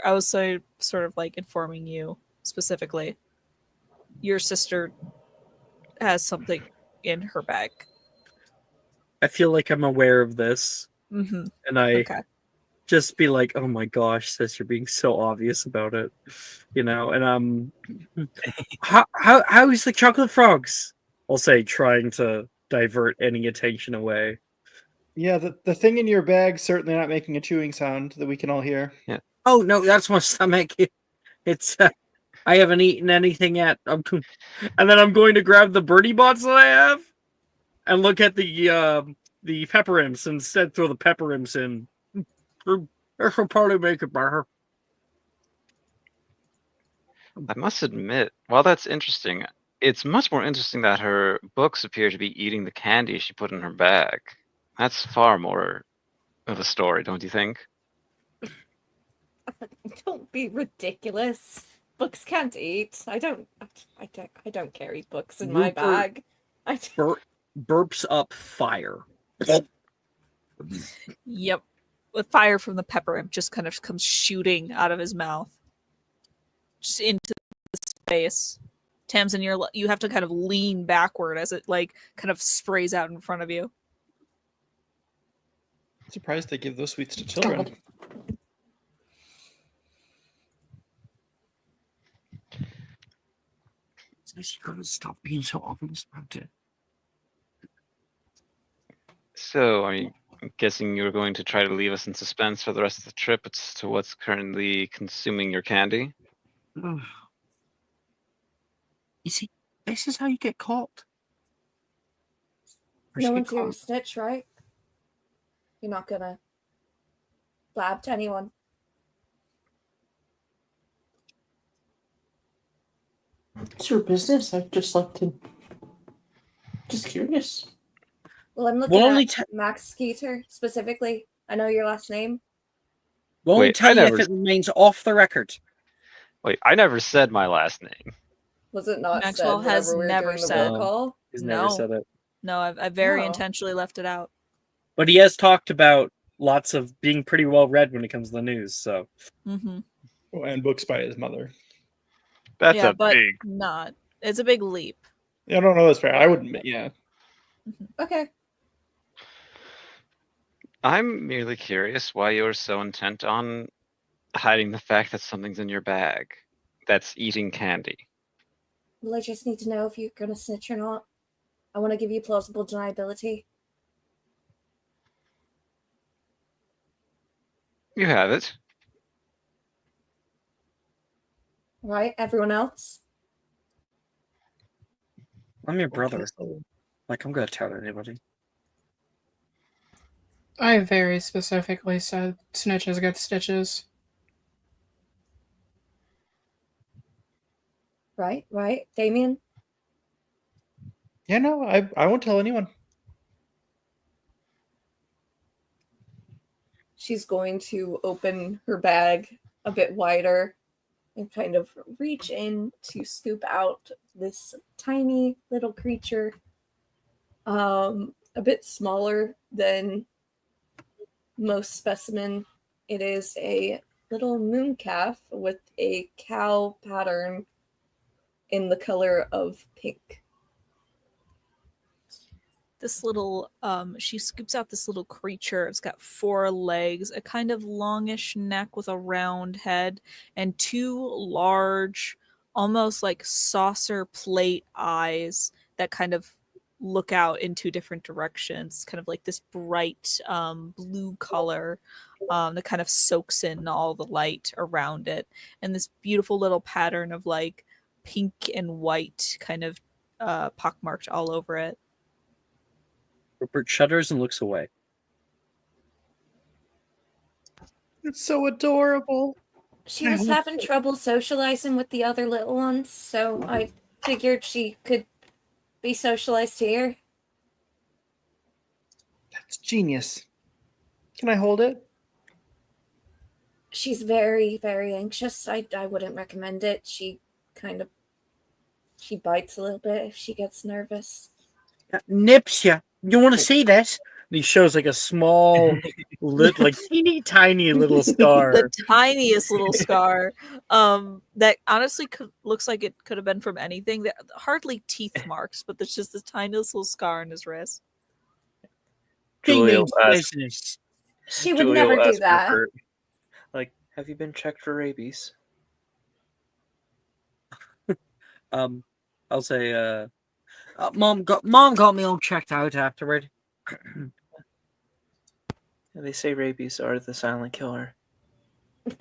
I was sort of informing you specifically. Your sister has something in her bag. I feel like I'm aware of this, Mm-hmm. and I Okay. just be like, "Oh my gosh, sis, you're being so obvious about it," And how is the chocolate frogs? I'll say, trying to divert any attention away. Yeah, the thing in your bag certainly not making a chewing sound that we can all hear. Oh no, that's my stomach. It's I haven't eaten anything yet. And then I'm going to grab the birdie bots that I have and look at the pepper imps and instead throw the pepper imps in. This will probably make it better. I must admit, while that's interesting, it's much more interesting that her books appear to be eating the candy she put in her bag. That's far more of a story, don't you think? Don't be ridiculous. Books can't eat. I don't carry books in my Rupert- bag. Burps up fire. Yep. With fire from the pepper imp just kind of comes shooting out of his mouth. Just into the space. Tamsin, you have to kind of lean backward as it kind of sprays out in front of you. I'm surprised they give those sweets to children. You gotta stop being so obvious about it. So, I'm guessing you're going to try to leave us in suspense for the rest of the trip as to what's currently consuming your candy? Ugh. You see, this is how you get caught. No one's here to snitch, right? You're not gonna blab to anyone. It's your business. I'd just like to. Just curious. Well, I'm looking We'll only at Max Skeeter specifically. I know your last name. Won't Wait, tell I you never- if it remains off the record. Wait, I never said my last name. Was it not Maxwell said has whenever we were never doing the said. roll call? He's No. never said it. No, I very No. intentionally left it out. But he has talked about lots of being pretty well read when it comes to the news. So Mm-hmm. Oh, and books by his mother. That's Yeah, a but big. not. It's a big leap. I don't know that's fair. I wouldn't. Yeah. Okay. I'm merely curious why you're so intent on hiding the fact that something's in your bag that's eating candy. Well, I just need to know if you're gonna snitch or not. I want to give you plausible deniability. You have it. Right? Everyone else? I'm your Okay, brother. so Like, I'm gonna tell anybody. I very specifically said snitches get stitches. Right? Damien? yeah, no, I won't tell anyone. She's going to open her bag a bit wider and kind of reach in to scoop out this tiny little creature. A bit smaller than most specimen. It is a little moon calf with a cow pattern in the color of pink. This little she scoops out this little creature. It's got 4 legs, a kind of longish neck with a round head, and 2 large, almost like saucer plate eyes that kind of look out in 2 different directions. Kind of like this bright blue color that kind of soaks in all the light around it, and this beautiful little pattern of like pink and white kind of pockmarked all over it. Rupert shudders and looks away. It's so adorable. She was having trouble socializing with the other little ones, so I figured she could be socialized here. That's genius. Can I hold it? She's very, very anxious. I wouldn't recommend it. She bites a little bit if she gets nervous. Nips ya. You want to see this? And he shows like a small, like teeny tiny little scar. The tiniest little scar that honestly looks like it could have been from anything. That hardly teeth marks, but there's just this tiniest little scar on his wrist. Julia will ask, business. She would Julia never will do ask that. Rupert, like, have you been checked for rabies? I'll say, mom got me all checked out afterward. They say rabies are the silent killer. You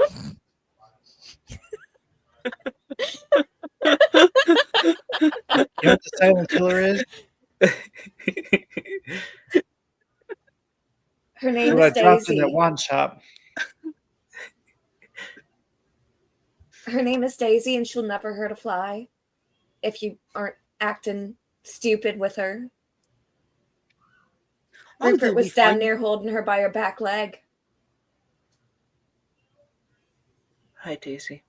know what the silent killer is? Her name What I is dropped in that Daisy. wand shop. Her name is Daisy, and she'll never hurt a fly if you aren't acting stupid with her. Rupert was down near holding her by her back leg. Hi, Daisy.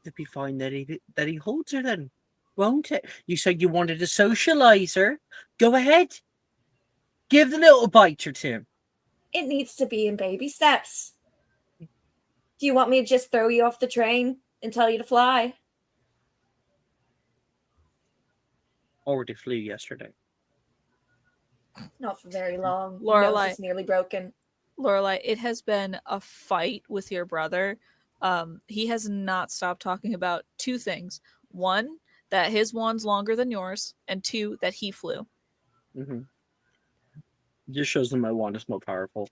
It'd be fine that he holds her then, won't it? You said you wanted to socialize her. Go ahead. Give the little bite or two. It needs to be in baby steps. Do you want me to just throw you off the train and tell you to fly? Already flew yesterday. Not for very long. Lorelai. Nose is nearly broken. Lorelai, it has been a fight with your brother. He has not stopped talking about 2 things. 1, that his wand's longer than yours, and 2, that he flew. Mm-hmm. Just shows them my wand is more powerful.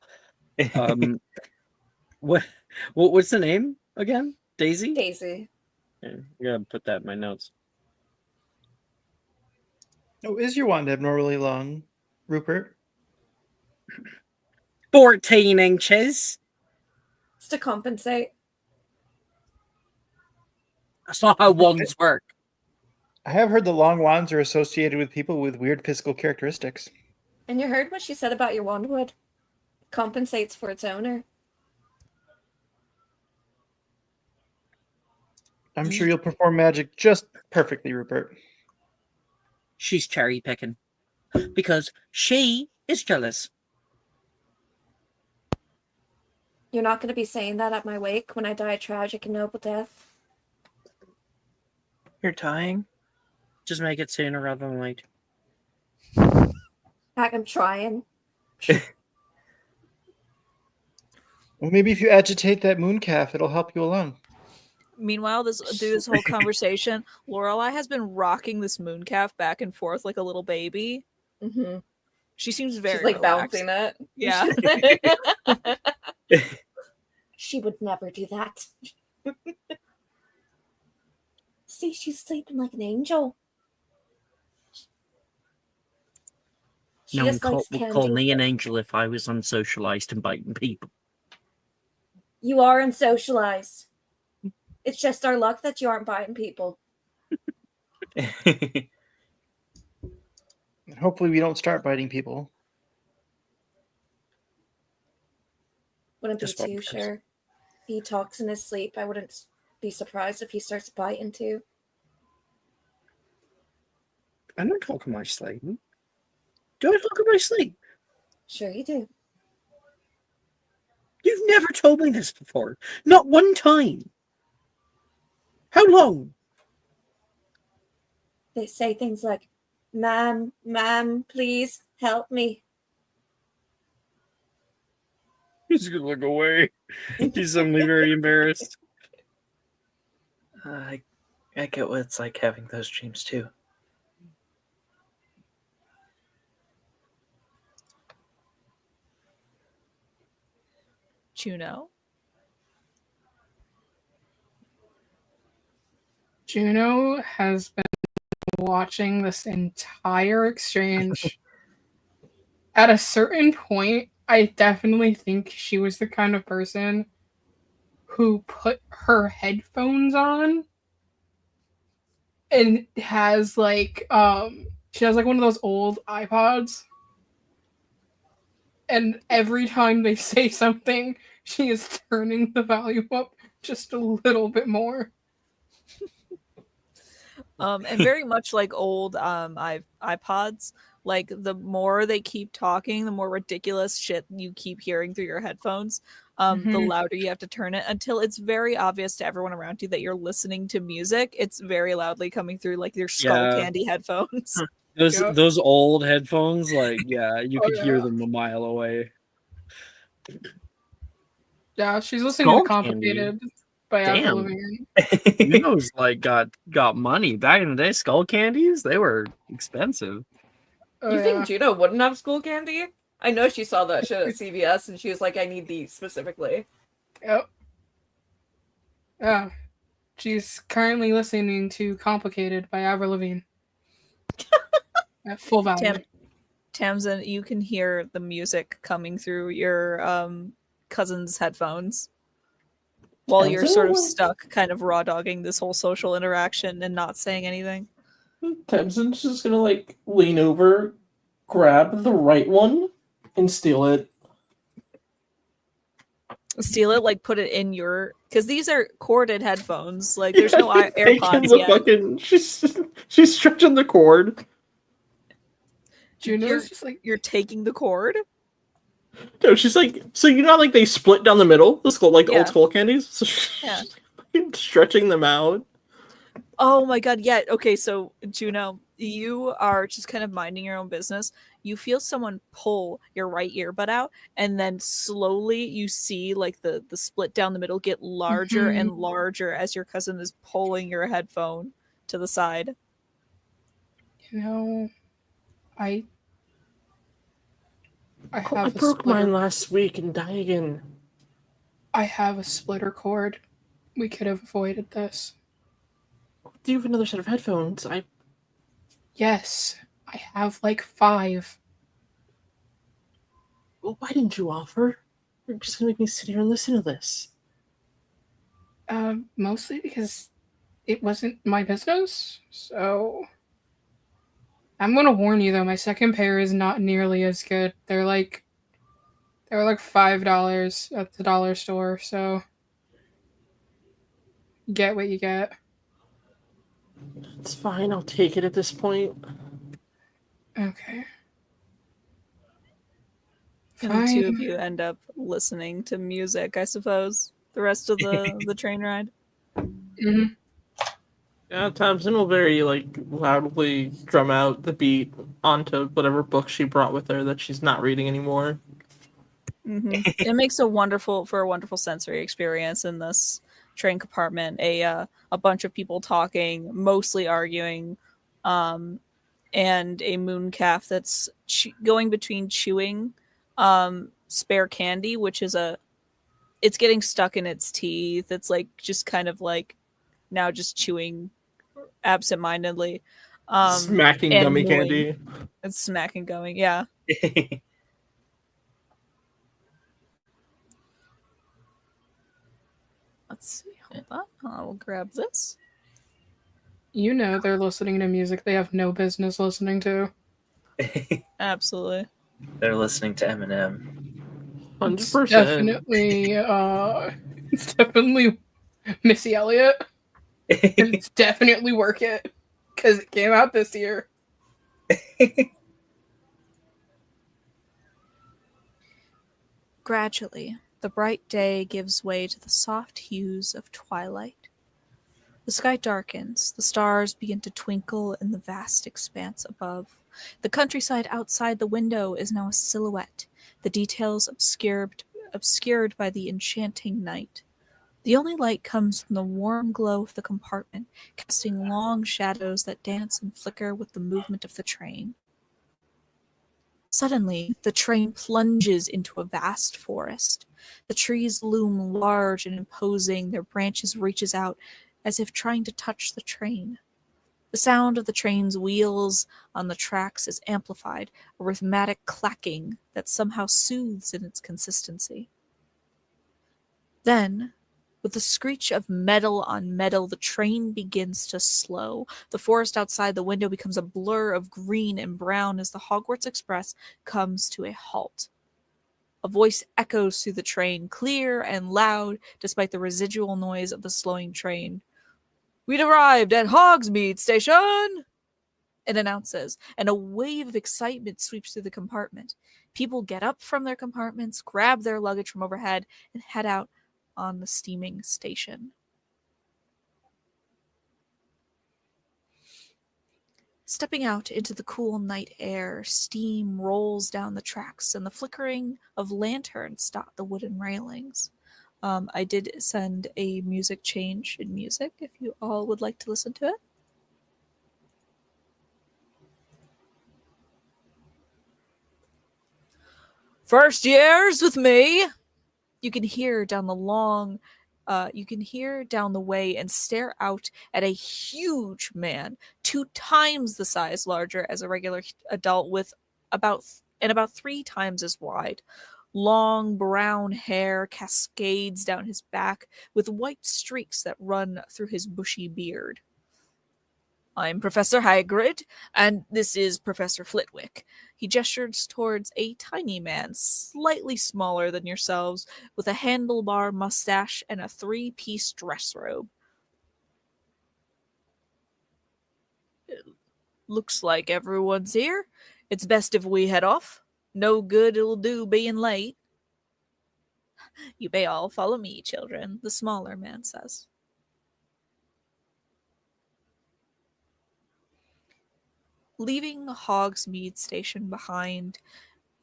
What's the name again? Daisy? Daisy. Yeah, I gotta put that in my notes. Oh, is your wand abnormally long, Rupert? 14 inches. It's to compensate. That's not how wands work. I have heard the long wands are associated with people with weird physical characteristics. And you heard what she said about your wandwood? Compensates for its owner. I'm sure you'll perform magic just perfectly, Rupert. She's cherry picking because she is jealous. You're not going to be saying that at my wake when I die a tragic and noble death? You're dying? Just make it sooner rather than later. Heck, I'm trying. Well, maybe if you agitate that moon calf, it'll help you along. Meanwhile, through this whole conversation, Lorelai has been rocking this mooncalf back and forth like a little baby. Mm-hmm. She seems very She's like relaxed. bouncing it. Yeah. She would never do that. See, she's sleeping like an angel. She No one just likes would call candy. me an angel if I was unsocialized and biting people. You are unsocialized. It's just our luck that you aren't biting people. Hopefully, we don't start biting people. Wouldn't be Just one too person. sure. He talks in his sleep. I wouldn't be surprised if he starts biting too. I don't talk in my sleep. Do I talk in my sleep? Sure you do. You've never told me this before. Not one time. How long? They say things like, Ma'am, please help me. He's gonna look away. He's suddenly very embarrassed. I get what it's like having those dreams too. Juno. Juno has been watching this entire exchange. At a certain point, I definitely think she was the kind of person who put her headphones on and has she has like one of those old iPods, and every time they say something, she is turning the volume up just a little bit more. And very much like old iPods, like the more they keep talking, the more ridiculous shit you keep hearing through your headphones. The louder you have to turn it until it's very obvious to everyone around you that you're listening to music. It's very loudly coming through like your skull candy headphones. Those old headphones, like, yeah, you could hear them a mile away. Yeah, she's listening Skull to Complicated by Avril Lavigne. Juno's like got money. Back in the day, skull candies, they were expensive. You think Juno wouldn't have school candy? I know she saw that shit at CVS and she was like, I need these specifically. Yep. Yeah. She's currently listening to Complicated by Avril Lavigne. At full volume. Tamsin, you can hear the music coming through your cousin's headphones while you're sort of stuck kind of raw dogging this whole social interaction and not saying anything. Tamsin's just gonna like lean over, grab the right one, and steal it. Steal it, like put it in your, because these are corded headphones. Like there's no AirPods yet. She's stretching the cord. Juno's just like, you're taking the cord. No, she's like, so you know how, like they split down the middle, the skull, like the old skull candies. So Yeah. Stretching them out. Oh my god, yeah. Okay, so Juno, you are just kind of minding your own business. You feel someone pull your right earbud out, and then slowly you see like the split down the middle get larger and larger as your cousin is pulling your headphone to the side. You know, I I broke mine last week and die again. I have a splitter cord. We could have avoided this. Do you have another set of headphones? Yes, I have like 5. Well, why didn't you offer? You're just gonna make me sit here and listen to this. Mostly because it wasn't my business. So I'm gonna warn you though, my second pair is not nearly as good. They were like $5 at the dollar store, so get what you get. It's fine, I'll take it at this point. Okay. And the two of Fine. you end up listening to music, I suppose, the rest of the train ride. Mhm. Yeah, Tamsin will very loudly drum out the beat onto whatever book she brought with her that she's not reading anymore. It makes a wonderful sensory experience in this train compartment. A bunch of people talking, mostly arguing, and a moon calf that's going between chewing spare candy, which is it's getting stuck in its teeth. It's like just kind of like now just chewing absentmindedly, Smacking and gummy mooing. candy. It's smacking going, yeah. Let's see. Hold on. I will grab this. You know they're listening to music they have no business listening to. Absolutely. They're listening to Eminem. 100%. It's definitely Missy Elliott. And it's definitely Work It. Because it came out this year. Gradually, the bright day gives way to the soft hues of twilight. The sky darkens, the stars begin to twinkle in the vast expanse above. The countryside outside the window is now a silhouette, the details obscured by the enchanting night. The only light comes from the warm glow of the compartment, casting long shadows that dance and flicker with the movement of the train. Suddenly, the train plunges into a vast forest. The trees loom large and imposing, their branches reaches out as if trying to touch the train. The sound of the train's wheels on the tracks is amplified, a rhythmic clacking that somehow soothes in its consistency. Then, with the screech of metal on metal, the train begins to slow. The forest outside the window becomes a blur of green and brown as the Hogwarts Express comes to a halt. A voice echoes through the train, clear and loud, despite the residual noise of the slowing train. "We'd arrived at Hogsmeade Station!" It announces, and a wave of excitement sweeps through the compartment. People get up from their compartments, grab their luggage from overhead, and head out on the steaming station. Stepping out into the cool night air, steam rolls down the tracks, and the flickering of lanterns dot the wooden railings. I did send a music change in music if you all would like to listen to it. First years with me. You can hear down the way and stare out at a huge man, 2 times the size larger as a regular adult, with about 3 times as wide. Long brown hair cascades down his back with white streaks that run through his bushy beard. "I'm Professor Hagrid, and this is Professor Flitwick." He gestures towards a tiny man, slightly smaller than yourselves, with a handlebar mustache and a 3-piece dress robe. "Looks like everyone's here. It's best if we head off. No good it'll do being late." "You may all follow me, children," the smaller man says. Leaving Hogsmeade Station behind,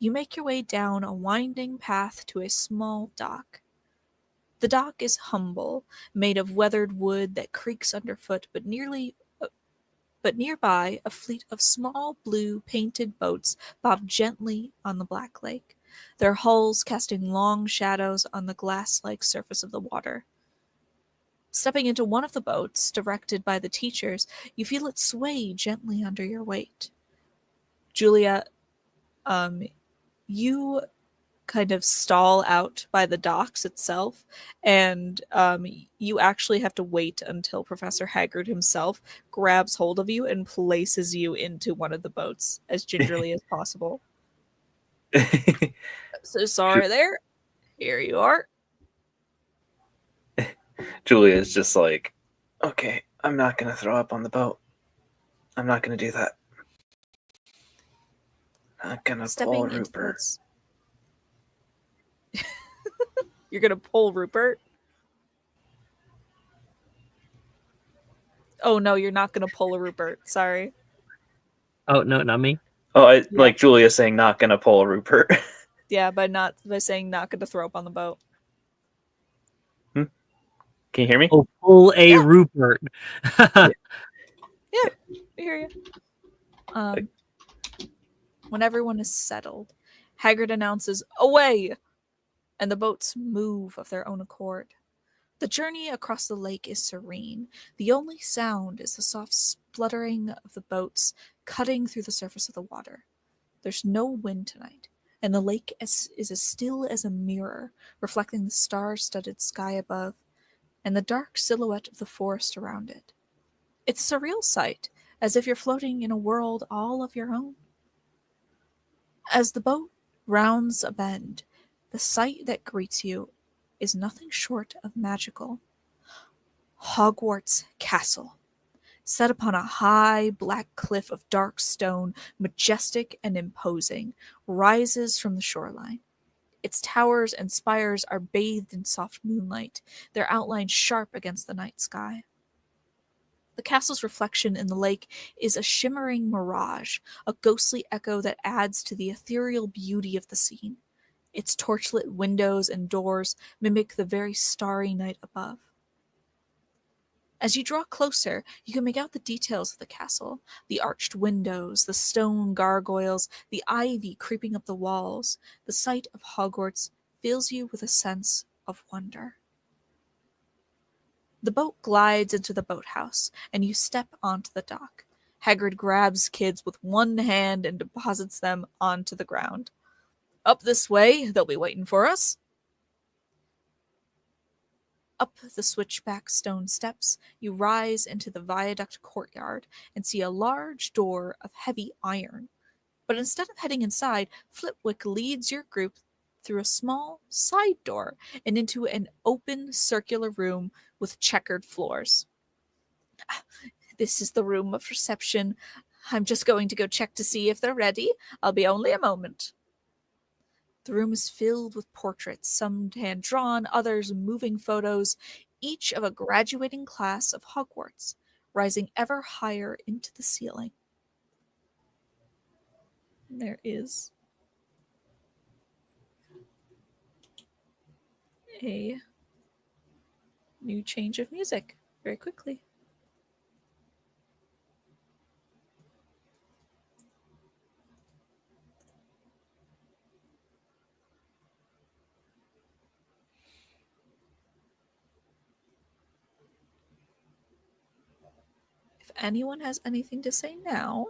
you make your way down a winding path to a small dock. The dock is humble, made of weathered wood that creaks underfoot, but nearby a fleet of small blue painted boats bob gently on the black lake, their hulls casting long shadows on the glass-like surface of the water. Stepping into one of the boats, directed by the teachers, you feel it sway gently under your weight. Julia, you kind of stall out by the docks itself, and you actually have to wait until Professor Hagrid himself grabs hold of you and places you into one of the boats as gingerly as possible. "So sorry there. Here you are." Julia's just like, okay, I'm not going to throw up on the boat. I'm not going to do that. Not going to pull Stepping into the Rupert. boats. You're gonna pull Rupert? Oh no, you're not gonna pull a Rupert. Sorry. Oh no, not me. Oh, like Julia saying not gonna pull Rupert. Yeah, by saying not gonna throw up on the boat. Can you hear me? Oh, pull a Rupert. Yeah, we hear you. When everyone is settled, Hagrid announces, "Away!" and the boats move of their own accord. The journey across the lake is serene. The only sound is the soft spluttering of the boats cutting through the surface of the water. There's no wind tonight, and the lake is as still as a mirror, reflecting the star-studded sky above and the dark silhouette of the forest around it. It's a surreal sight, as if you're floating in a world all of your own. As the boat rounds a bend, the sight that greets you is nothing short of magical. Hogwarts Castle, set upon a high black cliff of dark stone, majestic and imposing, rises from the shoreline. Its towers and spires are bathed in soft moonlight, their outlines sharp against the night sky. The castle's reflection in the lake is a shimmering mirage, a ghostly echo that adds to the ethereal beauty of the scene. Its torchlit windows and doors mimic the very starry night above. As you draw closer, you can make out the details of the castle, the arched windows, the stone gargoyles, the ivy creeping up the walls. The sight of Hogwarts fills you with a sense of wonder. The boat glides into the boathouse, and you step onto the dock. Hagrid grabs kids with one hand and deposits them onto the ground. "Up this way, they'll be waiting for us." Up the switchback stone steps, you rise into the viaduct courtyard and see a large door of heavy iron. But instead of heading inside, Flitwick leads your group through a small side door and into an open circular room with checkered floors. "This is the room of reception. I'm just going to go check to see if they're ready. I'll be only a moment." The room is filled with portraits, some hand-drawn, others moving photos, each of a graduating class of Hogwarts, rising ever higher into the ceiling. There is a new change of music very quickly. If anyone has anything to say now,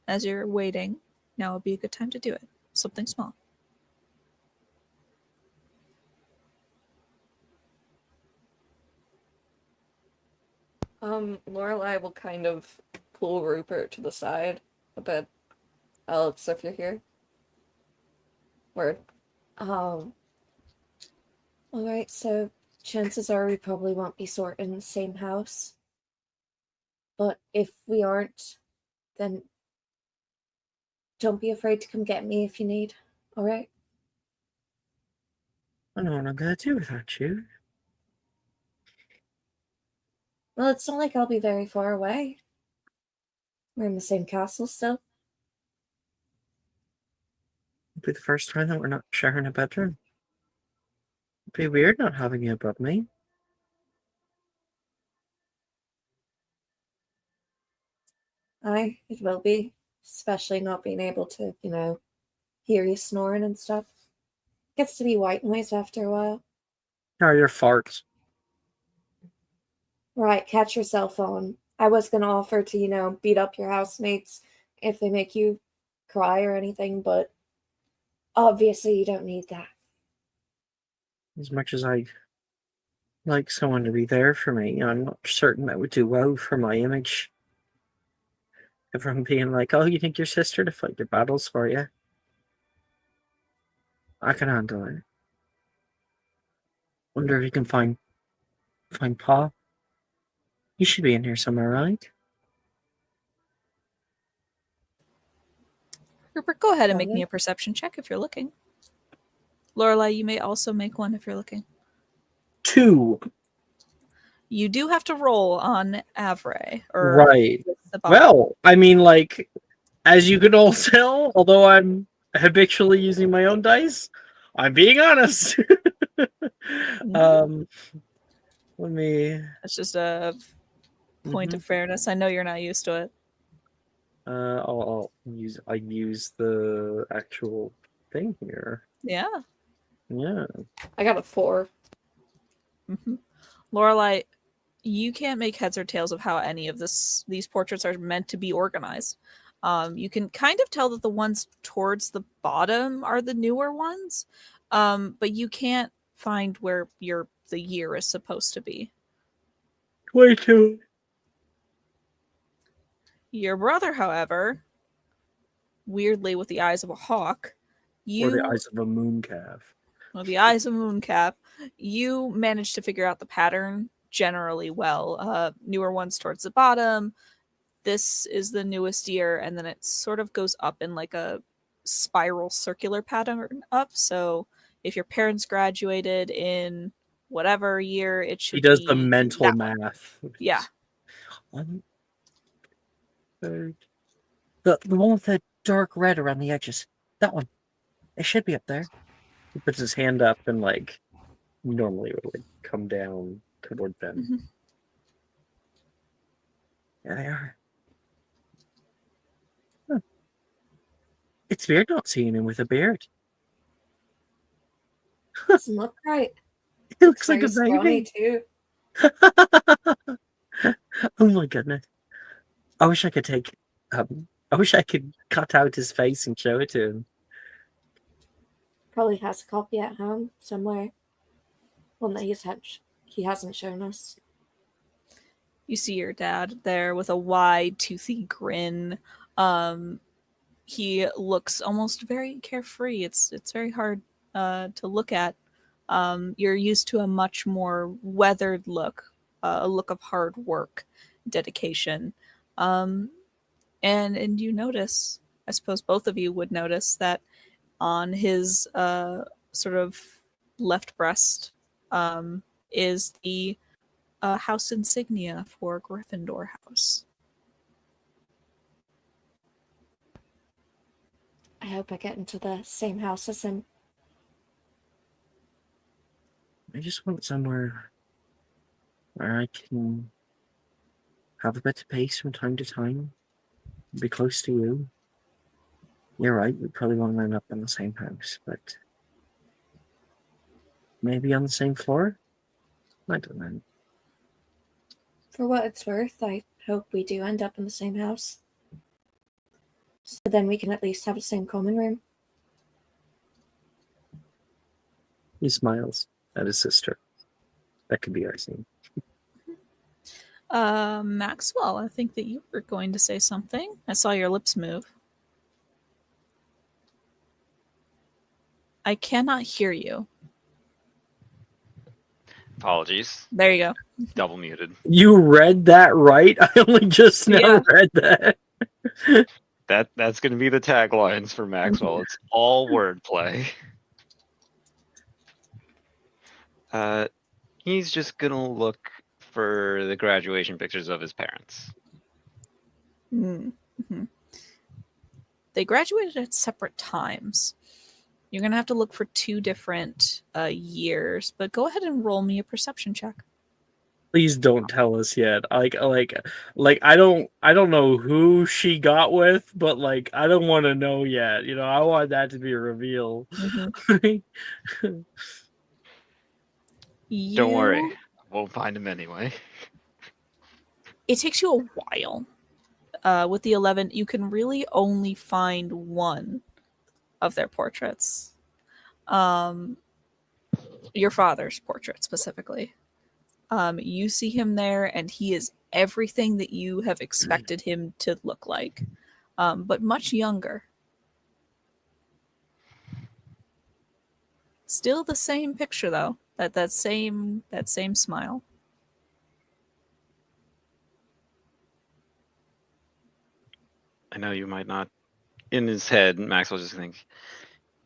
as you're waiting, now would be a good time to do it. Something small. Lorelai will kind of pull Rupert to the side a bit. Alex, if you're here. Word. Alright, so chances are we probably won't be sort in the same house. But if we aren't, then don't be afraid to come get me if you need. Alright? I don't know what I'm gonna do without you. Well, it's not like I'll be very far away. We're in the same castle still. It'll be the first time that we're not sharing a bedroom. It'd be weird not having you above me. Aye, it will be. Especially not being able to, hear you snoring and stuff. Gets to be white noise after a while. Or your farts. Right, catch yourself on. I was gonna offer to, beat up your housemates if they make you cry or anything, but obviously you don't need that. As much as I like someone to be there for me, I'm not certain that would do well for my image. Everyone being like, "Oh, you think your sister to fight your battles for you?" I can handle it. Wonder if you can find Paul. He should be in here somewhere, right? Rupert, go ahead and make me a perception check if you're looking. Lorelai, you may also make one if you're looking. 2. You do have to roll on Avray. Or Right. the bottom. Well, I mean, like, as you can all tell, although I'm habitually using my own dice, I'm being honest. Let me. That's just a point of fairness. I know you're not used to it. I'll use the actual thing here. Yeah. Yeah. I got a 4. Lorelai, you can't make heads or tails of how any of these portraits are meant to be organized. You can kind of tell that the ones towards the bottom are the newer ones, but you can't find where the year is supposed to be. 22. Your brother, however, weirdly with the eyes of a hawk, Or the eyes of a mooncalf. Well, the eyes of Mooncalf, you managed to figure out the pattern generally well. Newer ones towards the bottom. This is the newest year, and then it sort of goes up in like a spiral circular pattern up. So if your parents graduated in whatever year, it should He does be the mental that one. math. Yeah. The one with the dark red around the edges. That one. It should be up there. He puts his hand up and like normally it would like come down toward them. There they are. Huh. It's weird not seeing him with a beard. Doesn't look right. He looks like a Very scrawny baby. too. Oh my goodness. I wish I could take I wish I could cut out his face and show it to him. Probably has a copy at home somewhere. One that he hasn't shown us. You see your dad there with a wide, toothy grin. He looks almost very carefree. It's very hard to look at. You're used to a much more weathered look, a look of hard work, dedication, and you notice. I suppose both of you would notice that on his sort of left breast is the house insignia for Gryffindor House. I hope I get into the same house as him. I just want somewhere where I can have a bit of peace from time to time. Be close to you. You're right, we probably won't end up in the same house, but maybe on the same floor? I don't know. For what it's worth, I hope we do end up in the same house. So then we can at least have the same common room. He smiles at his sister. That could be our scene. Maxwell, I think that you were going to say something. I saw your lips move. I cannot hear you. Apologies. There you go. Double muted. You read that right? I only just now read that. That's going to be the taglines for Maxwell. It's all wordplay. He's just going to look for the graduation pictures of his parents. Mm-hmm. They graduated at separate times. You're going to have to look for 2 different years, but go ahead and roll me a perception check. Please don't tell us yet. Like I don't know who she got with, but like I don't want to know yet. You know, I want that to be a reveal. Mm-hmm. Don't worry, we'll find him anyway. It takes you a while. With the 11, you can really only find one of their portraits. Your father's portrait specifically. You see him there, and he is everything that you have expected him to look like, but much younger. Still the same picture, though. That same smile. I know you might not, in his head, Maxwell just think,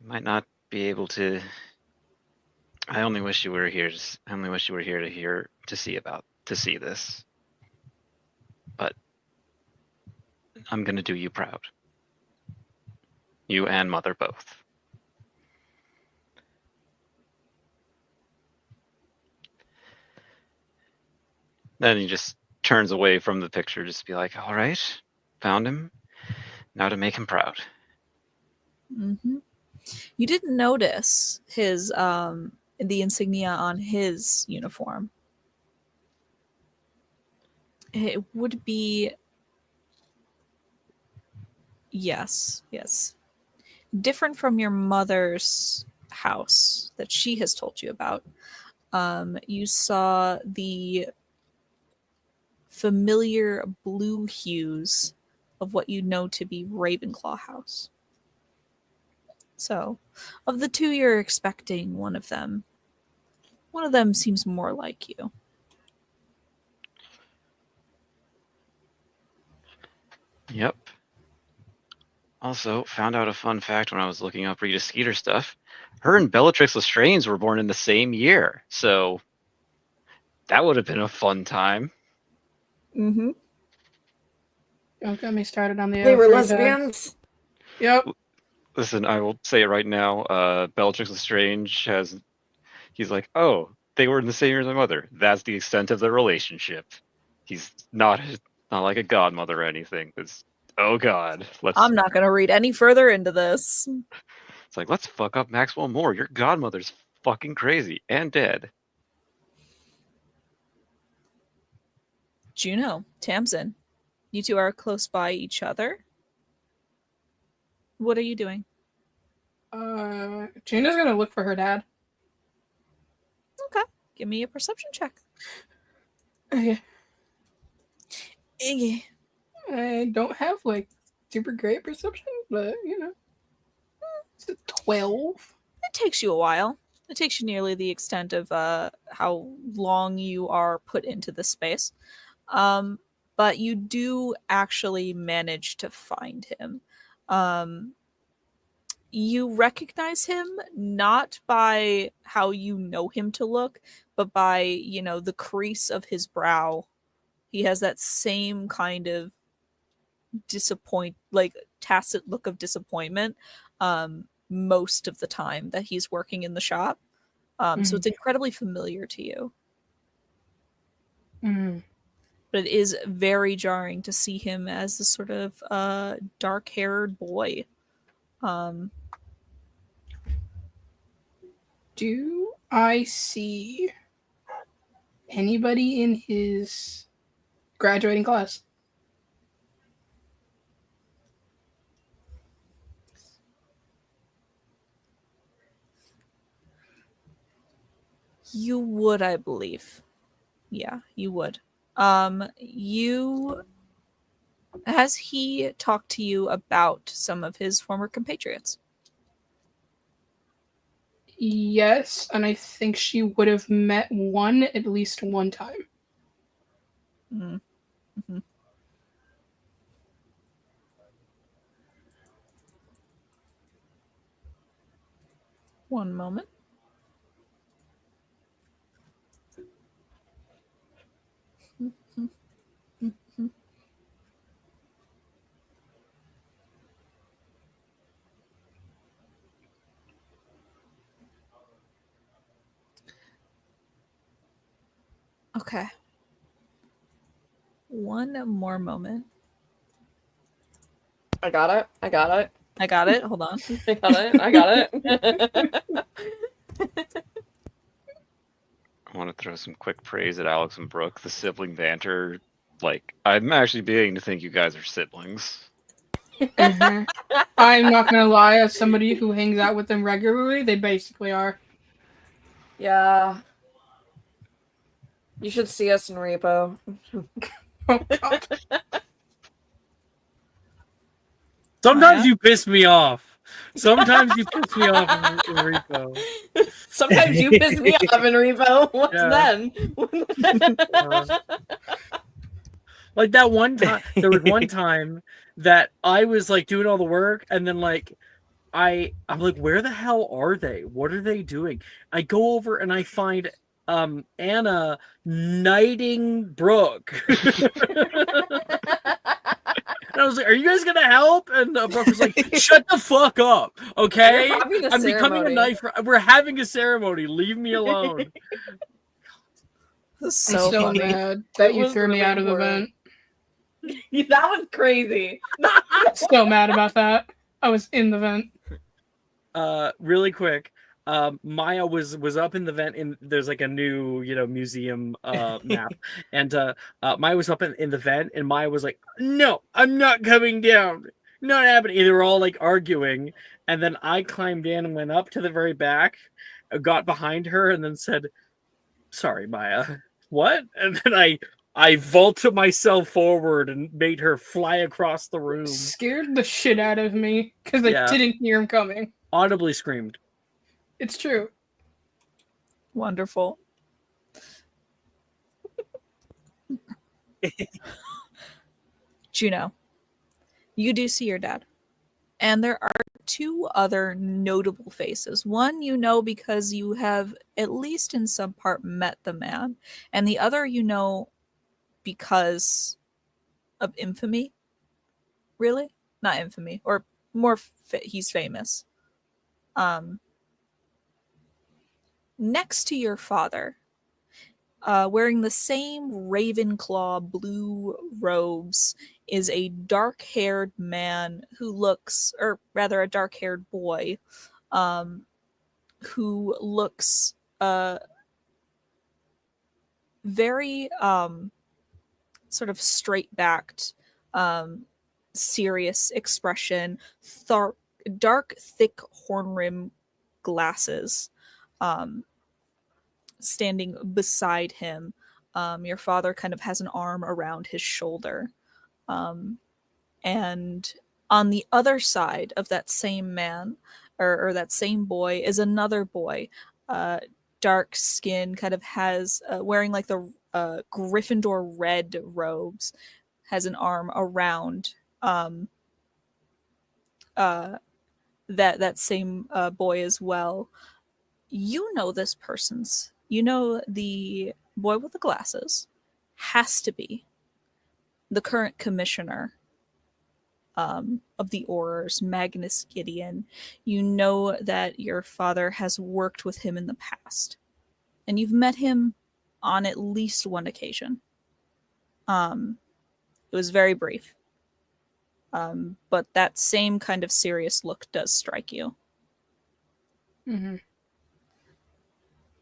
you might not be able to I only wish you were here. I only wish you were here to see this. But I'm gonna do you proud. You and Mother both. Then he just turns away from the picture, just be like, all right, found him. Now to make him proud. Mm-hmm. You didn't notice his the insignia on his uniform. It would be yes, different from your mother's house that she has told you about. You saw the familiar blue hues of what you know to be Ravenclaw House. So, of the two you're expecting one of them seems more like you. Yep. Also, found out a fun fact when I was looking up Rita Skeeter stuff. Her and Bellatrix Lestrange were born in the same year, so that would have been a fun time. Mm-hmm. Don't get me started on the They were Alfred, lesbians. Yep. Listen, I will say it right now. Bellatrix Lestrange he's like, oh, they were in the same year as my mother. That's the extent of their relationship. He's not like a godmother or anything. It's, oh god, I'm not going to read any further into this. It's like, let's fuck up Maxwell more. Your godmother's fucking crazy and dead. Juno, Tamsin, you two are close by each other. What are you doing? Gina's gonna look for her dad. Okay, give me a perception check. Okay. Yeah. I don't have like super great perception, but you know, it's a 12. It takes you a while. It takes you nearly the extent of how long you are put into this space. But you do actually manage to find him. You recognize him not by how you know him to look, but by, the crease of his brow. He has that same kind of tacit look of disappointment most of the time that he's working in the shop. So it's incredibly familiar to you. But it is very jarring to see him as this sort of dark-haired boy. Do I see anybody in his graduating class? You would, I believe. Yeah, you would. Has he talked to you about some of his former compatriots? Yes, and I think she would have met one at least one time. Mm-hmm. One moment. Okay. One more moment. I got it. I got it. Hold on. I got it. I want to throw some quick praise at Alex and Brooke. The sibling banter, like, I'm actually beginning to think you guys are siblings. I'm not gonna lie, as somebody who hangs out with them regularly, they basically are. Yeah. You should see us in Repo. Oh, God. Sometimes you piss me off. Sometimes you piss me off in Repo. Sometimes you piss me off in Repo. What's then? Like that one time, there was one time that I was like doing all the work, and then like I'm like, where the hell are they? What are they doing? I go over and I find Anna knighting Brooke. And I was like, "Are you guys gonna help?" And Brooke was like, "Shut the fuck up, okay? We're having a I'm becoming a ceremony. knight. We're having a ceremony. Leave me alone." This is I'm so so funny. mad that It you was threw me really out of the important. vent. That was crazy. So mad about that. I was in the vent. Really quick, Maya was up in the vent, and there's like a new museum map, and Maya was up in the vent, and Maya was like, "No, I'm not coming down, not happening." And they were all like arguing, and then I climbed in and went up to the very back, got behind her, and then said, "Sorry, Maya, what?" And then I vaulted myself forward and made her fly across the room. Scared the shit out of me because I Yeah. didn't hear him coming. Audibly screamed. It's true. Wonderful. Juno, you do see your dad. And there are two other notable faces. One you know because you have, at least in some part, met the man. And the other you know because of infamy. Really? Not infamy. Or more, he's famous. Next to your father, wearing the same Ravenclaw blue robes, is a dark-haired man who looks, or rather a dark-haired boy, who looks very sort of straight-backed, serious expression, dark, thick horn-rim glasses, standing beside him. Your father kind of has an arm around his shoulder. And on the other side of that same man, or that same boy, is another boy. Dark skin, kind of has, wearing like the Gryffindor red robes, has an arm around that same boy as well. You know this person's. You know the boy with the glasses has to be the current commissioner of the Aurors, Magnus Gideon. You know that your father has worked with him in the past, and you've met him on at least one occasion. It was very brief, but that same kind of serious look does strike you. Mm-hmm.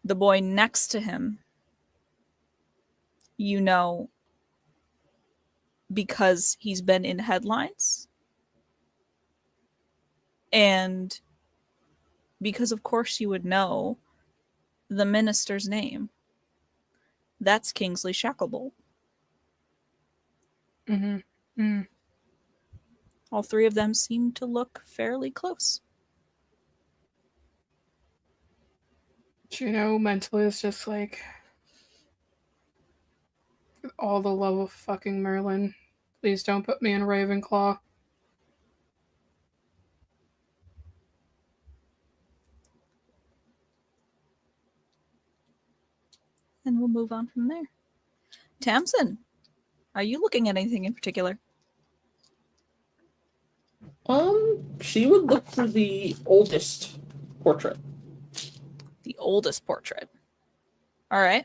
The boy next to him, you know, because he's been in headlines, and because of course you would know the minister's name. That's Kingsley Shacklebolt. Mm-hmm. Mm. All three of them seem to look fairly close. Juno mentally is just like, with all the love of fucking Merlin, please don't put me in Ravenclaw. And we'll move on from there. Tamsin, are you looking at anything in particular? She would look for the oldest portrait. The oldest portrait. All right.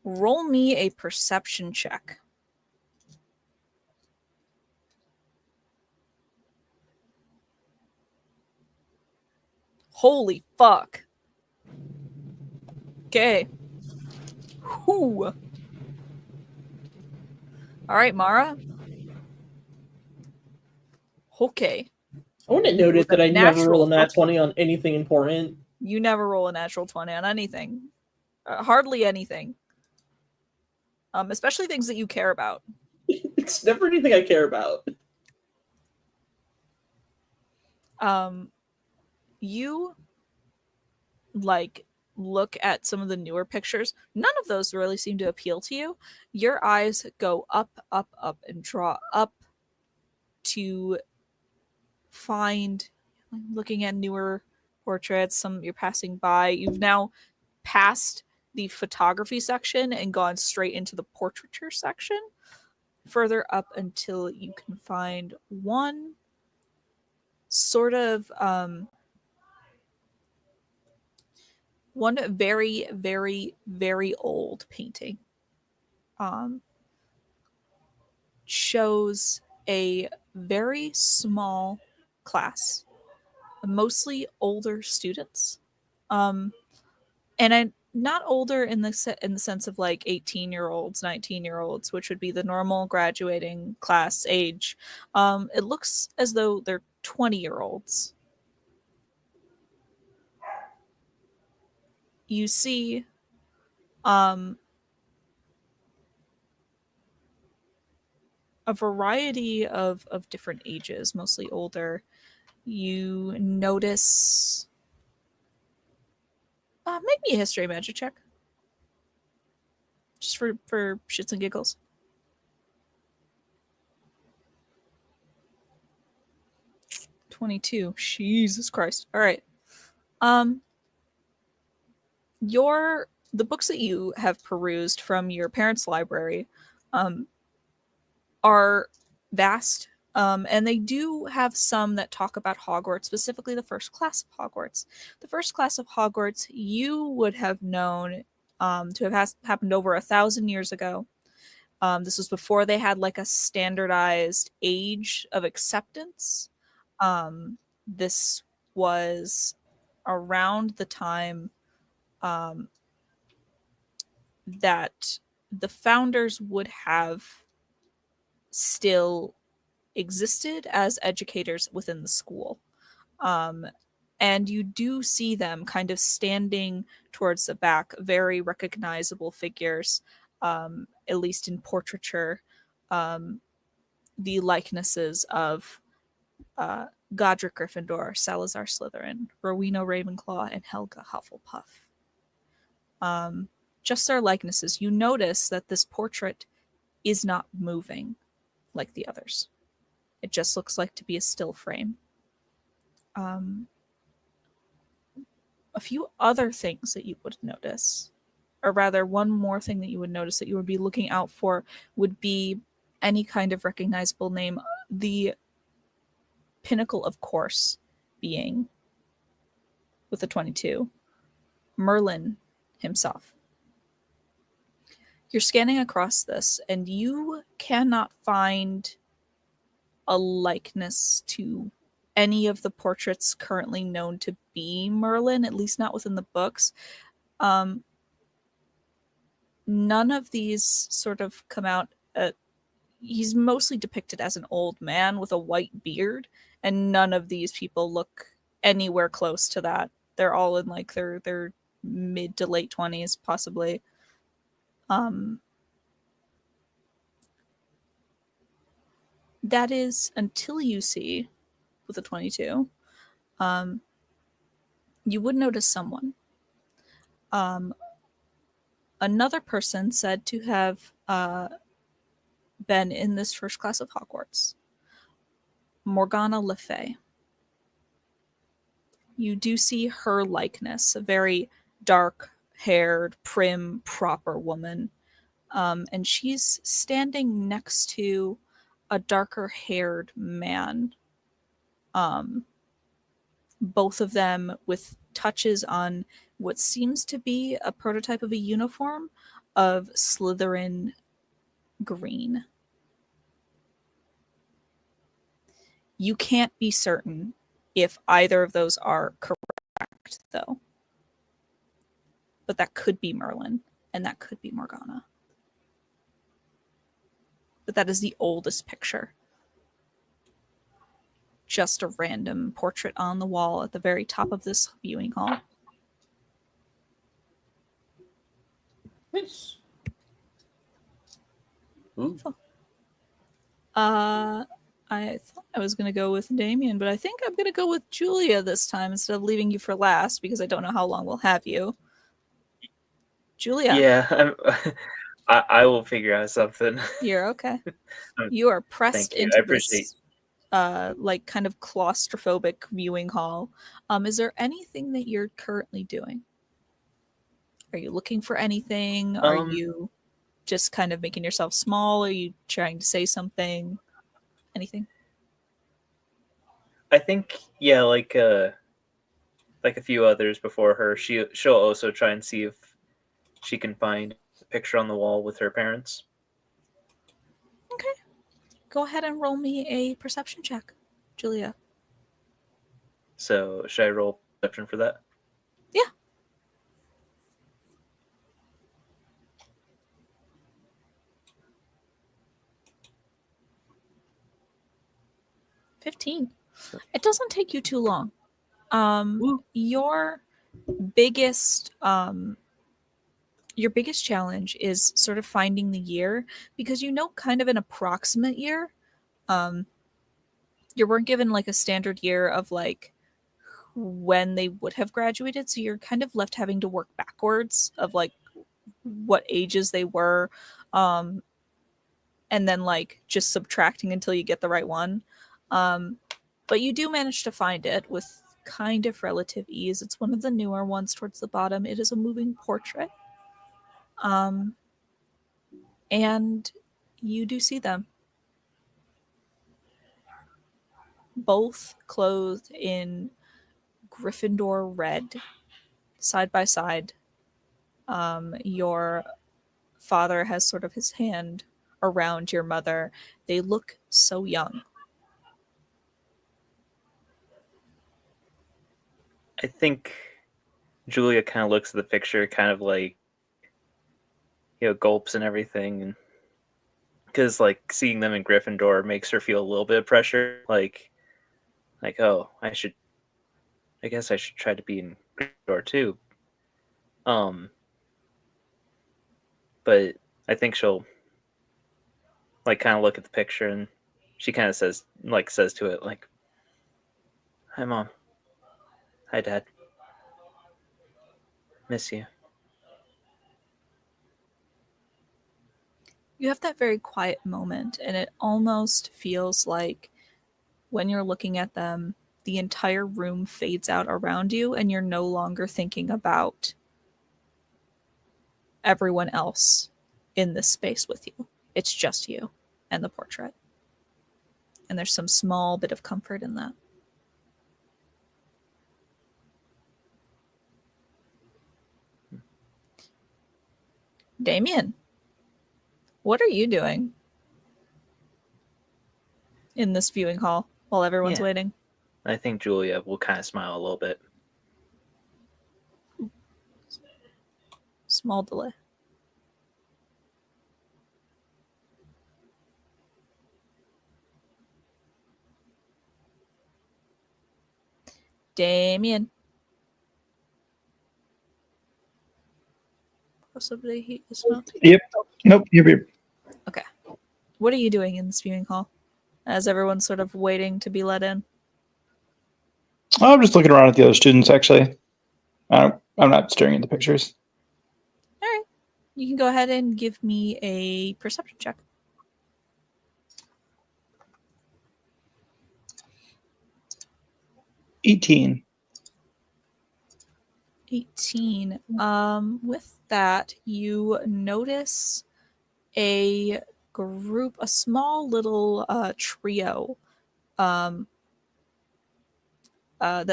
Roll me a perception check. Holy fuck. Okay. Whoo. All right, Mara. Okay. I want to note it that I never roll a nat natural 20 on anything important. You never roll a natural 20 on anything. Hardly anything. Especially things that you care about. It's never anything I care about. You like look at some of the newer pictures. None of those really seem to appeal to you. Your eyes go up, up, up, and draw up to find looking at newer portraits. Some you're passing by. You've now passed the photography section and gone straight into the portraiture section, further up until you can find one sort of one very, very, very old painting. Shows a very small class, mostly older students, and not older in the sense of like 18-year-olds, 19-year-olds, which would be the normal graduating class age. It looks as though they're 20-year-olds. You see a variety of different ages, mostly older. You notice make me a history magic check. Just for shits and giggles. 22. Jesus Christ. All right. The books that you have perused from your parents' library are vast. And they do have some that talk about Hogwarts, specifically the first class of Hogwarts. The first class of Hogwarts you would have known to have happened over 1,000 years ago. This was before they had like a standardized age of acceptance. This was around the time that the founders would have still existed as educators within the school. And you do see them kind of standing towards the back, very recognizable figures, at least in portraiture, the likenesses of Godric Gryffindor, Salazar Slytherin, Rowena Ravenclaw, and Helga Hufflepuff. Just their likenesses. You notice that this portrait is not moving like the others. It just looks like to be a still frame. A few other things that you would notice, or rather one more thing that you would notice that you would be looking out for would be any kind of recognizable name. The pinnacle, of course, being, with the 22, Merlin himself. You're scanning across this, and you cannot find a likeness to any of the portraits currently known to be Merlin, at least not within the books. None of these sort of come out. He's mostly depicted as an old man with a white beard, and none of these people look anywhere close to that. They're all in like their mid to late 20s, possibly. That is until you see, with a 22, you would notice someone. Another person said to have been in this first class of Hogwarts, Morgana Le Fay. You do see her likeness, a very dark-haired, prim, proper woman. And she's standing next to a darker-haired man. Both of them with touches on what seems to be a prototype of a uniform of Slytherin green. You can't be certain if either of those are correct, though. But that could be Merlin, and that could be Morgana. But that is the oldest picture. Just a random portrait on the wall at the very top of this viewing hall. Nice. Ooh. I thought I was going to go with Damien, but I think I'm going to go with Julia this time instead of leaving you for last because I don't know how long we'll have you. Julia. Yeah, I will figure out something. You're okay. You are pressed Thank you. into I appreciate this like kind of claustrophobic viewing hall. Is there anything that you're currently doing? Are you looking for anything? Are you just kind of making yourself small? Are you trying to say something? Anything? I think like a few others before her, she'll also try and see if she can find a picture on the wall with her parents. Okay. Go ahead and roll me a perception check, Julia. So should I roll perception for that? Yeah. $15. It doesn't take you too long. Your biggest challenge is sort of finding the year, because you know kind of an approximate year. You weren't given like a standard year of like when they would have graduated, so you're kind of left having to work backwards of like what ages they were, and then like just subtracting until you get the right one. But you do manage to find it with kind of relative ease. It's one of the newer ones towards the bottom. It is a moving portrait. And you do see them. Both clothed in Gryffindor red, side by side. Your father has sort of his hand around your mother. They look so young. I think Julia kind of looks at the picture, kind of like, gulps and everything, and because like seeing them in Gryffindor makes her feel a little bit of pressure, like oh, I guess I should try to be in Gryffindor too. But I think she'll like kind of look at the picture, and she kind of says to it like, "Hi, Mom. Hi, Dad. Miss you." You have that very quiet moment, and it almost feels like when you're looking at them, the entire room fades out around you, and you're no longer thinking about everyone else in this space with you. It's just you and the portrait. And there's some small bit of comfort in that. Damien, what are you doing in this viewing hall while everyone's waiting? I think Julia will kind of smile a little bit. Small delay. Damien. Possibly he is not. Yep. Nope. Yep. Okay. What are you doing in this viewing hall as everyone's sort of waiting to be let in? Oh, I'm just looking around at the other students, actually. I'm not staring at the pictures. All right. You can go ahead and give me a perception check. 18. 18. With that, you notice a group, a small little trio that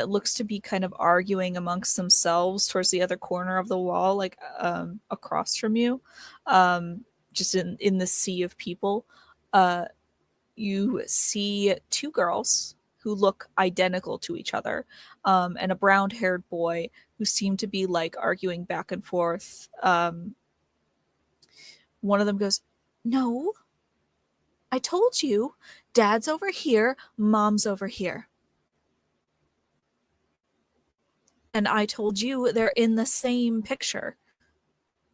looks to be kind of arguing amongst themselves towards the other corner of the wall, like across from you, just in the sea of people. You see two girls who look identical to each other, and a brown-haired boy who seem to be like arguing back and forth. One of them goes, "No, I told you, Dad's over here, Mom's over here. And I told you they're in the same picture.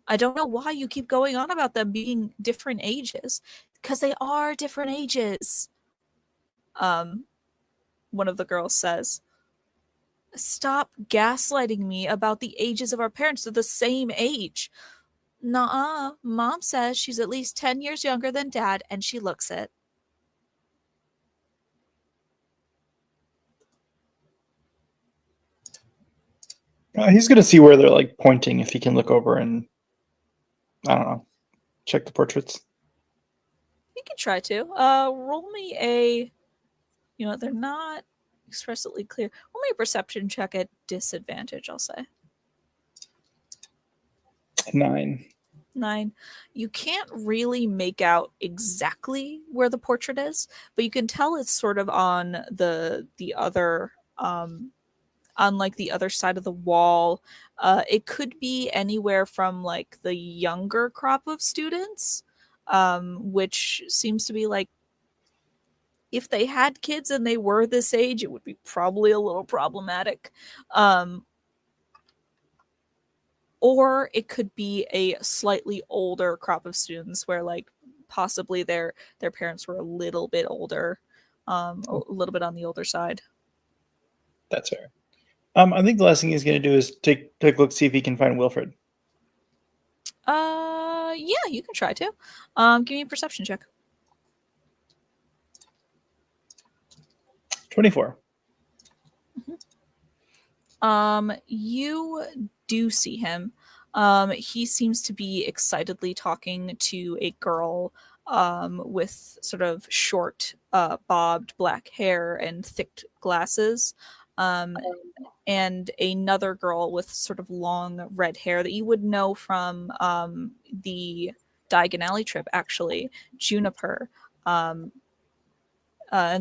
I don't know why you keep going on about them being different ages, because they are different ages." One of the girls says, "Stop gaslighting me about the ages of our parents. They're the same age." "Nuh-uh. Mom says she's at least 10 years younger than Dad, and she looks it." He's gonna see where they're like pointing if he can look over and I don't know, check the portraits. You can try to. Roll me a. You know, they're not expressly clear. Roll me a perception check at disadvantage, I'll say. 9. 9. You can't really make out exactly where the portrait is, but you can tell it's sort of on the other on like the other side of the wall. It could be anywhere from like the younger crop of students, which seems to be like if they had kids and they were this age, it would be probably a little problematic. Or it could be a slightly older crop of students where like possibly their parents were a little bit older, a little bit on the older side. That's fair. I think the last thing he's gonna do is take a look, see if he can find Wilfred. Yeah, you can try to. Give me a perception check. 24. You do see him. He seems to be excitedly talking to a girl with sort of short, bobbed black hair and thick glasses. And another girl with sort of long red hair that you would know from the Diagon Alley trip, actually, Juniper. And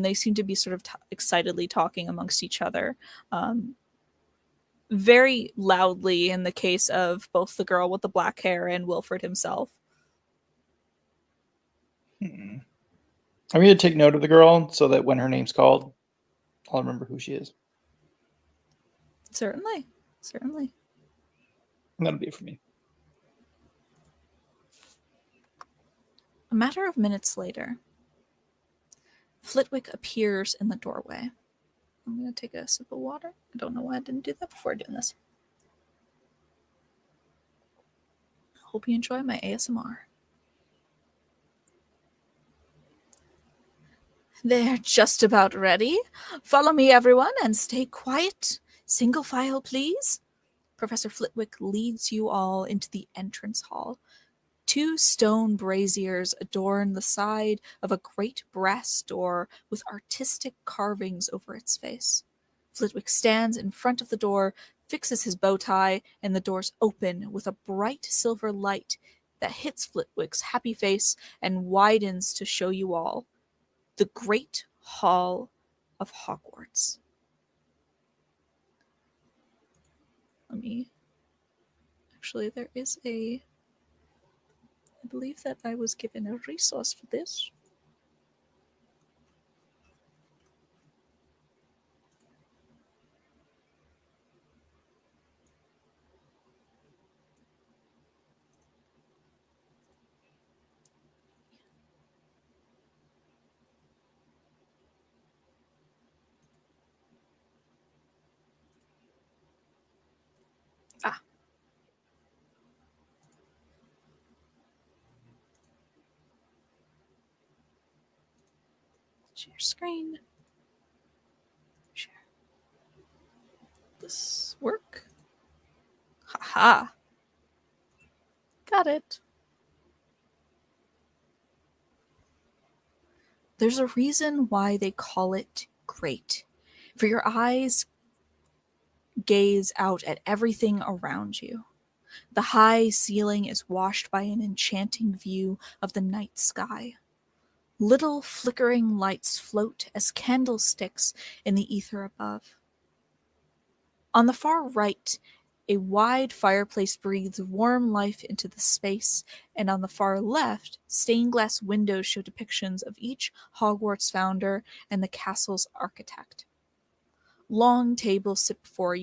they seem to be sort of excitedly talking amongst each other. Very loudly in the case of both the girl with the black hair and Wilfred himself. I'm gonna take note of the girl so that when her name's called, I'll remember who she is. Certainly. And that'll be it for me. A matter of minutes later, Flitwick appears in the doorway. I'm going to take a sip of water. I don't know why I didn't do that before doing this. Hope you enjoy my ASMR. They're just about ready. Follow me, everyone, and stay quiet. Single file, please. Professor Flitwick leads you all into the entrance hall. 2 stone braziers adorn the side of a great brass door with artistic carvings over its face. Flitwick stands in front of the door, fixes his bow tie, and the doors open with a bright silver light that hits Flitwick's happy face and widens to show you all the Great Hall of Hogwarts. Actually, there is I believe that I was given a resource for this. Share screen. Share. This work? Haha. Got it. There's a reason why they call it great. For your eyes gaze out at everything around you. The high ceiling is washed by an enchanting view of the night sky. Little flickering lights float as candlesticks in the ether above. On the far right, a wide fireplace breathes warm life into the space, and on the far left, stained glass windows show depictions of each Hogwarts founder and the castle's architect. Long tables sit before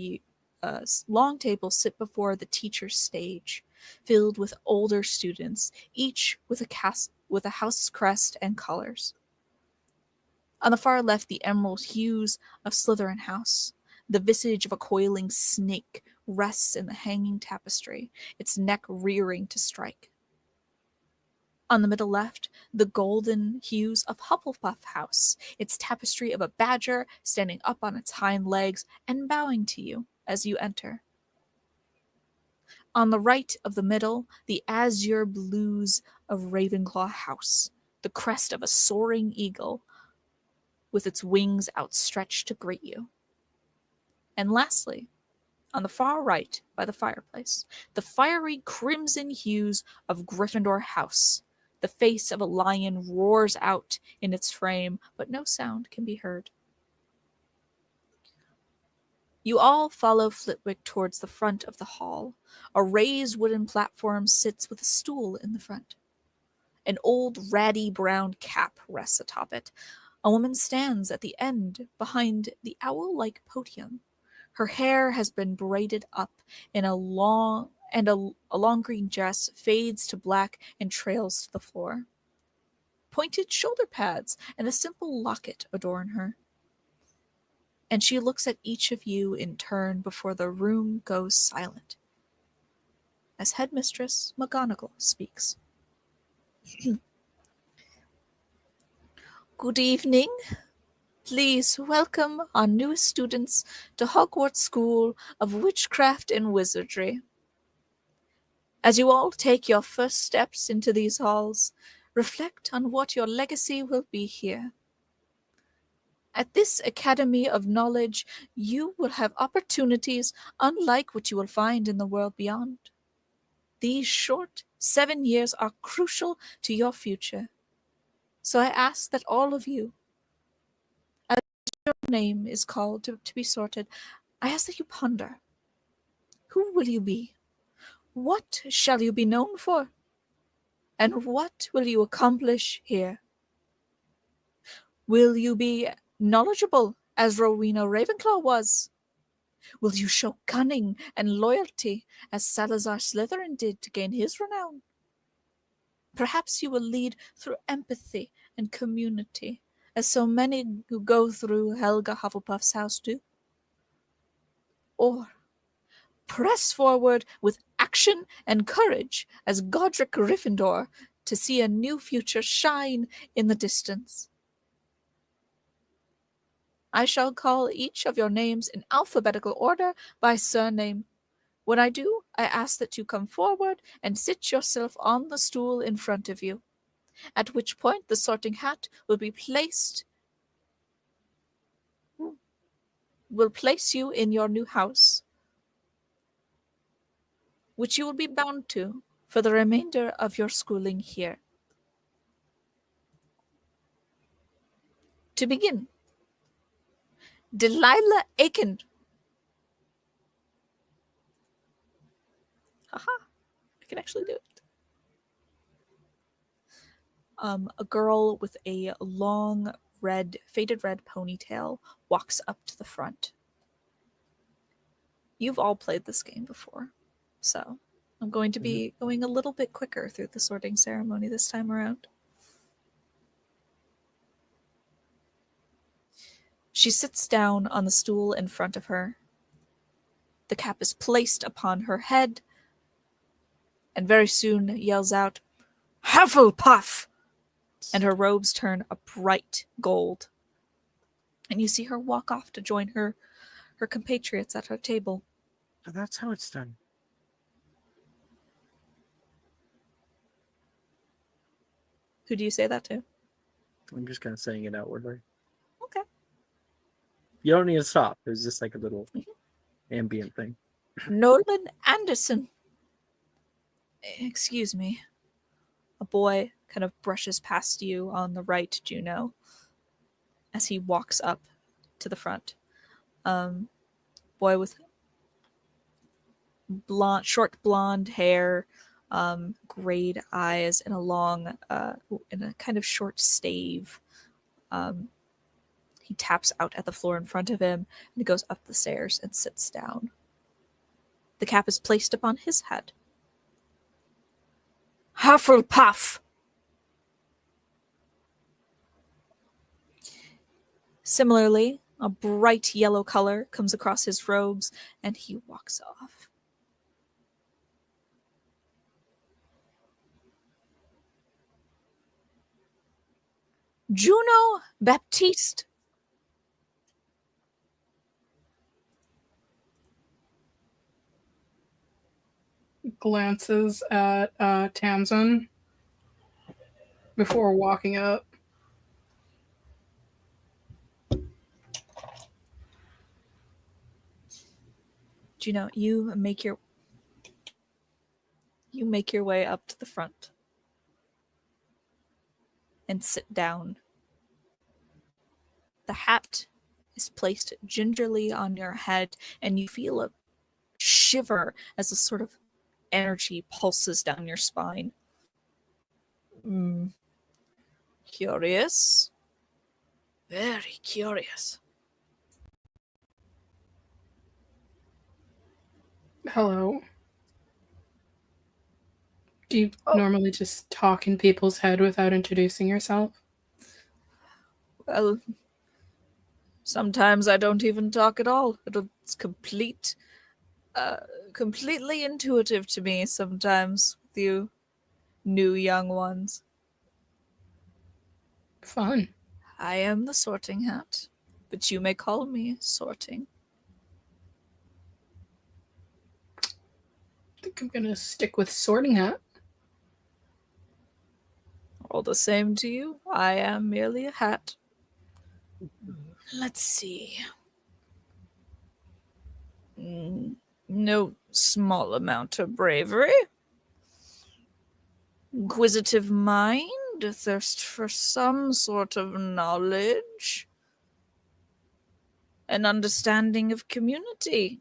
the teacher's stage, filled with older students, each with a house crest and colors. On the far left, the emerald hues of Slytherin House. The visage of a coiling snake rests in the hanging tapestry, its neck rearing to strike. On the middle left, the golden hues of Hufflepuff House, its tapestry of a badger standing up on its hind legs and bowing to you as you enter. On the right of the middle, the azure blues of Ravenclaw House, the crest of a soaring eagle with its wings outstretched to greet you. And lastly, on the far right by the fireplace, the fiery crimson hues of Gryffindor House. The face of a lion roars out in its frame, but no sound can be heard. You all follow Flitwick towards the front of the hall. A raised wooden platform sits with a stool in the front. An old ratty brown cap rests atop it. A woman stands at the end behind the owl-like podium. Her hair has been braided up in a long green dress fades to black and trails to the floor. Pointed shoulder pads and a simple locket adorn her. And she looks at each of you in turn before the room goes silent. As Headmistress McGonagall speaks. Good evening. Please welcome our newest students to Hogwarts School of Witchcraft and Wizardry. As you all take your first steps into these halls, reflect on what your legacy will be here. At this Academy of Knowledge, you will have opportunities unlike what you will find in the world beyond. These short 7 years are crucial to your future. So I ask that all of you, as your name is called to be sorted, I ask that you ponder. Who will you be? What shall you be known for? And what will you accomplish here? Will you be knowledgeable as Rowena Ravenclaw was? Will you show cunning and loyalty as Salazar Slytherin did to gain his renown? Perhaps you will lead through empathy and community, as so many who go through Helga Hufflepuff's house do. Or press forward with action and courage as Godric Gryffindor to see a new future shine in the distance. I shall call each of your names in alphabetical order by surname. When I do, I ask that you come forward and sit yourself on the stool in front of you, at which point the sorting hat will place you in your new house, which you will be bound to for the remainder of your schooling here. To begin, Delilah Aiken. Haha, I can actually do it. A girl with a long faded red ponytail walks up to the front. You've all played this game before, so I'm going to be going a little bit quicker through the sorting ceremony this time around. She sits down on the stool in front of her. The cap is placed upon her head, and very soon yells out, "Hufflepuff!" And her robes turn a bright gold. And you see her walk off to join her compatriots at her table. That's how it's done. Who do you say that to? I'm just kind of saying it outwardly. Okay. You don't need to stop. It was just like a little ambient thing. Nolan Anderson. Excuse me. A boy kind of brushes past you on the right, Juno, as he walks up to the front. Boy with short blonde hair, grayed eyes, and in a kind of short stave. He taps out at the floor in front of him and goes up the stairs and sits down. The cap is placed upon his head. Hufflepuff! Similarly, a bright yellow color comes across his robes, and he walks off. Juno Baptiste. glances at Tamsin before walking up. Juno, you make your way up to the front and sit down. The hat is placed gingerly on your head, and you feel a shiver as a sort of energy pulses down your spine. Curious? Very curious. Hello. Do you normally just talk in people's head without introducing yourself? Well, sometimes I don't even talk at all. It's completely intuitive to me sometimes with you new young ones. Fun. I am the Sorting Hat, but you may call me Sorting. I think I'm gonna stick with Sorting Hat. All the same to you, I am merely a hat. Let's see. No small amount of bravery. Inquisitive mind, a thirst for some sort of knowledge. An understanding of community.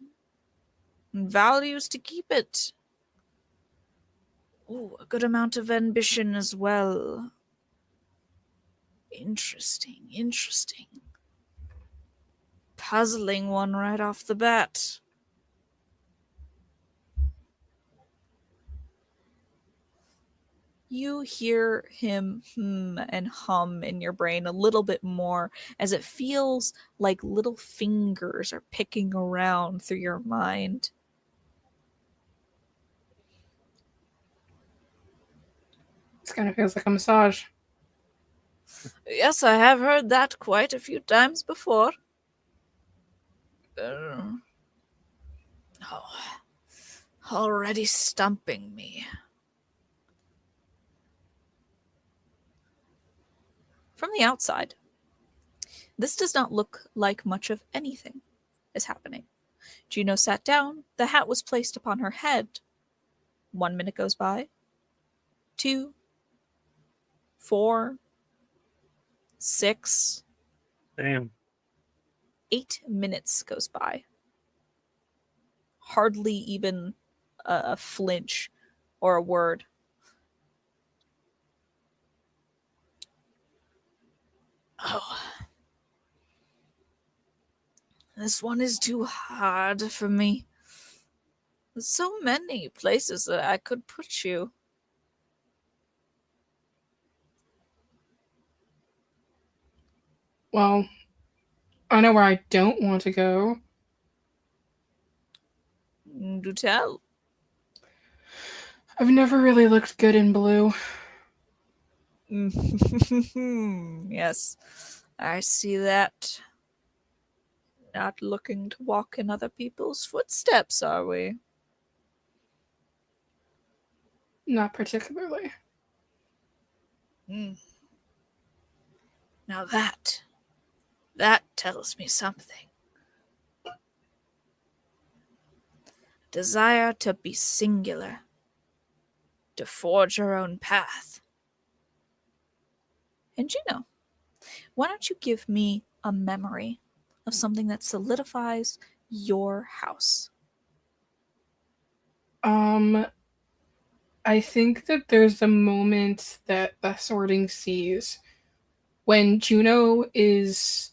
And values to keep it. Ooh, a good amount of ambition as well. Interesting. Puzzling one right off the bat. You hear him and hum in your brain a little bit more as it feels like little fingers are picking around through your mind. This kind of feels like a massage. Yes, I have heard that quite a few times before. Already stumping me. From the outside, this does not look like much of anything is happening. Juno sat down. The hat was placed upon her head. 1 minute goes by. 2, 4, 6. Damn. 8 minutes goes by. Hardly even a flinch or a word. Oh. This one is too hard for me. There's so many places that I could put you. Well, I know where I don't want to go. Do tell. I've never really looked good in blue. Yes, I see that. Not looking to walk in other people's footsteps, are we? Not particularly. Now that tells me something. Desire to be singular, to forge your own path. And Juno, why don't you give me a memory of something that solidifies your house? I think that there's a moment that the Sorting sees when Juno is,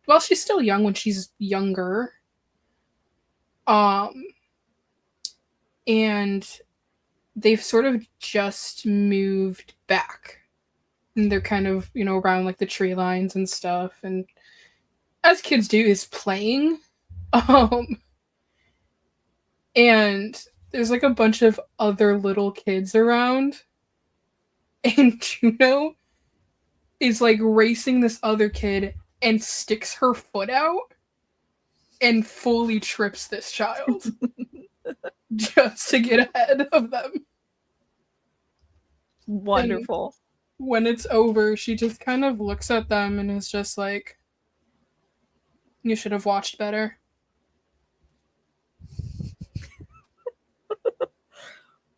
well, she's still young when she's younger. And they've sort of just moved back. And they're kind of, around like the tree lines and stuff. And as kids do, is playing. And there's like a bunch of other little kids around. And Juno is like racing this other kid and sticks her foot out and fully trips this child. just to get ahead of them. Wonderful. When it's over, she just kind of looks at them and is just like, "You should have watched better."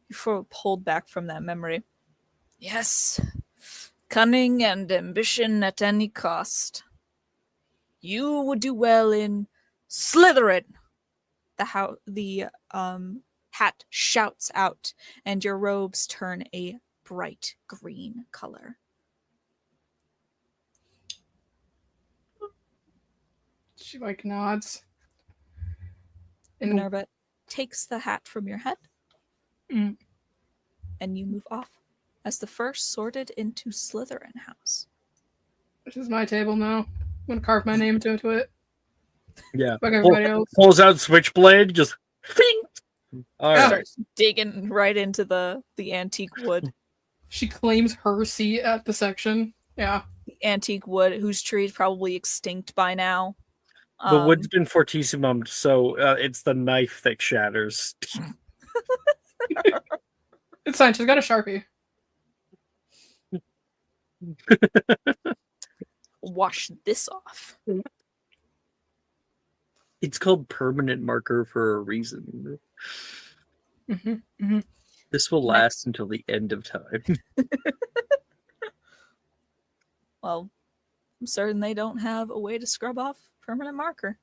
You feel pulled back from that memory. Yes. Cunning and ambition at any cost. You would do well in Slytherin. The hat shouts out, and your robes turn a bright green color. She like nods. And Minerva takes the hat from your head, Mm. and you move off as the first sorted into Slytherin house. This is my table now. I'm gonna carve my name into it. Yeah. Like everybody else. Pulls out Switchblade, just. All right. Starts digging right into the antique wood. She claims her seat at the section. Yeah. The antique wood, whose tree is probably extinct by now. The wood's been fortissimumed, so it's the knife that shatters. It's fine. She's got a Sharpie. Wash this off. It's called permanent marker for a reason. Mm-hmm. Mm-hmm. This will last until the end of time. Well, I'm certain they don't have a way to scrub off permanent marker.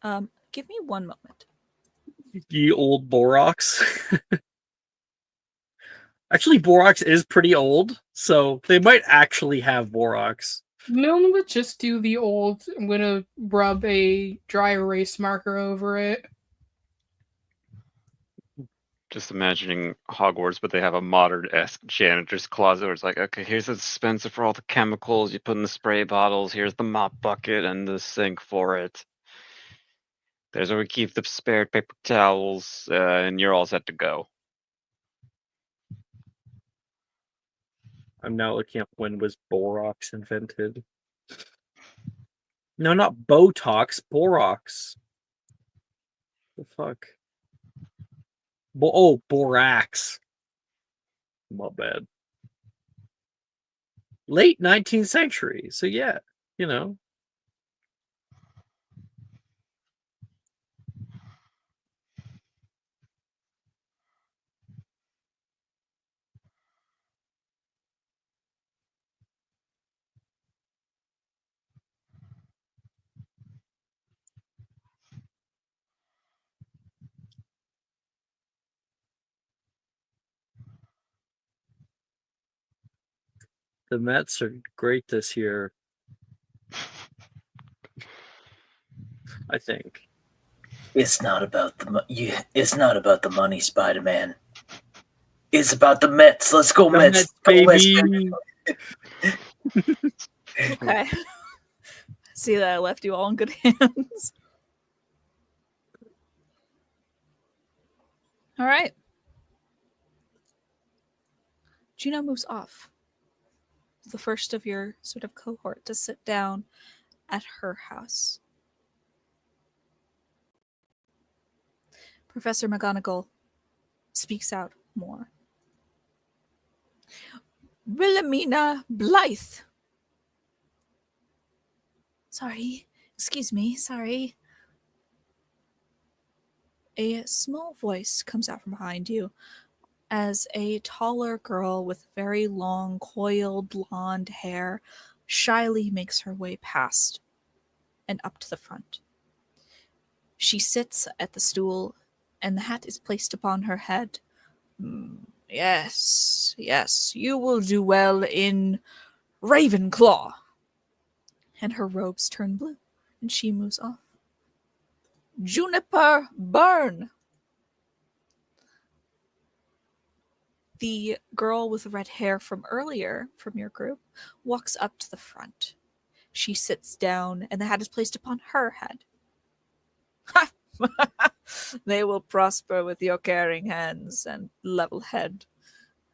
Give me one moment. Ye old Borox. Actually, Borox is pretty old, so they might actually have Borox. Milne would just do the old, I'm gonna rub a dry erase marker over it. Just imagining Hogwarts, but they have a modern-esque janitor's closet where it's like, okay, here's a dispenser for all the chemicals you put in the spray bottles. Here's the mop bucket and the sink for it. There's where we keep the spare paper towels, and you're all set to go. I'm now looking up when was Borox invented. No, not Botox, Borox. The fuck? Borax. My bad. Late 19th century. So yeah, you know. The Mets are great this year. I think. It's not about it's not about the money, Spider-Man. It's about the Mets. Let's go, Mets. Mets, Go, Mets, baby. Okay. See that I left you all in good hands. All right. Gina moves off. The first of your sort of cohort to sit down at her house. Professor McGonagall speaks out more. Wilhelmina Blythe. Sorry. Excuse me. Sorry. A small voice comes out from behind you as a taller girl with very long, coiled blonde hair shyly makes her way past and up to the front. She sits at the stool, and the hat is placed upon her head. Yes, yes, you will do well in Ravenclaw. And her robes turn blue, and she moves off. Juniper Byrne. The girl with red hair from earlier from your group walks up to the front. She sits down, and the hat is placed upon her head. Ha! They will prosper with your caring hands and level head.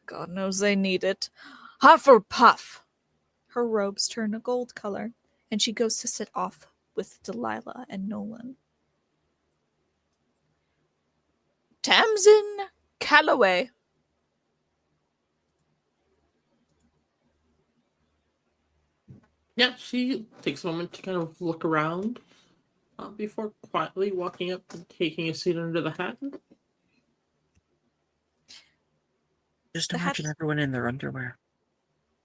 God knows they need it. Hufflepuff! Her robes turn a gold color, and she goes to sit off with Delilah and Nolan. Tamsin Calloway. Yeah, she takes a moment to kind of look around before quietly walking up and taking a seat under the hat. Just The hat- imagine everyone in their underwear.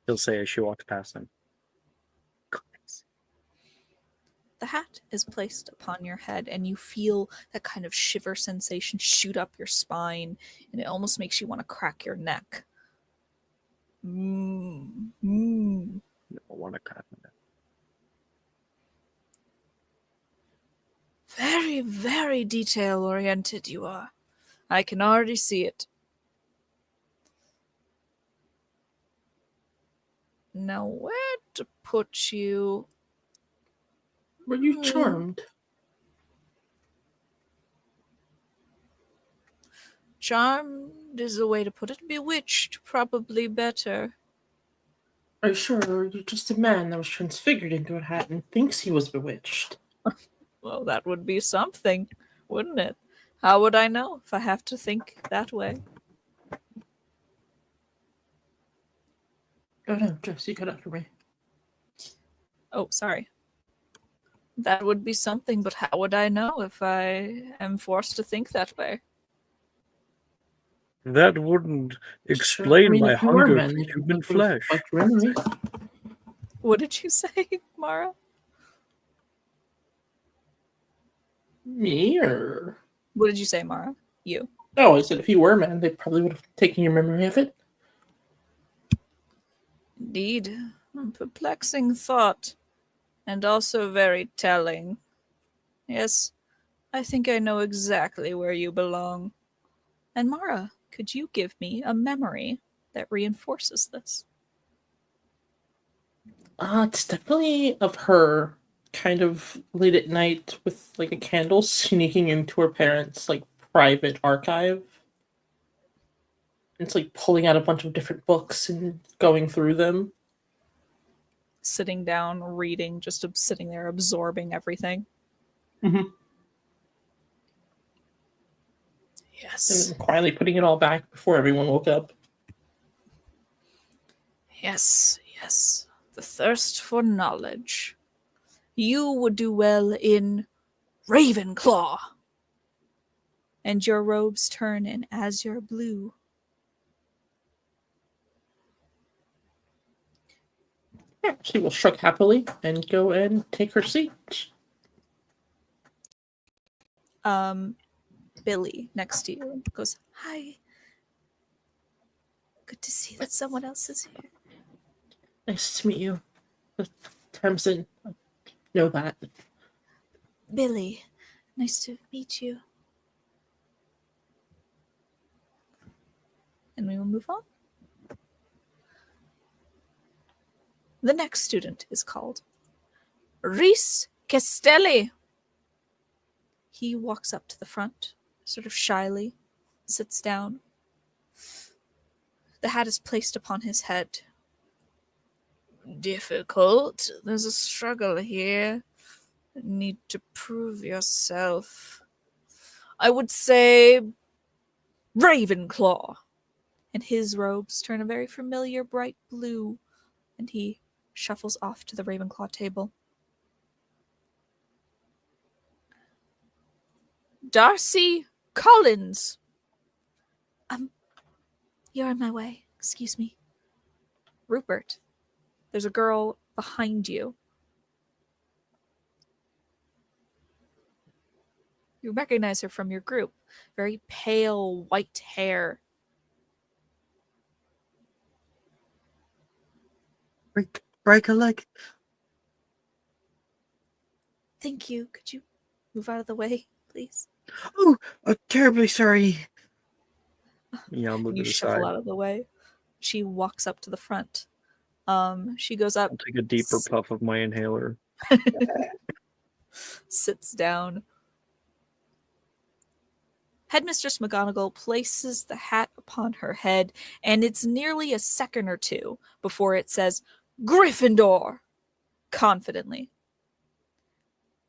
He'll say as she walks past them. The hat is placed upon your head, and you feel that kind of shiver sensation shoot up your spine, and it almost makes you want to crack your neck. Mm. I want to crack them. Very, very detail-oriented you are. I can already see it. Now, where to put you? Were you charmed? Charmed is a way to put it. Bewitched, probably better. Are you sure, or are you just a man that was transfigured into a hat and thinks he was bewitched? Well, that would be something, wouldn't it? How would I know if I have to think that way? Oh no, Jess, you cut after me. Oh, sorry. That would be something, but how would I know if I am forced to think that way? That wouldn't Sure, explain my if you were hunger men, for they human would've flesh. liked you anyway. What did you say, Mara? Me, or... What did you say, Mara? You. No, I said if you were men, they probably would have taken your memory of it. Indeed. Perplexing thought. And also very telling. Yes, I think I know exactly where you belong. And Mara, could you give me a memory that reinforces this? It's definitely of her kind of late at night with like a candle sneaking into her parents' like private archive. It's like pulling out a bunch of different books and going through them. Sitting down, reading, just sitting there absorbing everything. Mm-hmm. Yes. And quietly putting it all back before everyone woke up. Yes, yes. The thirst for knowledge. You would do well in Ravenclaw. And your robes turn an azure blue. Yeah, she will shrug happily and go and take her seat. Billy next to you goes, "Hi. Good to see that someone else is here." Nice to meet you. Tamsin, I know that. Billy, nice to meet you. And we will move on. The next student is called Rhys Castelli. He walks up to the front, sort of shyly, sits down. The hat is placed upon his head. Difficult. There's a struggle here. Need to prove yourself. I would say Ravenclaw. And his robes turn a very familiar bright blue, and he shuffles off to the Ravenclaw table. Darcy Collins. You're in my way. Excuse me. Rupert, there's a girl behind you. You recognize her from your group. Very pale white hair. Break a leg. Thank you. Could you move out of the way, please? Oh, I'm terribly sorry. Yeah, I'll move You to the shuffle side. out of the way. She walks up to the front. She goes up, I'll take a deeper puff of my inhaler. sits down. Headmistress McGonagall places the hat upon her head, and it's nearly a second or two before it says, "Gryffindor!" confidently.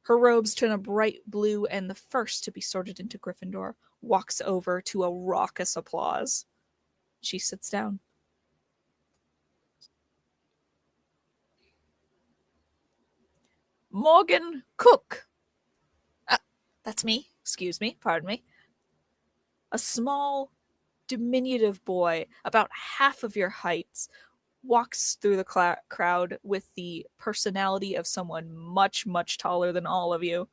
Her robes turn a bright blue and the first to be sorted into Gryffindor walks over to a raucous applause. She sits down. Morgan Cook. That's me. Excuse me. Pardon me. A small, diminutive boy, about half of your height, walks through the crowd with the personality of someone much, much taller than all of you.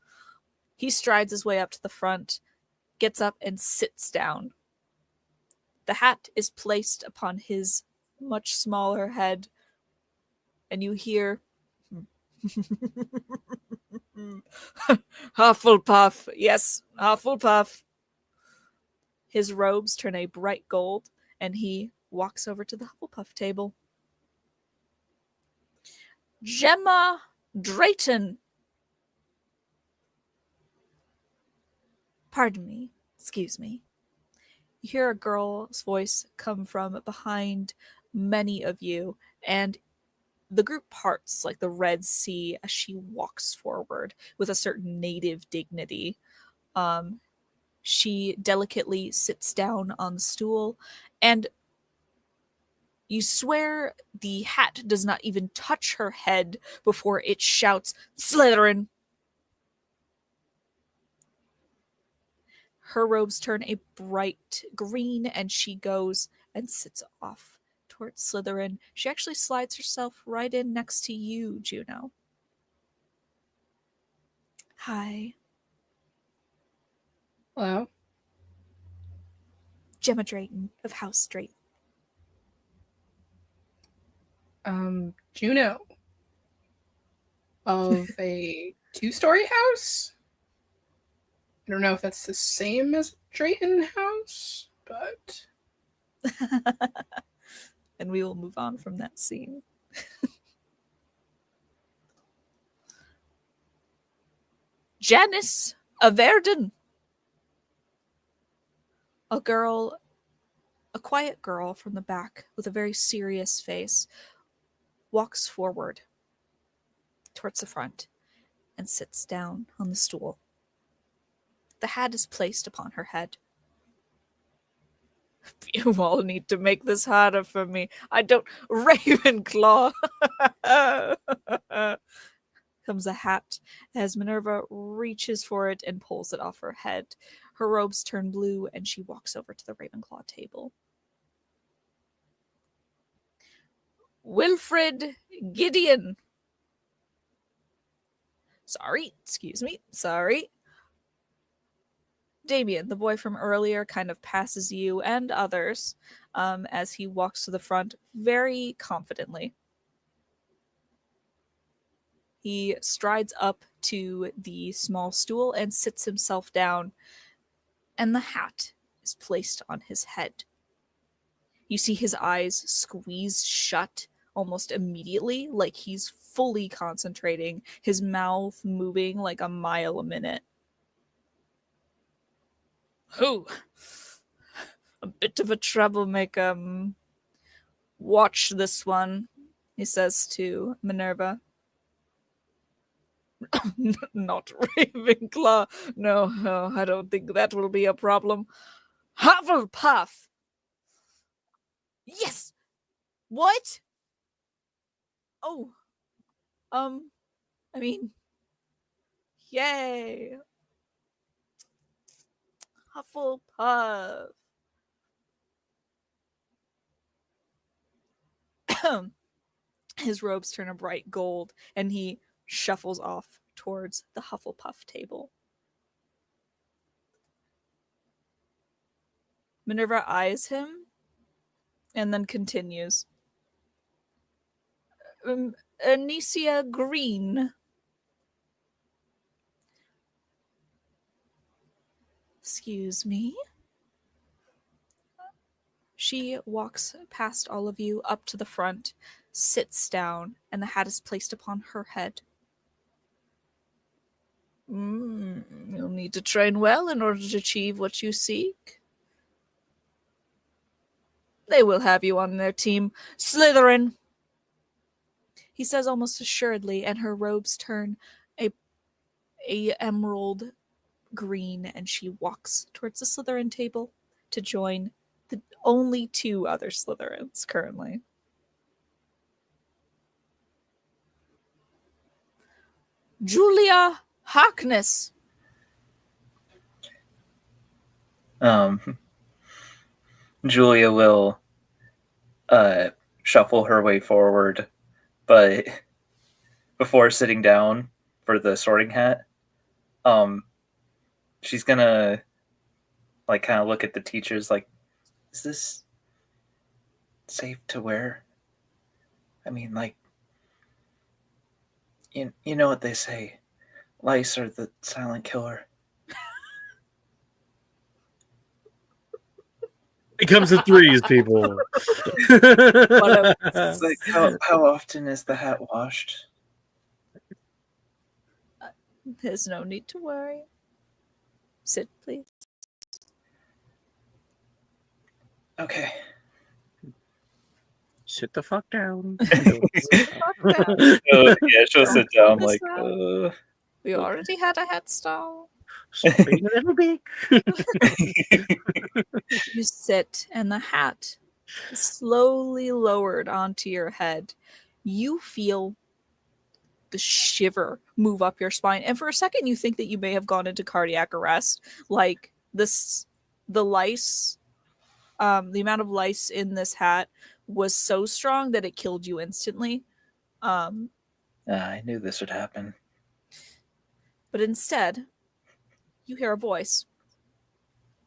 He strides his way up to the front, gets up, and sits down. The hat is placed upon his much smaller head, and you hear Hufflepuff. Yes, Hufflepuff. His robes turn a bright gold, and he walks over to the Hufflepuff table. Gemma Drayton. Pardon me. Excuse me. You hear a girl's voice come from behind many of you, and the group parts like the Red Sea as she walks forward with a certain native dignity. She delicately sits down on the stool, and you swear the hat does not even touch her head before it shouts, Slytherin! Her robes turn a bright green, and she goes and sits off towards Slytherin. She actually slides herself right in next to you, Juno. Hi. Hello. Gemma Drayton of House Drayton. Juno. Of a 2-story house? I don't know if that's the same as Drayton House, but... And we will move on from that scene. Janice Averden. A quiet girl from the back with a very serious face, walks forward towards the front and sits down on the stool. The hat is placed upon her head. You all need to make this harder for me. I don't... Ravenclaw! Comes a hat as Minerva reaches for it and pulls it off her head. Her robes turn blue, and she walks over to the Ravenclaw table. Wilfred Gideon. Sorry, excuse me, sorry. Damien, the boy from earlier, kind of passes you and others as he walks to the front very confidently. He strides up to the small stool and sits himself down, and the hat is placed on his head. You see his eyes squeeze shut almost immediately, like he's fully concentrating, his mouth moving like a mile a minute. Who? A bit of a troublemaker. Watch this one, he says to Minerva. Not Ravenclaw. No, I don't think that will be a problem. Hufflepuff! Yes! What? Oh. I mean, yay. Hufflepuff. His robes turn a bright gold, and he shuffles off towards the Hufflepuff table. Minerva eyes him and then continues. Anicia Green. Excuse me. She walks past all of you up to the front, sits down, and the hat is placed upon her head. You'll need to train well in order to achieve what you seek. They will have you on their team. Slytherin! He says almost assuredly, and her robes turn a emerald green and she walks towards the Slytherin table to join the only two other Slytherins currently. Julia Harkness. Julia will shuffle her way forward, but before sitting down for the sorting hat, she's gonna like kind of look at the teachers like, is this safe to wear? I mean, like, you know what they say, lice are the silent killer. It comes to threes, people. Like, how often is the hat washed? There's no need to worry. Sit, please. Okay. Sit the fuck down. Yeah, she'll sit down like, We already had a head start. Stop being a little bit. You sit, and the hat is slowly lowered onto your head. You feel the shiver move up your spine, and for a second, you think that you may have gone into cardiac arrest. Like the lice, the amount of lice in this hat was so strong that it killed you instantly. I knew this would happen. But instead, you hear a voice.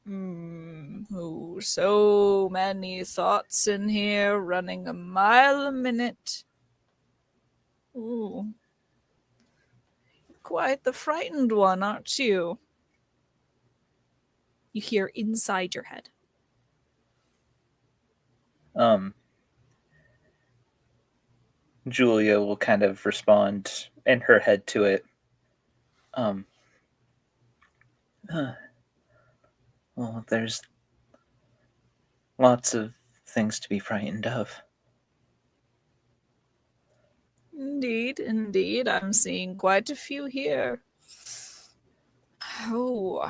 Oh, so many thoughts in here, running a mile a minute. Ooh. Quite the frightened one, aren't you? You hear inside your head. Julia will kind of respond in her head to it. Well, there's lots of things to be frightened of. Indeed. I'm seeing quite a few here. Oh,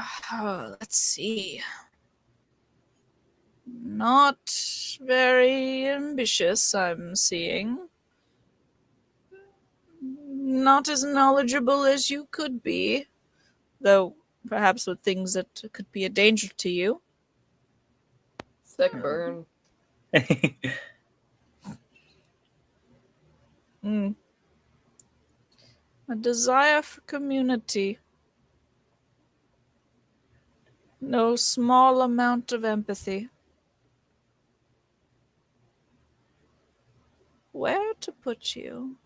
let's see. Not very ambitious, I'm seeing. Not as knowledgeable as you could be, though perhaps with things that could be a danger to you. Sick burn. A desire for community. No small amount of empathy. Where to put you,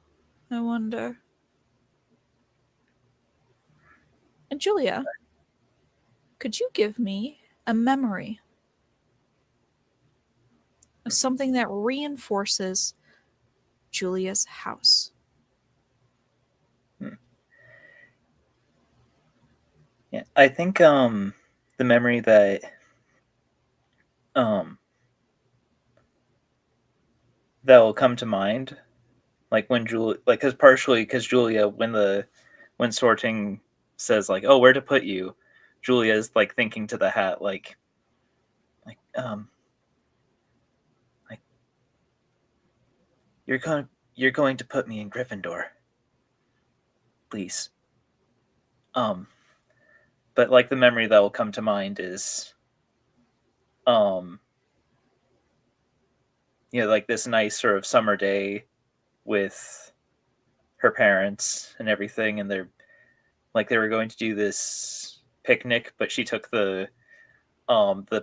I wonder. And Julia, could you give me a memory of something that reinforces Julia's house? Yeah, I think the memory that that will come to mind, like when Julia, like because Julia, when sorting says like, oh, where to put you, Julia is like thinking to the hat like like you're going to put me in Gryffindor, please. But like the memory that will come to mind is like this nice sort of summer day with her parents and everything, and they were going to do this picnic, but she took the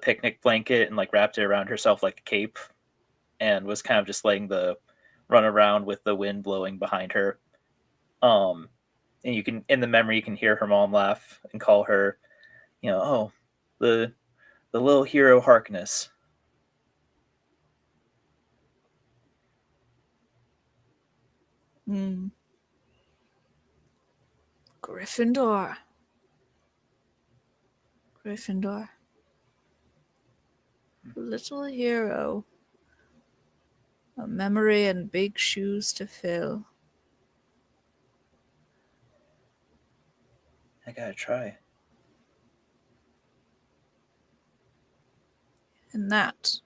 picnic blanket and like wrapped it around herself like a cape, and was kind of just letting the run around with the wind blowing behind her. And you can, in the memory, you can hear her mom laugh and call her, oh, the little hero Harkness. Gryffindor. Little hero. A memory and big shoes to fill. I gotta try. And that,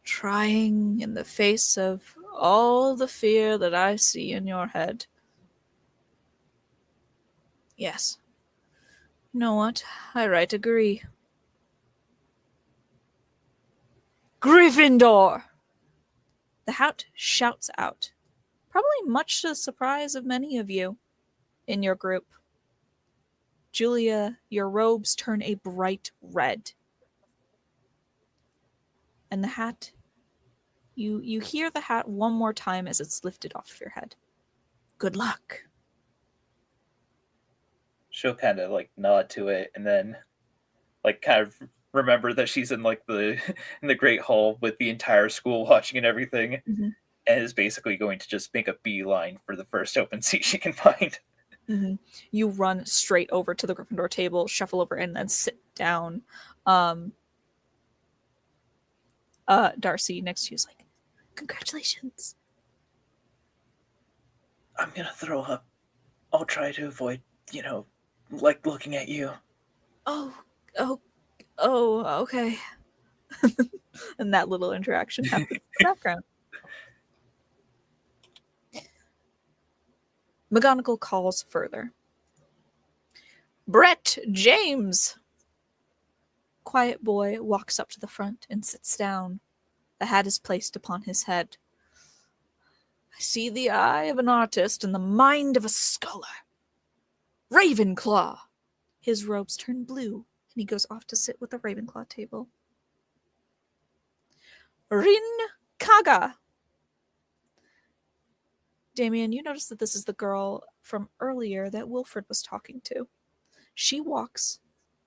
trying in the face of all the fear that I see in your head. Yes. You know what? I right agree. Gryffindor! The Hat shouts out, probably much to the surprise of many of you in your group. Julia, your robes turn a bright red. And the hat, you hear the hat one more time as it's lifted off of your head. Good luck. She'll kind of like nod to it and then like kind of remember that she's in like the in the great hall with the entire school watching and everything, Mm-hmm. and is basically going to just make a beeline for the first open seat she can find. Mm-hmm. You run straight over to the Gryffindor table, shuffle over, and then sit down. Darcy next to you is like, "Congratulations." I'm gonna throw up. I'll try to avoid, like looking at you. Oh, okay. And that little interaction happens in the background. McGonagall calls further. Brett James! Quiet Boy walks up to the front and sits down. The hat is placed upon his head. I see the eye of an artist and the mind of a scholar. Ravenclaw! His robes turn blue, and he goes off to sit with the Ravenclaw table. Rin Kaga! Damien, you notice that this is the girl from earlier that Wilfred was talking to. She walks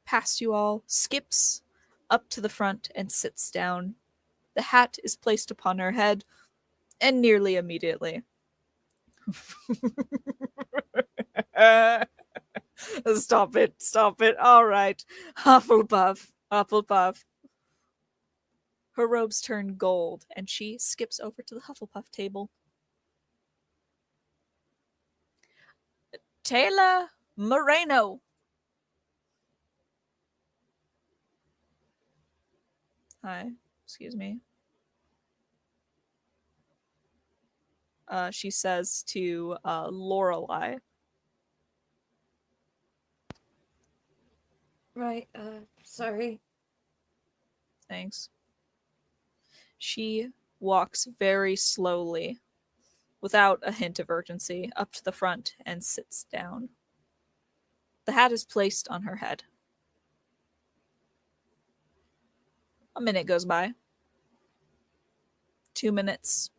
past you all, skips up to the front, and sits down. The hat is placed upon her head, and nearly immediately. Stop it. All right. Hufflepuff. Her robes turn gold, and she skips over to the Hufflepuff table. Taylor Moreno. Hi, excuse me. She says to Lorelei. Right, sorry. Thanks. She walks very slowly, without a hint of urgency, up to the front and sits down. The hat is placed on her head. A minute goes by. 2 minutes.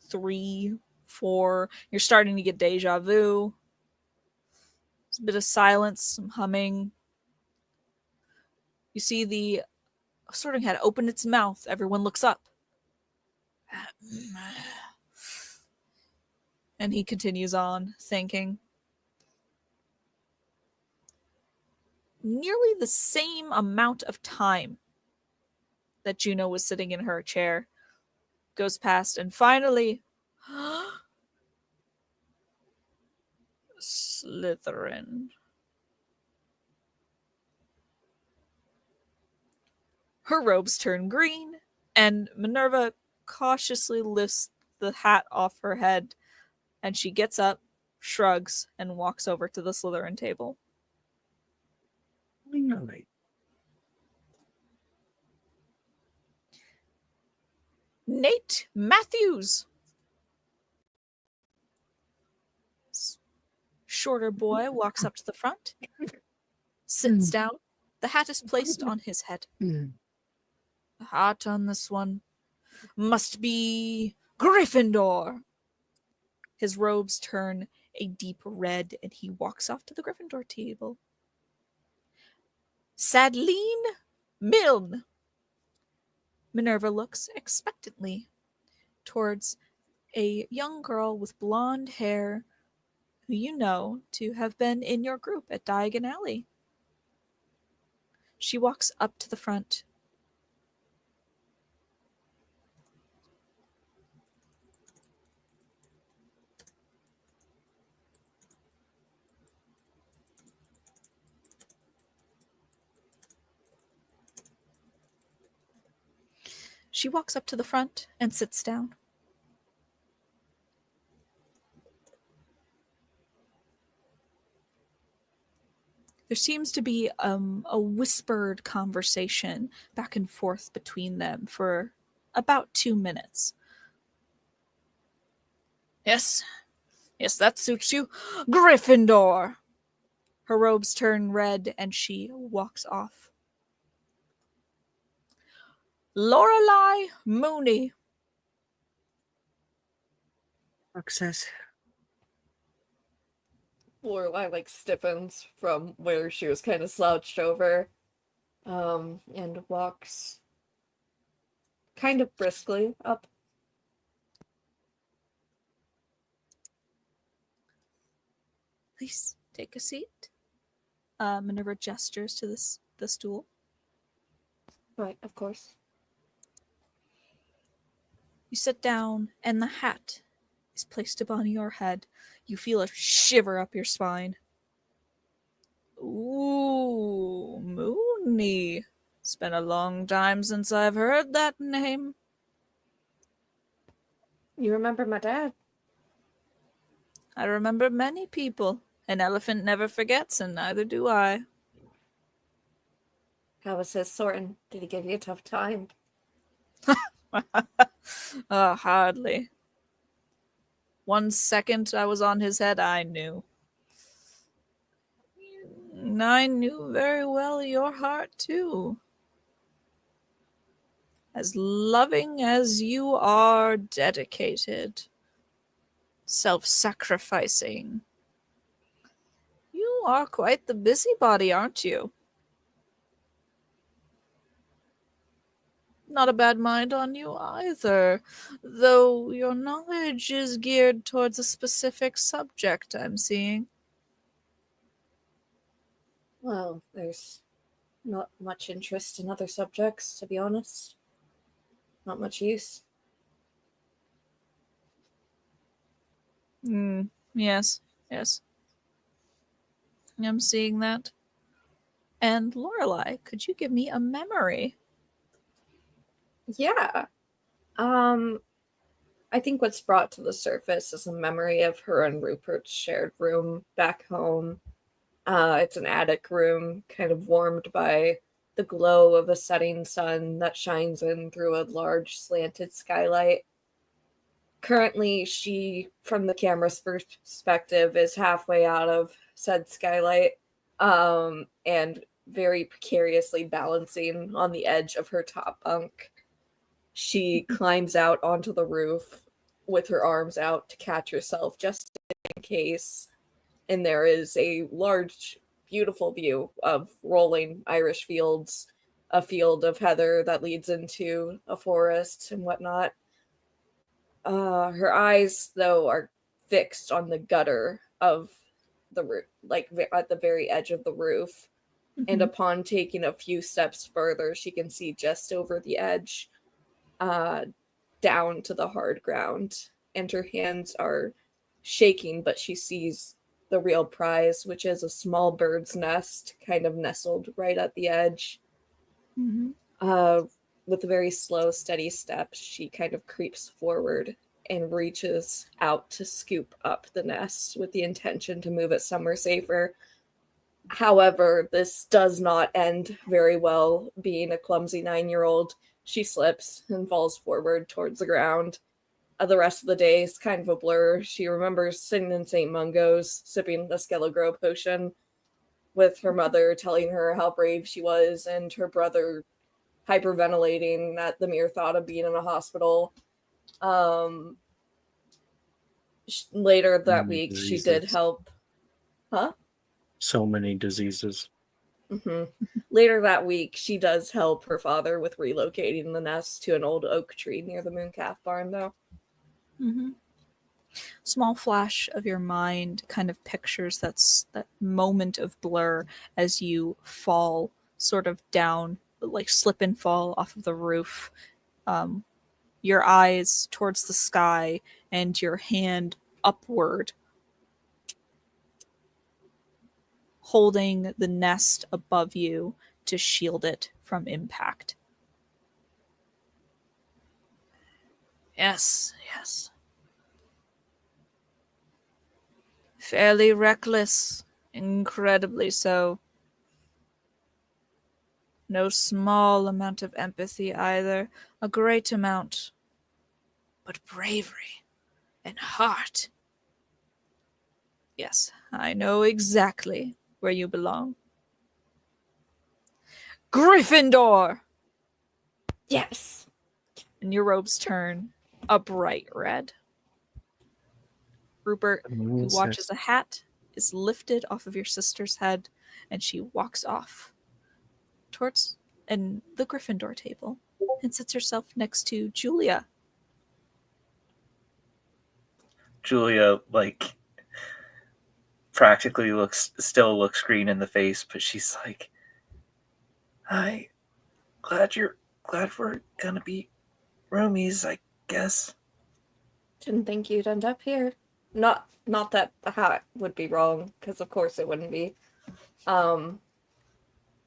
3, 4. You're starting to get deja vu. There's a bit of silence, some humming. You see the Sorting Hat open its mouth. Everyone looks up. And he continues on, thinking. Nearly the same amount of time that Juno was sitting in her chair goes past, and finally, Slytherin. Her robes turn green, and Minerva cautiously lifts the hat off her head, and she gets up, shrugs, and walks over to the Slytherin table. Finally. Nate Matthews. Shorter boy walks up to the front, sits down. The hat is placed on his head. The hat on this one must be Gryffindor. His robes turn a deep red, and he walks off to the Gryffindor table. Sadleen Milne. Minerva looks expectantly towards a young girl with blonde hair who you know to have been in your group at Diagon Alley. She walks up to the front. She walks up to the front and sits down. There seems to be a whispered conversation back and forth between them for about 2 minutes. Yes, that suits you. Gryffindor! Her robes turn red and she walks off. Lorelei Mooney. Success. Lorelai like stiffens from where she was kind of slouched over, and walks kind of briskly up. Please take a seat. Minerva gestures to the stool. Right, of course. You sit down, and the hat is placed upon your head. You feel a shiver up your spine. Ooh, Mooney. It's been a long time since I've heard that name. You remember my dad? I remember many people. An elephant never forgets, and neither do I. How was his sorting? Did he give you a tough time? Hardly. 1 second I was on his head, I knew. I knew very well your heart, too. As loving as you are dedicated, self-sacrificing. You are quite the busybody, aren't you? Not a bad mind on you either, though your knowledge is geared towards a specific subject, I'm seeing. Well, there's not much interest in other subjects, to be honest. Not much use. Yes. I'm seeing that. And Lorelei, could you give me a memory? Yeah. I think what's brought to the surface is a memory of her and Rupert's shared room back home. It's an attic room, kind of warmed by the glow of a setting sun that shines in through a large slanted skylight. Currently, she, from the camera's perspective, is halfway out of said skylight, and very precariously balancing on the edge of her top bunk. She climbs out onto the roof with her arms out to catch herself just in case. And there is a large, beautiful view of rolling Irish fields, a field of heather that leads into a forest and whatnot. Her eyes, though, are fixed on the gutter of the roof, like at the very edge of the roof. And upon taking a few steps further, she can see just over the edge, down to the hard ground. And her hands are shaking, but she sees the real prize, which is a small bird's nest kind of nestled right at the edge. With a very slow, steady step, she kind of creeps forward and reaches out to scoop up the nest with the intention to move it somewhere safer. However, this does not end very well. Being a clumsy 9-year-old, she slips and falls forward towards the ground. The rest of the day is kind of a blur. She remembers sitting in St. Mungo's, sipping the Skelligro potion, with her mother telling her how brave she was, and her brother hyperventilating at the mere thought of being in a hospital. Later that week, she did help. Huh? So many diseases. Later that week, she does help her father with relocating the nest to an old oak tree near the Mooncalf barn, though. Small flash of your mind kind of pictures that moment of blur as you fall sort of down, like slip and fall off of the roof. Your eyes towards the sky and your hand upward, holding the nest above you to shield it from impact. Yes, yes. Fairly reckless. Incredibly so. No small amount of empathy either. A great amount. But bravery and heart. Yes, I know exactly where you belong. Gryffindor! Yes. And your robes turn a bright red. Rupert, who watches a hat, is lifted off of your sister's head, and she walks off towards the Gryffindor table and sits herself next to Julia. Julia, like, practically still looks green in the face, but she's like, "Hi, glad we're gonna be roomies, I guess." Didn't think you'd end up here. Not that the hat would be wrong, because of course it wouldn't be.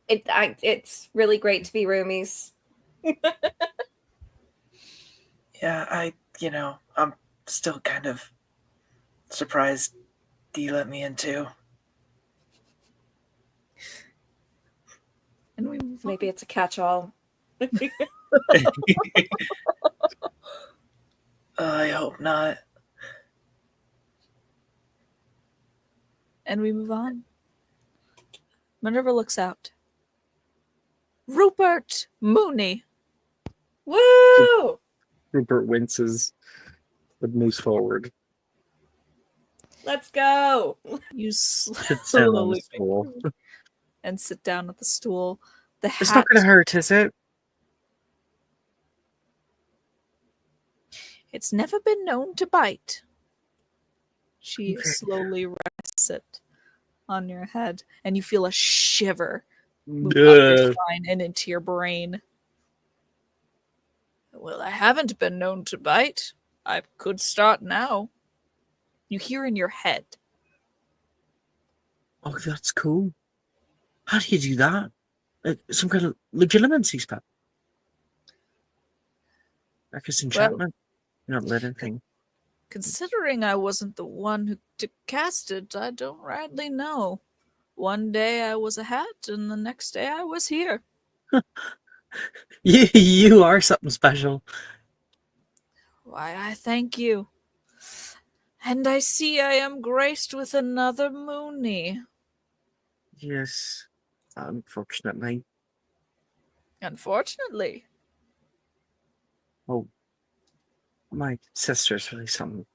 It's really great to be roomies. Yeah, I'm still kind of surprised Dee let me in too. And we move Maybe on. it's a catch-all. I hope not. And we move on. Minerva looks out. Rupert Mooney! Woo! Rupert winces, but moves forward. Let's go. You Sits down on the slowly stool. and sit down at the stool. The It's hat. not going to hurt, is it? It's never been known to bite. She Okay. slowly rests it on your head, and you feel a shiver move up Duh. your spine and into your brain. Well, I haven't been known to bite. I could start now. You hear in your head. Oh, that's cool. How do you do that? Some kind of legitimacy spell? Like it's enchantment? Not let anything. Considering I wasn't the one who cast it, I don't rightly know. One day I was a hat, and the next day I was here. You are something special. Why, I thank you. And I see I am graced with another Mooney. Yes, unfortunately. Unfortunately. Oh, my sister's really something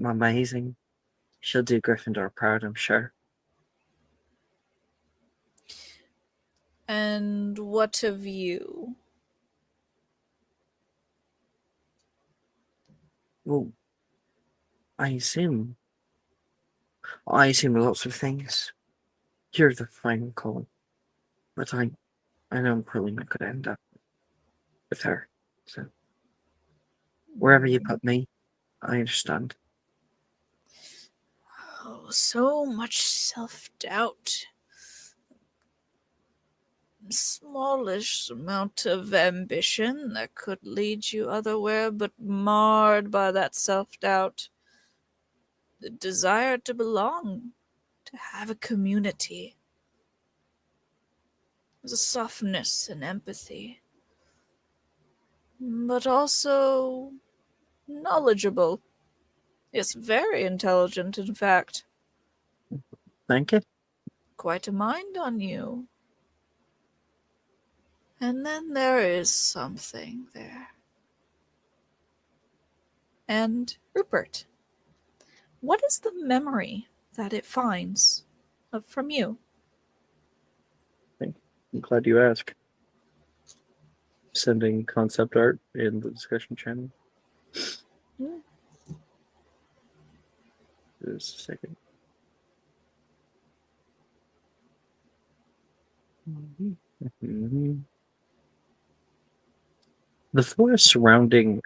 amazing. She'll do Gryffindor proud, I'm sure. And what of you? Well, I assume lots of things. You're the final call, but I know I'm probably not going to end up with her. So wherever you put me, I understand. Oh, so much self-doubt. Smallish amount of ambition that could lead you otherwhere, but marred by that self-doubt. The desire to belong, to have a community. There's a softness and empathy, but also knowledgeable. Yes, very intelligent, in fact. Thank you. Quite a mind on you. And then there is something there. And Rupert, what is the memory that it finds from you? I'm glad you asked. Sending concept art in the discussion channel. Hmm. Just a second. The forest surrounding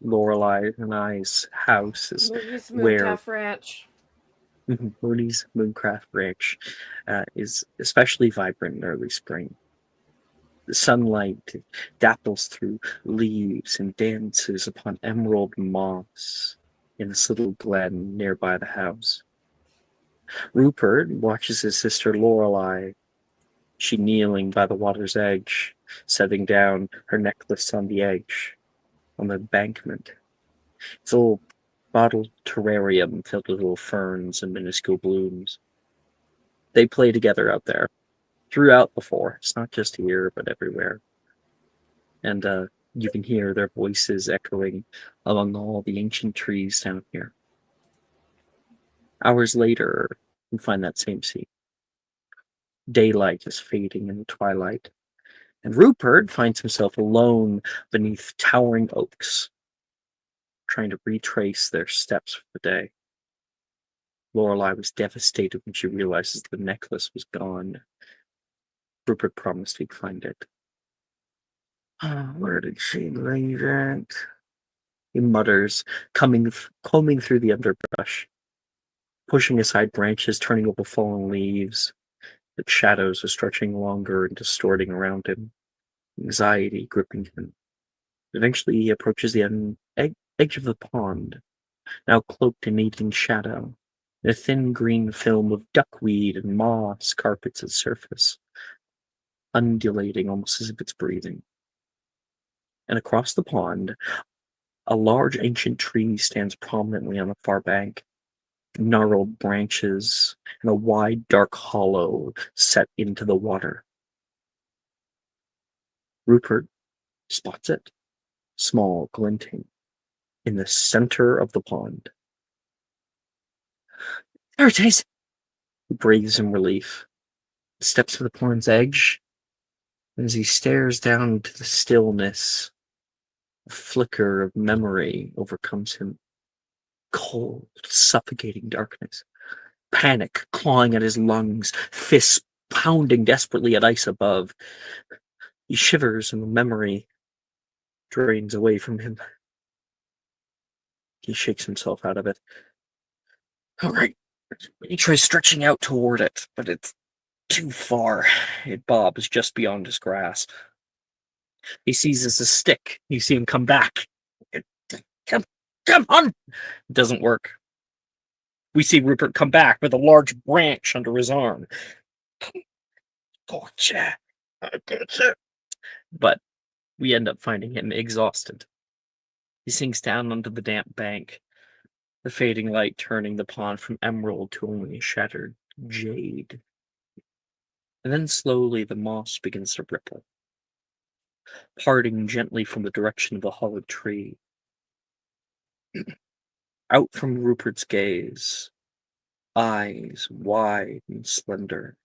Lorelei and I's house is Mooney's where Mooncalf Ranch. Mooney's Mooncraft Ranch is especially vibrant in early spring. The sunlight dapples through leaves and dances upon emerald moss in this little glen nearby the house. Rupert watches his sister Lorelei, she kneeling by the water's edge, setting down her necklace on the edge, on the embankment. It's a little bottled terrarium filled with little ferns and minuscule blooms. They play together out there, throughout the forest, not just here, but everywhere. And you can hear their voices echoing among all the ancient trees down here. Hours later, you find that same scene. Daylight is fading in the twilight, and Rupert finds himself alone beneath towering oaks, trying to retrace their steps for the day. Lorelei was devastated when she realizes the necklace was gone. Rupert promised he'd find it. Where did she leave it? He mutters, combing through the underbrush, pushing aside branches, turning over fallen leaves. The shadows are stretching longer and distorting around him, anxiety gripping him. Eventually, he approaches the edge of the pond, now cloaked in evening shadow. A thin green film of duckweed and moss carpets its surface, undulating almost as if it's breathing. And across the pond, a large ancient tree stands prominently on the far bank, gnarled branches and a wide dark hollow set into the water. Rupert spots it, small, glinting, in the center of the pond. There it is! He breathes in relief, steps to the pond's edge, and as he stares down into the stillness, a flicker of memory overcomes him. Cold, suffocating darkness. Panic clawing at his lungs, fists pounding desperately at ice above. He shivers and the memory drains away from him. He shakes himself out of it. All right. He tries stretching out toward it, but it's too far. It bobs just beyond his grasp. He seizes a stick. You see him come back. Come on! It doesn't work. We see Rupert come back with a large branch under his arm. Gotcha. But we end up finding him exhausted. He sinks down onto the damp bank, the fading light turning the pond from emerald to only a shattered jade. And then slowly the moss begins to ripple, parting gently from the direction of the hollowed tree. Out from Rupert's gaze, eyes wide and slender,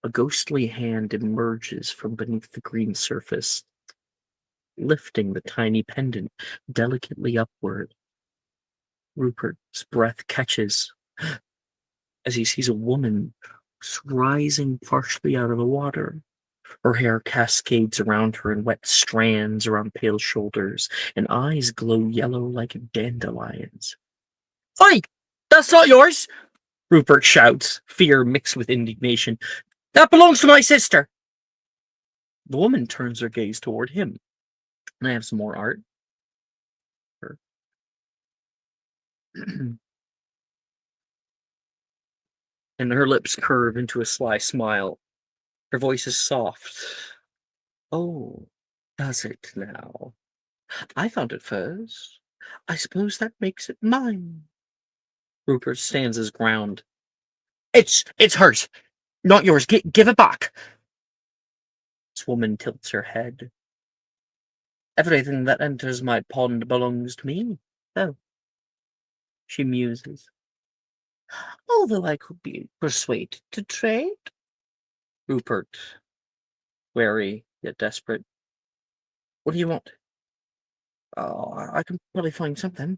a ghostly hand emerges from beneath the green surface, lifting the tiny pendant delicately upward. Rupert's breath catches as he sees a woman rising partially out of the water. Her hair cascades around her in wet strands around pale shoulders, and eyes glow yellow like dandelions. Oi! That's not yours! Rupert shouts, fear mixed with indignation. That belongs to my sister! The woman turns her gaze toward him. And I have some more art. And her lips curve into a sly smile. Her voice is soft. Oh, does it now? I found it first. I suppose that makes it mine. Rupert stands his ground. It's hers, not yours. Give it back. This woman tilts her head. Everything that enters my pond belongs to me. Oh. She muses. Although I could be persuaded to trade. Rupert, wary yet desperate. What do you want? I can probably find something.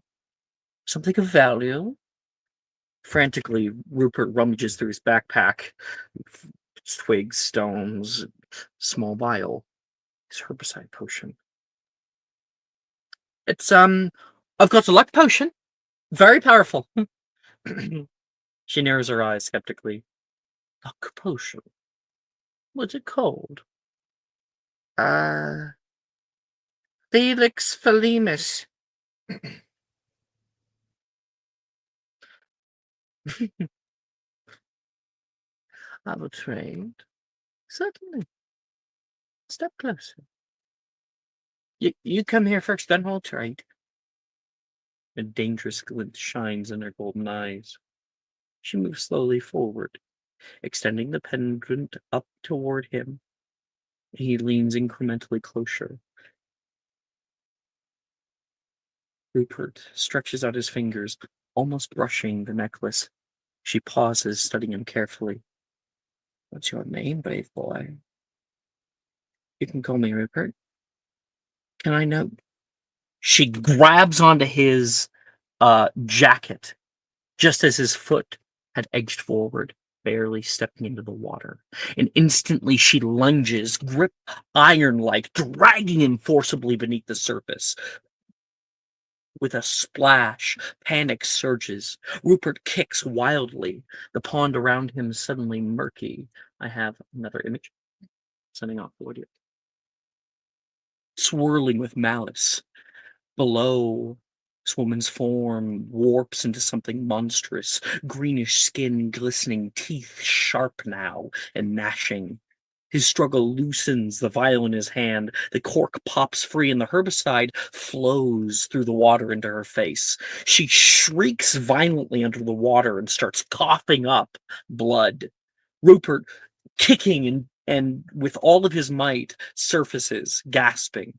Something of value. Frantically, Rupert rummages through his backpack. Twigs, stones, small vial. His herbicide potion. It's, I've got a luck potion. Very powerful. She narrows her eyes skeptically. Luck potion? What's it called? Felix Felimus. I'm afraid. Certainly. Step closer. You come here first, then we'll trade. A dangerous glint shines in her golden eyes. She moves slowly forward, extending the pendant up toward him. He leans incrementally closer. Rupert stretches out his fingers, almost brushing the necklace. She pauses, studying him carefully. What's your name, brave boy? You can call me Rupert. Can I know? She grabs onto his jacket just as his foot had edged forward, barely stepping into the water. And instantly she lunges, grip iron-like, dragging him forcibly beneath the surface. With a splash, panic surges. Rupert kicks wildly. The pond around him is suddenly murky. I have another image. Sending off the audio. Swirling with malice. Below, this woman's form warps into something monstrous. Greenish skin, glistening, teeth sharp now and gnashing. His struggle loosens the vial in his hand. The cork pops free and the herbicide flows through the water into her face. She shrieks violently under the water and starts coughing up blood. Rupert, kicking and with all of his might, surfaces, gasping.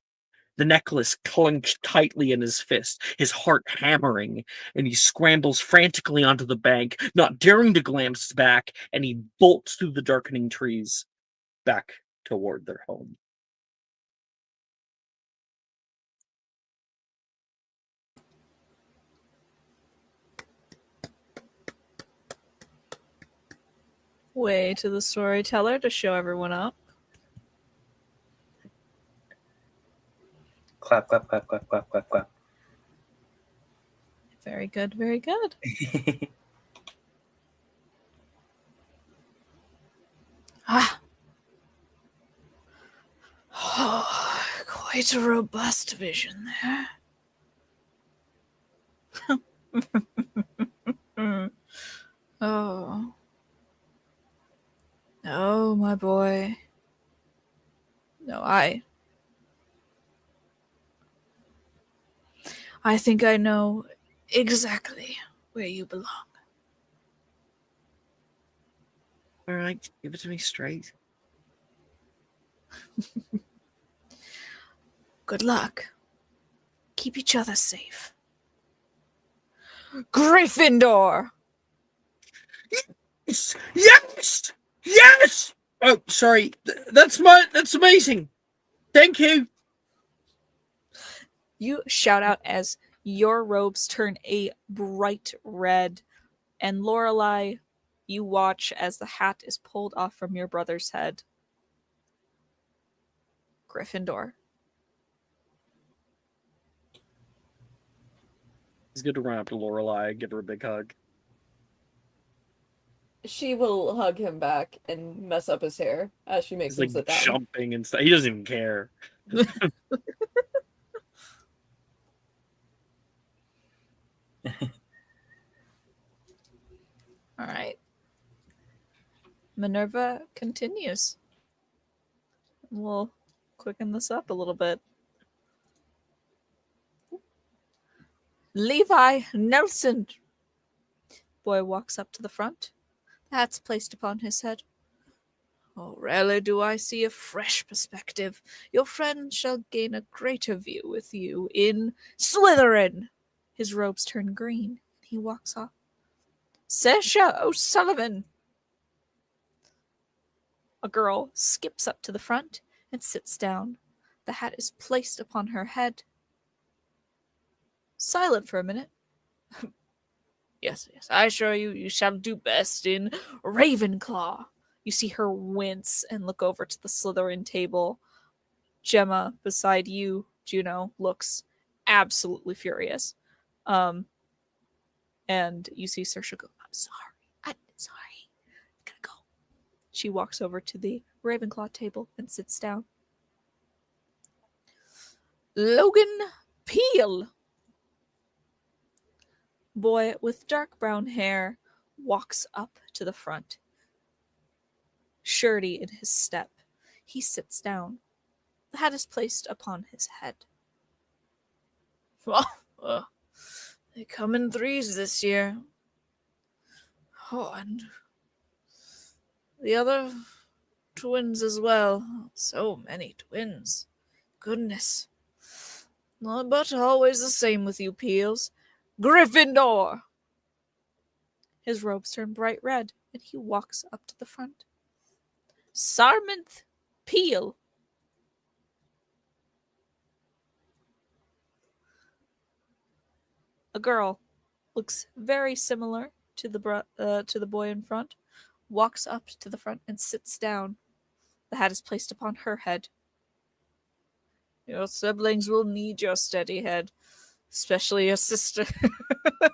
The necklace clenched tightly in his fist, his heart hammering, and he scrambles frantically onto the bank, not daring to glance back, and he bolts through the darkening trees back toward their home. Way to the storyteller to show everyone up. Clap, clap, clap, clap, clap, clap, clap. Very good, very good. Oh, quite a robust vision there. Oh. Oh, my boy. No, I think I know exactly where you belong. All right, give it to me straight. Good luck. Keep each other safe. Gryffindor! Yes! Yes! Yes! Oh, sorry. That's amazing. Thank you. You shout out as your robes turn a bright red, and Lorelei, you watch as the hat is pulled off from your brother's head. Gryffindor. It's good to run up to Lorelei, give her a big hug. She will hug him back and mess up his hair as she makes He's him like sit down. jumping and stuff. He doesn't even care. All right. Minerva continues. We'll quicken this up a little bit. Levi Nelson. Boy walks up to the front. The hat's placed upon his head. Oh, rarely do I see a fresh perspective. Your friend shall gain a greater view with you in Slytherin. His robes turn green. He walks off. Sasha O'Sullivan. A girl skips up to the front and sits down. The hat is placed upon her head. Silent for a minute. Yes, I assure you, you shall do best in Ravenclaw. You see her wince and look over to the Slytherin table. Gemma, beside you, Juno, looks absolutely furious. And you see Saoirse go, I'm sorry. I gotta go. She walks over to the Ravenclaw table and sits down. The hat is placed upon her head. Silent for a minute. Yes, I assure you, you shall do best in Ravenclaw. You see her wince and look over to the Slytherin table. Gemma, beside you, Juno, looks absolutely furious. And you see Saoirse go, I'm sorry. I gotta go. She walks over to the Ravenclaw table and sits down. Logan Peel. Boy with dark brown hair walks up to the front. Surety in his step, he sits down. The hat is placed upon his head. Well, they come in threes this year. Oh, and the other twins as well. So many twins. Goodness. But always the same with you, Peels. Gryffindor! His robes turn bright red, and he walks up to the front. Sarminth Peel. A girl looks very similar to the boy in front, walks up to the front and sits down. The hat is placed upon her head. Your siblings will need your steady head, especially your sister,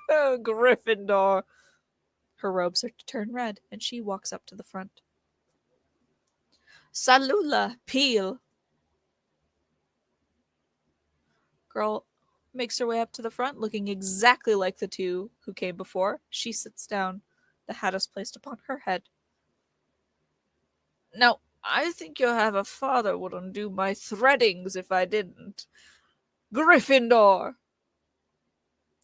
Gryffindor. Her robes are to turn red, and she walks up to the front. Salula Peel. Girl makes her way up to the front, looking exactly like the two who came before. She sits down. The hat is placed upon her head. Now, I think you'll have a father would undo my threadings if I didn't. Gryffindor!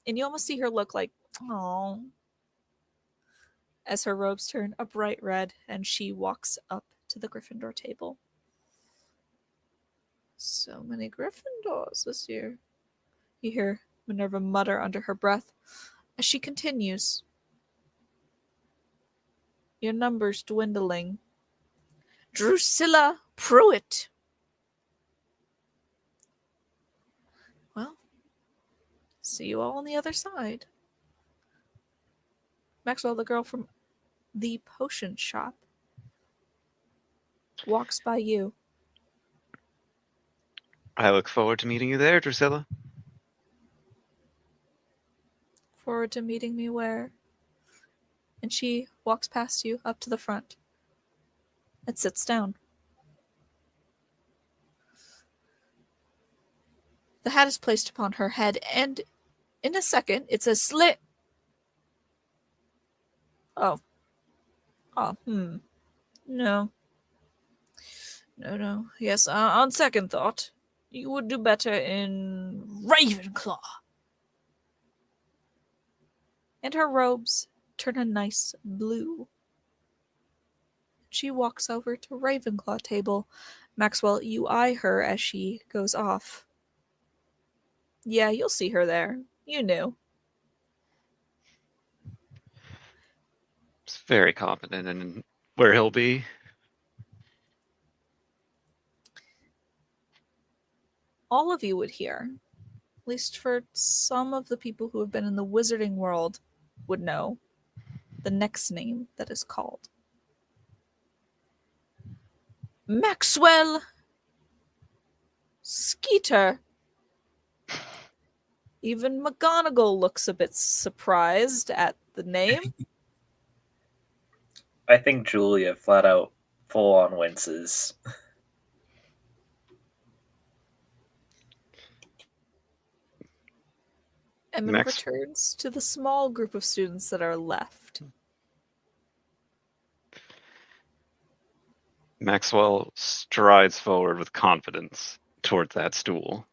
And you almost see her look like, oh, as her robes turn a bright red and she walks up to the Gryffindor table. So many Gryffindors this year. You hear Minerva mutter under her breath as she continues. Your number's dwindling. Drusilla Pruitt. Well, see you all on the other side. Maxwell, the girl from the potion shop, walks by you. I look forward to meeting you there, Drusilla. Forward to meeting me where? And she walks past you up to the front and sits down. The hat is placed upon her head, and in a second it says slit. Oh. No. No. Yes, on second thought, you would do better in Ravenclaw. And her robes turn a nice blue. She walks over to Ravenclaw table. Maxwell, you eye her as she goes off. Yeah, you'll see her there. You knew. He's very confident in where he'll be. All of you would hear, at least for some of the people who have been in the wizarding world, would know the next name that is called. Maxwell Skeeter. Even McGonagall looks a bit surprised at the name. I think Julia flat out full on winces. Emin returns to the small group of students that are left. Maxwell strides forward with confidence towards that stool.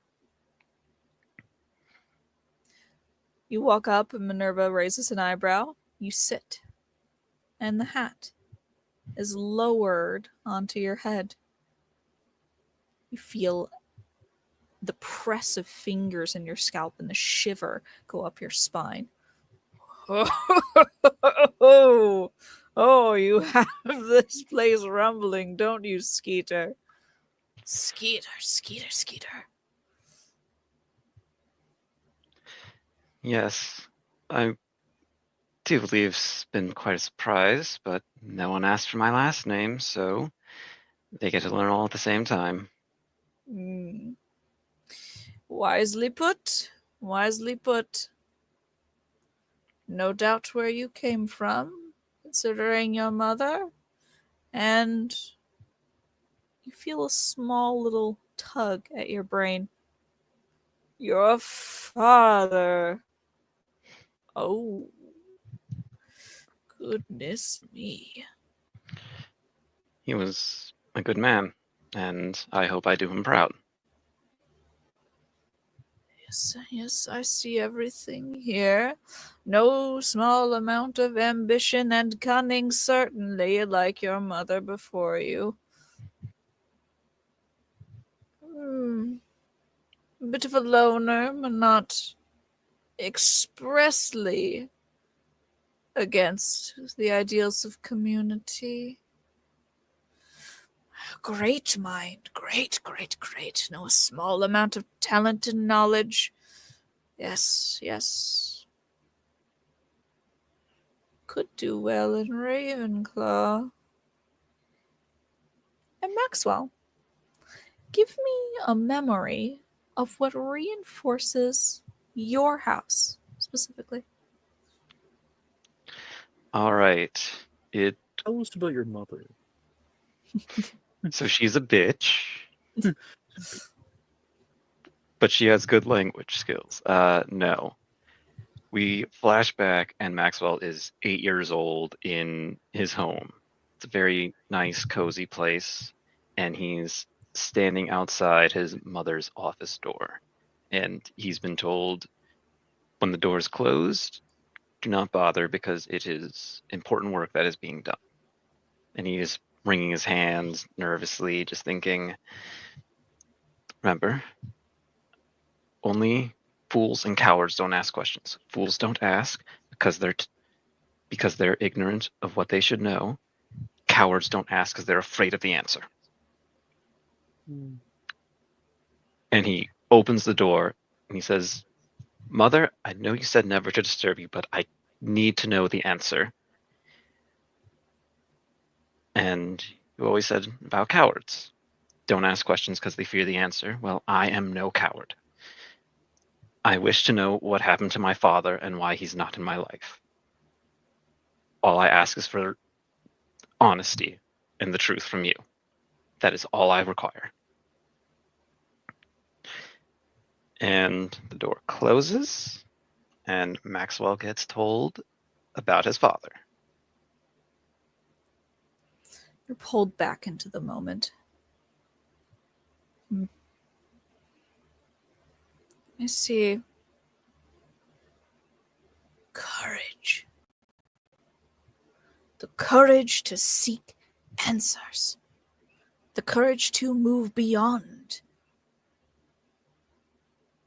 You walk up and Minerva raises an eyebrow. You sit. And the hat is lowered onto your head. You feel the press of fingers in your scalp and the shiver go up your spine. Oh, you have this place rumbling, don't you, Skeeter? Skeeter. Yes, I do believe it's been quite a surprise, but no one asked for my last name, so they get to learn all at the same time. Wisely put. No doubt where you came from, considering your mother, and you feel a small little tug at your brain. Your father. Oh. Goodness me. He was a good man, and I hope I do him proud. Yes, I see everything here. No small amount of ambition and cunning, certainly, like your mother before you. A bit of a loner, but not expressly against the ideals of community. Great mind, great. No small amount of talent and knowledge. Yes. Could do well in Ravenclaw. And Maxwell, give me a memory of what reinforces your house specifically. All right. Tell us about your mother. So she's a bitch, but she has good language skills. No. We flash back, and Maxwell is 8 years old in his home. It's a very nice, cozy place, and he's standing outside his mother's office door. And he's been told when the door is closed, do not bother because it is important work that is being done. And he is wringing his hands nervously, just thinking, remember, only fools and cowards don't ask questions. Fools don't ask because they're ignorant of what they should know. Cowards don't ask because they're afraid of the answer. And he opens the door and he says, Mother, I know you said never to disturb you, but I need to know the answer. And you always said about cowards. Don't ask questions because they fear the answer. Well, I am no coward. I wish to know what happened to my father and why he's not in my life. All I ask is for honesty and the truth from you. That is all I require. And the door closes, and Maxwell gets told about his father. You're pulled back into the moment. I see. Courage. The courage to seek answers. The courage to move beyond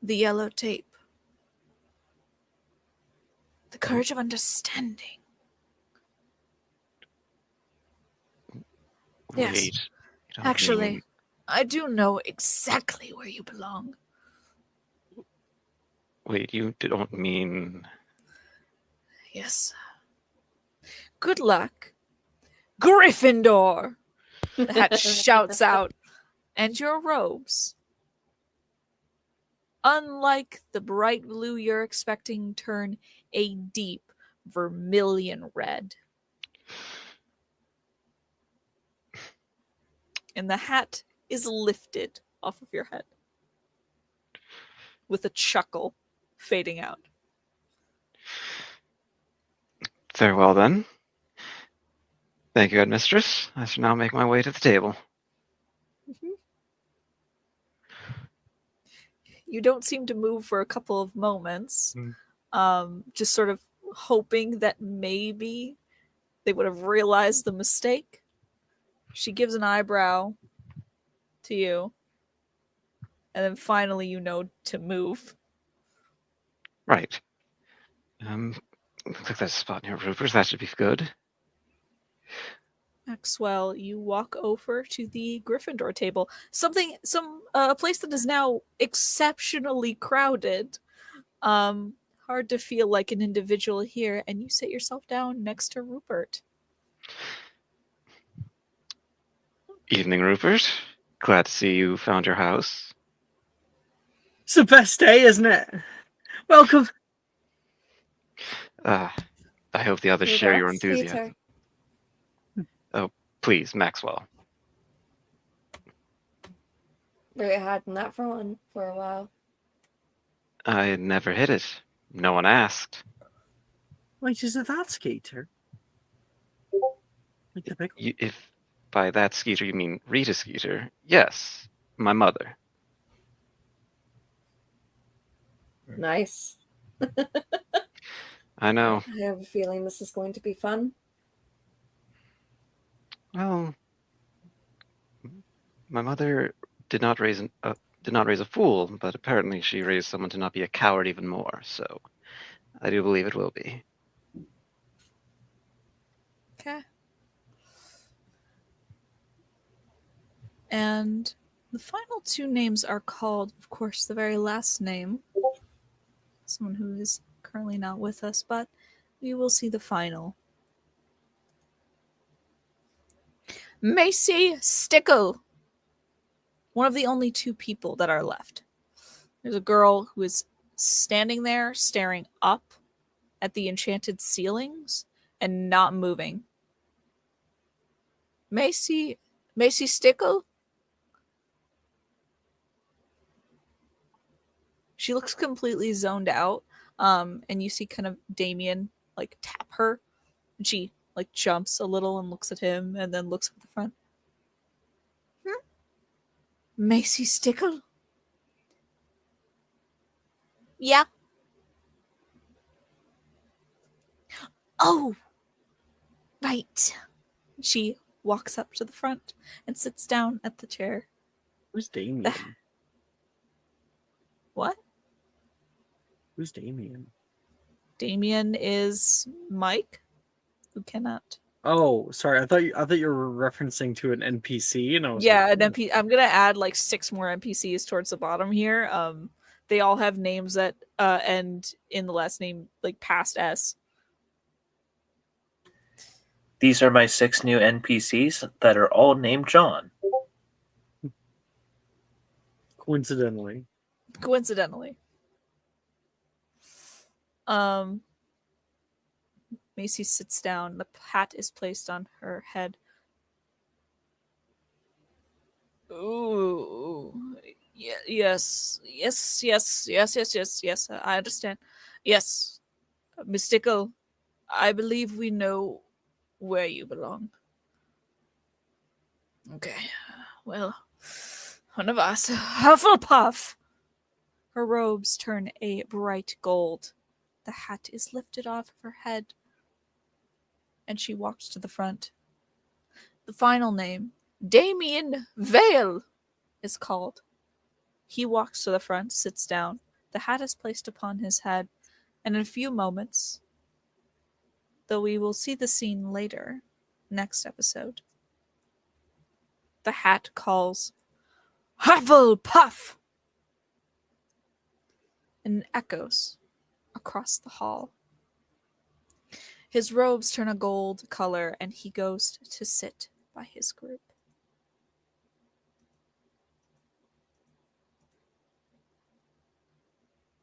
the yellow tape. The courage of understanding. Yes. Wait, you don't Actually, mean... I do know exactly where you belong. Wait, you don't mean... Yes. Good luck. Gryffindor! The hat shouts out. And your robes, unlike the bright blue you're expecting, turn a deep vermilion red. And the hat is lifted off of your head with a chuckle fading out. Farewell, then. Thank you, Headmistress. I shall now make my way to the table. You don't seem to move for a couple of moments, just sort of hoping that maybe they would have realized the mistake. She gives an eyebrow to you, and then finally you know to move. Right. Looks like there's a spot near Rupert's. That should be good. Maxwell, you walk over to the Gryffindor table. A place that is now exceptionally crowded. Hard to feel like an individual here, and you sit yourself down next to Rupert. Evening, Rupert. Glad to see you found your house. It's the best day, isn't it? Welcome. I hope the others share your Congrats, enthusiasm. Peter. Oh, please, Maxwell. We're hiding that for a while. I never hit it. No one asked. Wait, is it that skater? Like the big one? If by that Skeeter you mean Rita Skeeter, yes, my mother. Nice. I know. I have a feeling this is going to be fun. Well, my mother did not raise a fool, but apparently she raised someone to not be a coward even more. So I do believe it will be. Okay. And the final two names are called, of course, the very last name. Someone who is currently not with us, but we will see the final. Macy Stickle. One of the only two people that are left. There's a girl who is standing there staring up at the enchanted ceilings and not moving. Macy Stickle? She looks completely zoned out. And you see kind of Damien like tap her. And she like jumps a little and looks at him and then looks at the front. Macy Stickle? Yeah. Oh, right. She walks up to the front and sits down at the chair. Who's Damien? What? Who's Damien? Damien is Mike, who cannot. Oh, sorry. I thought you were referencing to an NPC, and I was Yeah, like, an NPC. I'm gonna add like 6 more NPCs towards the bottom here. They all have names that end in the last name like past S. These are my 6 new NPCs that are all named John. coincidentally. Coincidentally. Macy sits down. The hat is placed on her head. Ooh. Yes. I understand. Yes. Mystical. I believe we know where you belong. Okay. Well, one of us. Hufflepuff! Her robes turn a bright gold. The hat is lifted off of her head, and she walks to the front. The final name, Damien Vale, is called. He walks to the front, sits down. The hat is placed upon his head, and in a few moments, though we will see the scene later, next episode, the hat calls, Hufflepuff! And echoes across the hall. His robes turn a gold color, and he goes to sit by his group.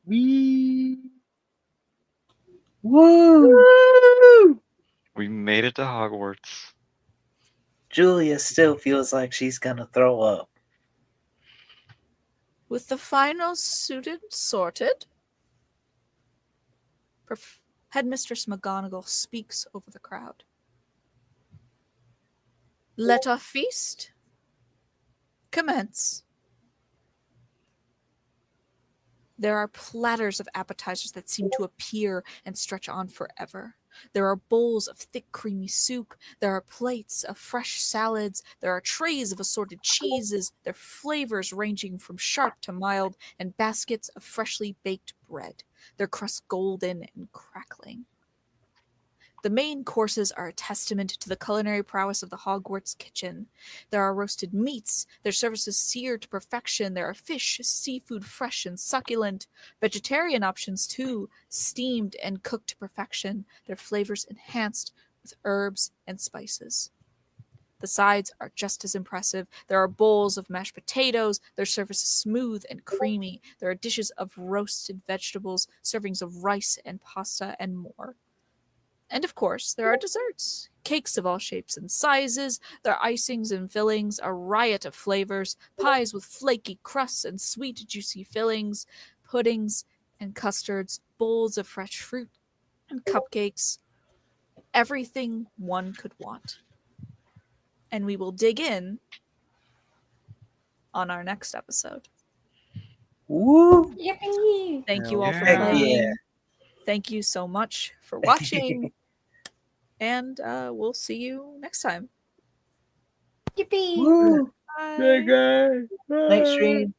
Woo! We made it to Hogwarts. Julia still feels like she's gonna throw up. With the finals suited sorted, Headmistress McGonagall speaks over the crowd. Let our feast commence. There are platters of appetizers that seem to appear and stretch on forever. There are bowls of thick, creamy soup. There are plates of fresh salads. There are trays of assorted cheeses, their flavors ranging from sharp to mild, and baskets of freshly baked bread, their crust golden and crackling. The main courses are a testament to the culinary prowess of the Hogwarts kitchen. There are roasted meats, their services seared to perfection. There are fish, seafood fresh and succulent. Vegetarian options too, steamed and cooked to perfection, their flavors enhanced with herbs and spices. The sides are just as impressive. There are bowls of mashed potatoes, their surface is smooth and creamy. There are dishes of roasted vegetables, servings of rice and pasta, and more. And of course, there are desserts. Cakes of all shapes and sizes, their icings and fillings, a riot of flavors, pies with flaky crusts and sweet, juicy fillings, puddings, and custards, bowls of fresh fruit, and cupcakes. Everything one could want. And we will dig in on our next episode. Woo! Yippee! Thank you all for Heck playing. yeah. Thank you so much for watching. And we'll see you next time. Yippee! Woo! Bye. guy. Night stream.